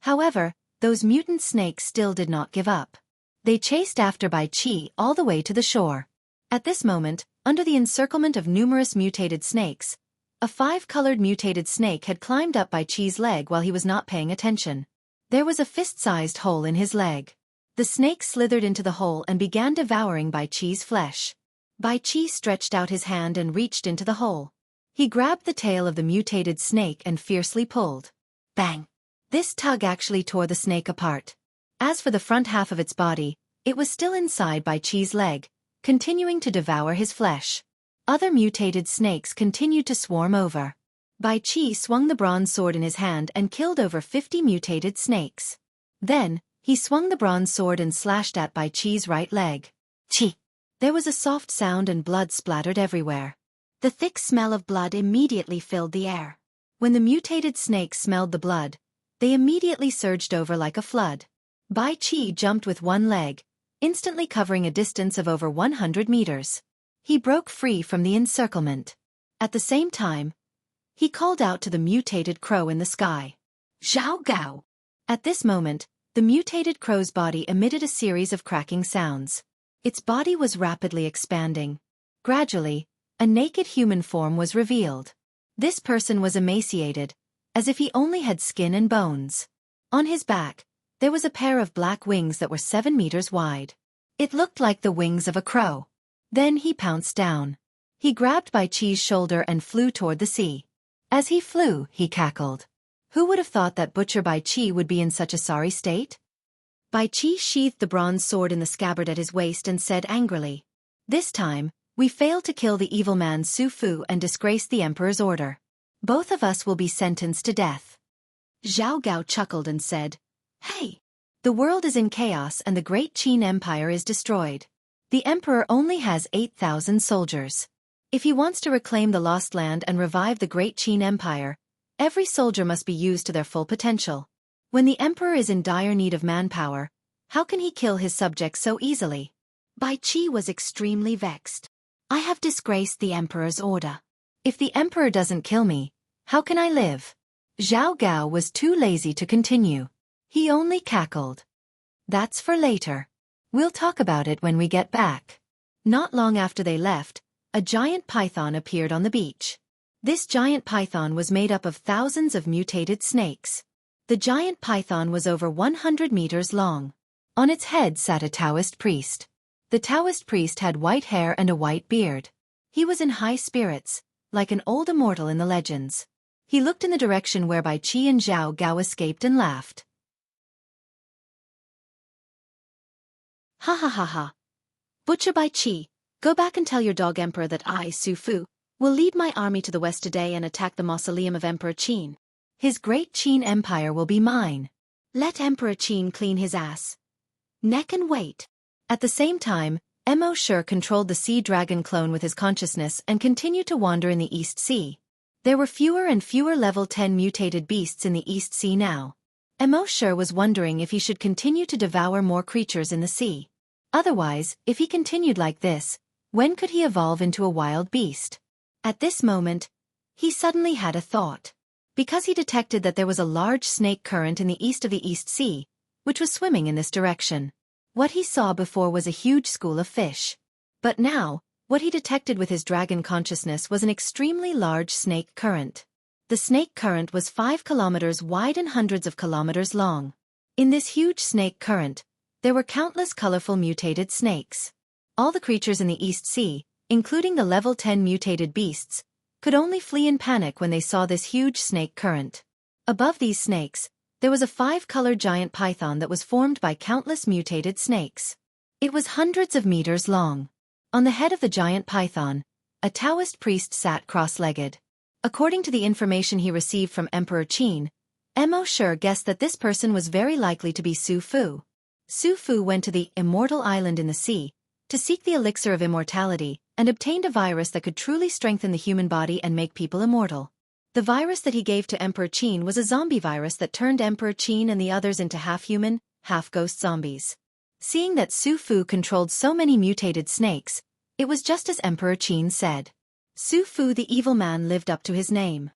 However, those mutant snakes still did not give up. They chased after Bai Qi all the way to the shore. At this moment, under the encirclement of numerous mutated snakes, a 5-colored mutated snake had climbed up Bai Qi's leg while he was not paying attention. There was a fist-sized hole in his leg. The snake slithered into the hole and began devouring Bai Qi's flesh. Bai Qi stretched out his hand and reached into the hole. He grabbed the tail of the mutated snake and fiercely pulled. Bang! This tug actually tore the snake apart. As for the front half of its body, it was still inside Bai Qi's leg, continuing to devour his flesh. Other mutated snakes continued to swarm over. Bai Qi swung the bronze sword in his hand and killed over 50 mutated snakes. Then, he swung the bronze sword and slashed at Bai Qi's right leg. Qi! There was a soft sound and blood splattered everywhere. The thick smell of blood immediately filled the air. When the mutated snakes smelled the blood, they immediately surged over like a flood. Bai Qi jumped with one leg, instantly covering a distance of over 100 meters. He broke free from the encirclement. At the same time, he called out to the mutated crow in the sky. Zhao Gao! At this moment, the mutated crow's body emitted a series of cracking sounds. Its body was rapidly expanding. Gradually, a naked human form was revealed. This person was emaciated, as if he only had skin and bones. On his back, there was a pair of black wings that were 7 meters wide. It looked like the wings of a crow. Then he pounced down. He grabbed Bai Qi's shoulder and flew toward the sea. As he flew, he cackled. Who would have thought that Butcher Bai Qi would be in such a sorry state? Bai Qi sheathed the bronze sword in the scabbard at his waist and said angrily, "This time, we failed to kill the evil man Su Fu and disgraced the emperor's order. Both of us will be sentenced to death." Zhao Gao chuckled and said, "Hey! The world is in chaos and the great Qin Empire is destroyed. The emperor only has 8,000 soldiers. If he wants to reclaim the lost land and revive the great Qin Empire, every soldier must be used to their full potential. When the emperor is in dire need of manpower, how can he kill his subjects so easily?" Bai Qi was extremely vexed. "I have disgraced the emperor's order. If the emperor doesn't kill me, how can I live?" Zhao Gao was too lazy to continue. He only cackled. "That's for later. We'll talk about it when we get back." Not long after they left, a giant python appeared on the beach. This giant python was made up of thousands of mutated snakes. The giant python was over 100 meters long. On its head sat a Taoist priest. The Taoist priest had white hair and a white beard. He was in high spirits, like an old immortal in the legends. He looked in the direction where Bai Qi and Zhao Gao escaped and laughed. "Ha ha ha ha. Butcher Bai Qi, go back and tell your dog emperor that I, Su Fu, will lead my army to the west today and attack the mausoleum of Emperor Qin. His great Qin Empire will be mine. Let Emperor Qin clean his ass. Neck and wait." At the same time, Mo Shi controlled the sea dragon clone with his consciousness and continued to wander in the East Sea. There were fewer and fewer level 10 mutated beasts in the East Sea now. Mo Shi was wondering if he should continue to devour more creatures in the sea. Otherwise, if he continued like this, when could he evolve into a wild beast? At this moment, he suddenly had a thought. Because he detected that there was a large snake current in the east of the East Sea, which was swimming in this direction. What he saw before was a huge school of fish. But now, what he detected with his dragon consciousness was an extremely large snake current. The snake current was 5 kilometers wide and hundreds of kilometers long. In this huge snake current, there were countless colorful mutated snakes. All the creatures in the East Sea, including the level 10 mutated beasts, could only flee in panic when they saw this huge snake current. Above these snakes, there was a 5-colored giant python that was formed by countless mutated snakes. It was hundreds of meters long. On the head of the giant python, a Taoist priest sat cross-legged. According to the information he received from Emperor Qin, Mo Shi guessed that this person was very likely to be Su Fu. Su Fu went to the immortal island in the sea to seek the elixir of immortality and obtained a virus that could truly strengthen the human body and make people immortal. The virus that he gave to Emperor Qin was a zombie virus that turned Emperor Qin and the others into half-human, half-ghost zombies. Seeing that Su Fu controlled so many mutated snakes, it was just as Emperor Qin said. Su Fu the evil man lived up to his name.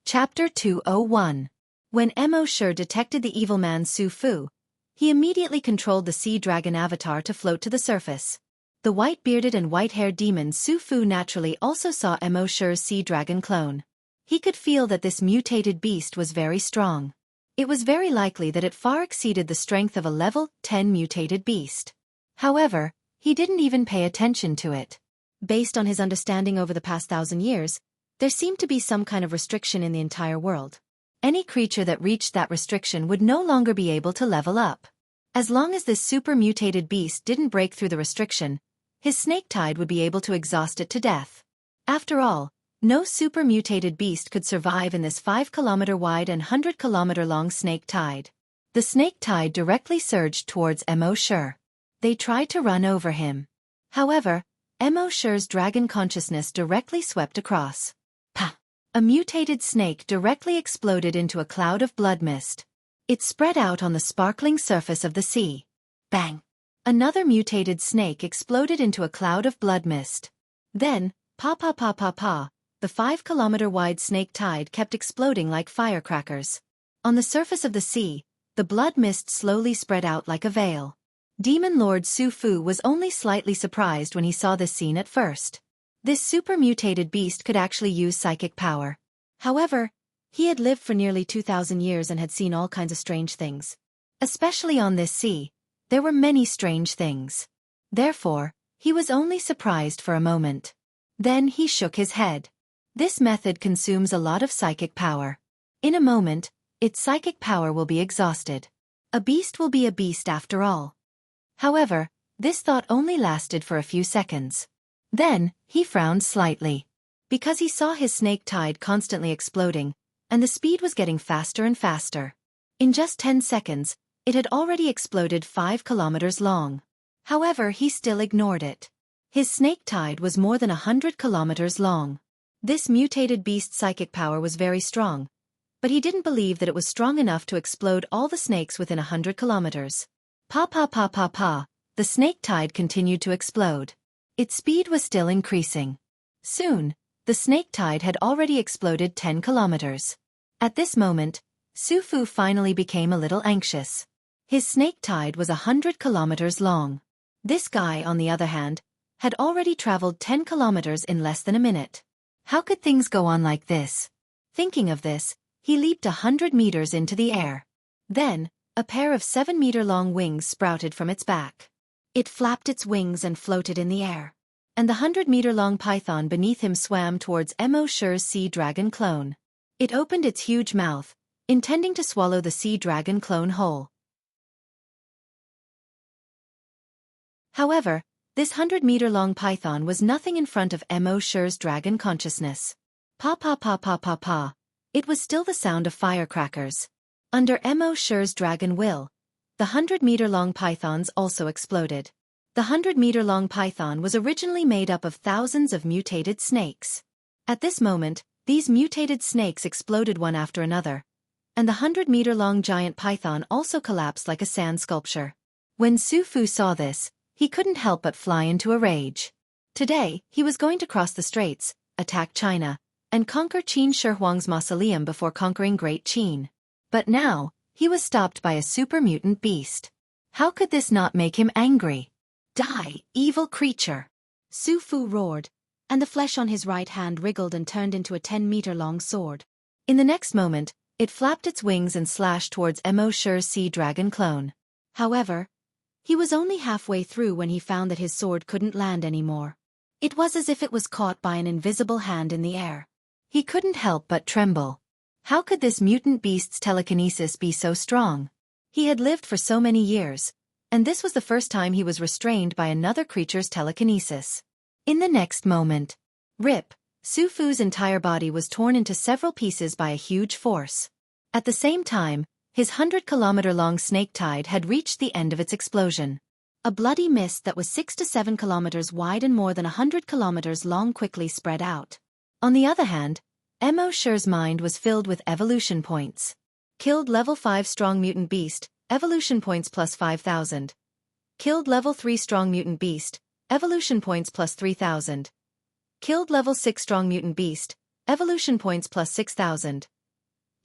Chapter 201. When Mo Shi detected the evil man Su Fu, he immediately controlled the sea dragon avatar to float to the surface. The white-bearded and white-haired demon Su Fu naturally also saw Mo Shi's sea dragon clone. He could feel that this mutated beast was very strong. It was very likely that it far exceeded the strength of a level 10 mutated beast. However, he didn't even pay attention to it. Based on his understanding over the past 1,000 years, there seemed to be some kind of restriction in the entire world. Any creature that reached that restriction would no longer be able to level up. As long as this super mutated beast didn't break through the restriction, his snake tide would be able to exhaust it to death. After all, no super mutated beast could survive in this 5-kilometer wide and 100-kilometer long snake tide. The snake tide directly surged towards Mo Shi. They tried to run over him. However, Mo Shi's dragon consciousness directly swept across. Pa! A mutated snake directly exploded into a cloud of blood mist. It spread out on the sparkling surface of the sea. Bang! Another mutated snake exploded into a cloud of blood mist. Then, pa pa pa pa pa, the 5-kilometer wide snake tide kept exploding like firecrackers. On the surface of the sea, the blood mist slowly spread out like a veil. Demon Lord Su Fu was only slightly surprised when he saw this scene at first. This super mutated beast could actually use psychic power. However, he had lived for nearly 2,000 years and had seen all kinds of strange things. Especially on this sea, there were many strange things. Therefore, he was only surprised for a moment. Then he shook his head. This method consumes a lot of psychic power. In a moment, its psychic power will be exhausted. A beast will be a beast after all. However, this thought only lasted for a few seconds. Then, he frowned slightly. Because he saw his snake tide constantly exploding, and the speed was getting faster and faster. In just 10 seconds, it had already exploded 5 kilometers long. However, he still ignored it. His snake tide was more than 100 kilometers long. This mutated beast's psychic power was very strong, but he didn't believe that it was strong enough to explode all the snakes within 100 kilometers. Pa pa pa pa pa, the snake tide continued to explode. Its speed was still increasing. Soon, the snake tide had already exploded 10 kilometers. At this moment, Su Fu finally became a little anxious. His snake tide was 100 kilometers long. This guy, on the other hand, had already traveled 10 kilometers in less than a minute. How could things go on like this? Thinking of this, he leaped 100 meters into the air. Then, a pair of 7-meter-long wings sprouted from its back. It flapped its wings and floated in the air. And the 100-meter-long python beneath him swam towards Mo Shi's sea dragon clone. It opened its huge mouth, intending to swallow the sea dragon clone whole. However, this 100-meter-long python was nothing in front of Mo Shi's dragon consciousness. Pa pa pa pa pa pa. It was still the sound of firecrackers. Under Mo Shi's dragon will, the 100-meter-long pythons also exploded. The 100-meter-long python was originally made up of thousands of mutated snakes. At this moment, these mutated snakes exploded one after another, and the 100-meter-long giant python also collapsed like a sand sculpture. When Su Fu saw this, he couldn't help but fly into a rage. Today, he was going to cross the straits, attack China, and conquer Qin Shi Huang's mausoleum before conquering Great Qin. But now, he was stopped by a super mutant beast. How could this not make him angry? Die, evil creature! Su Fu roared, and the flesh on his right hand wriggled and turned into a 10-meter-long sword. In the next moment, it flapped its wings and slashed towards Mo Shi's sea dragon clone. However, he was only halfway through when he found that his sword couldn't land anymore. It was as if it was caught by an invisible hand in the air. He couldn't help but tremble. How could this mutant beast's telekinesis be so strong? He had lived for so many years, and this was the first time he was restrained by another creature's telekinesis. In the next moment, rip, Su Fu's entire body was torn into several pieces by a huge force. At the same time, his 100-kilometer-long snake tide had reached the end of its explosion. A bloody mist that was 6 to 7 kilometers wide and more than 100 kilometers long quickly spread out. On the other hand, Mo Shi's mind was filled with evolution points. Killed level 5 strong mutant beast, evolution points plus 5,000. Killed level 3 strong mutant beast, evolution points plus 3,000. Killed level 6 strong mutant beast, evolution points plus 6,000.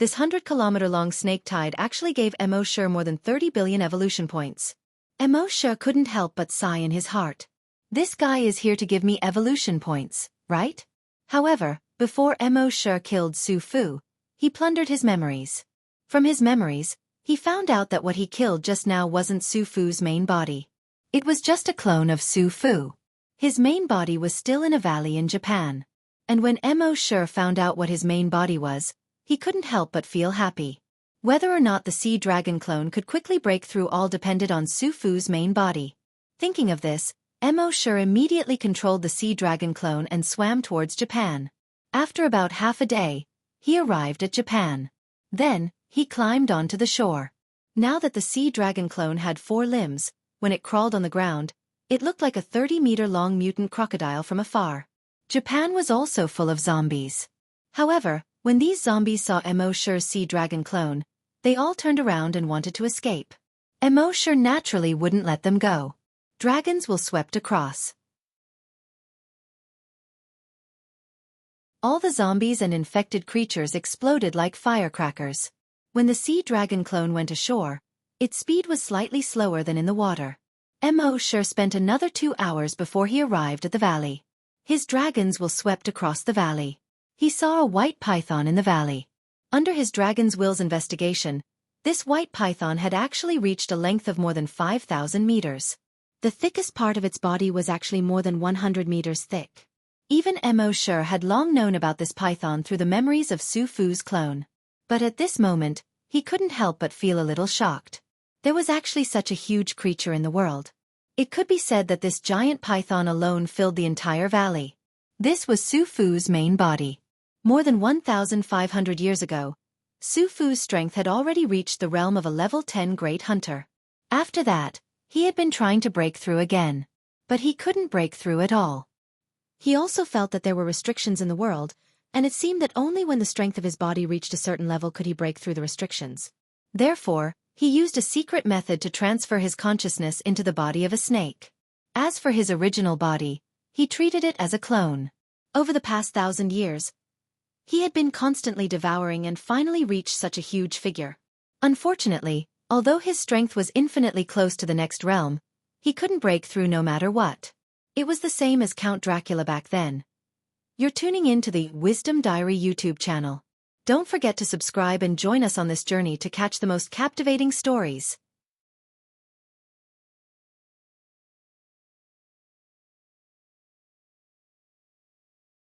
This 100-kilometer-long snake tide actually gave Mo Shi more than 30 billion evolution points. Mo Shi couldn't help but sigh in his heart. This guy is here to give me evolution points, right? However, before Mo Shi killed Su Fu, he plundered his memories. From his memories, he found out that what he killed just now wasn't Su Fu's main body. It was just a clone of Su Fu. His main body was still in a valley in Japan. And when Mo Shi found out what his main body was, he couldn't help but feel happy. Whether or not the sea dragon clone could quickly break through all depended on Su Fu's main body. Thinking of this, Mo Shi immediately controlled the sea dragon clone and swam towards Japan. After about half a day, he arrived at Japan. Then, he climbed onto the shore. Now that the sea dragon clone had 4 limbs, when it crawled on the ground, it looked like a 30-meter-long mutant crocodile from afar. Japan was also full of zombies. However, when these zombies saw Mo Shi's sea dragon clone, they all turned around and wanted to escape. Mo Shi naturally wouldn't let them go. Dragons will swept across. All the zombies and infected creatures exploded like firecrackers. When the sea dragon clone went ashore, its speed was slightly slower than in the water. Mo Shi spent another 2 hours before he arrived at the valley. His dragons will swept across the valley. He saw a white python in the valley. Under his dragon's will's investigation, this white python had actually reached a length of more than 5,000 meters. The thickest part of its body was actually more than 100 meters thick. Even Mo Shi had long known about this python through the memories of Su Fu's clone. But at this moment, he couldn't help but feel a little shocked. There was actually such a huge creature in the world. It could be said that this giant python alone filled the entire valley. This was Su Fu's main body. More than 1,500 years ago, Su Fu's strength had already reached the realm of a level 10 great hunter. After that, he had been trying to break through again. But he couldn't break through at all. He also felt that there were restrictions in the world, and it seemed that only when the strength of his body reached a certain level could he break through the restrictions. Therefore, he used a secret method to transfer his consciousness into the body of a snake. As for his original body, he treated it as a clone. Over the past 1,000 years, he had been constantly devouring and finally reached such a huge figure. Unfortunately, although his strength was infinitely close to the next realm, he couldn't break through no matter what. It was the same as Count Dracula back then. You're tuning in to the Wisdom Diary YouTube channel. Don't forget to subscribe and join us on this journey to catch the most captivating stories.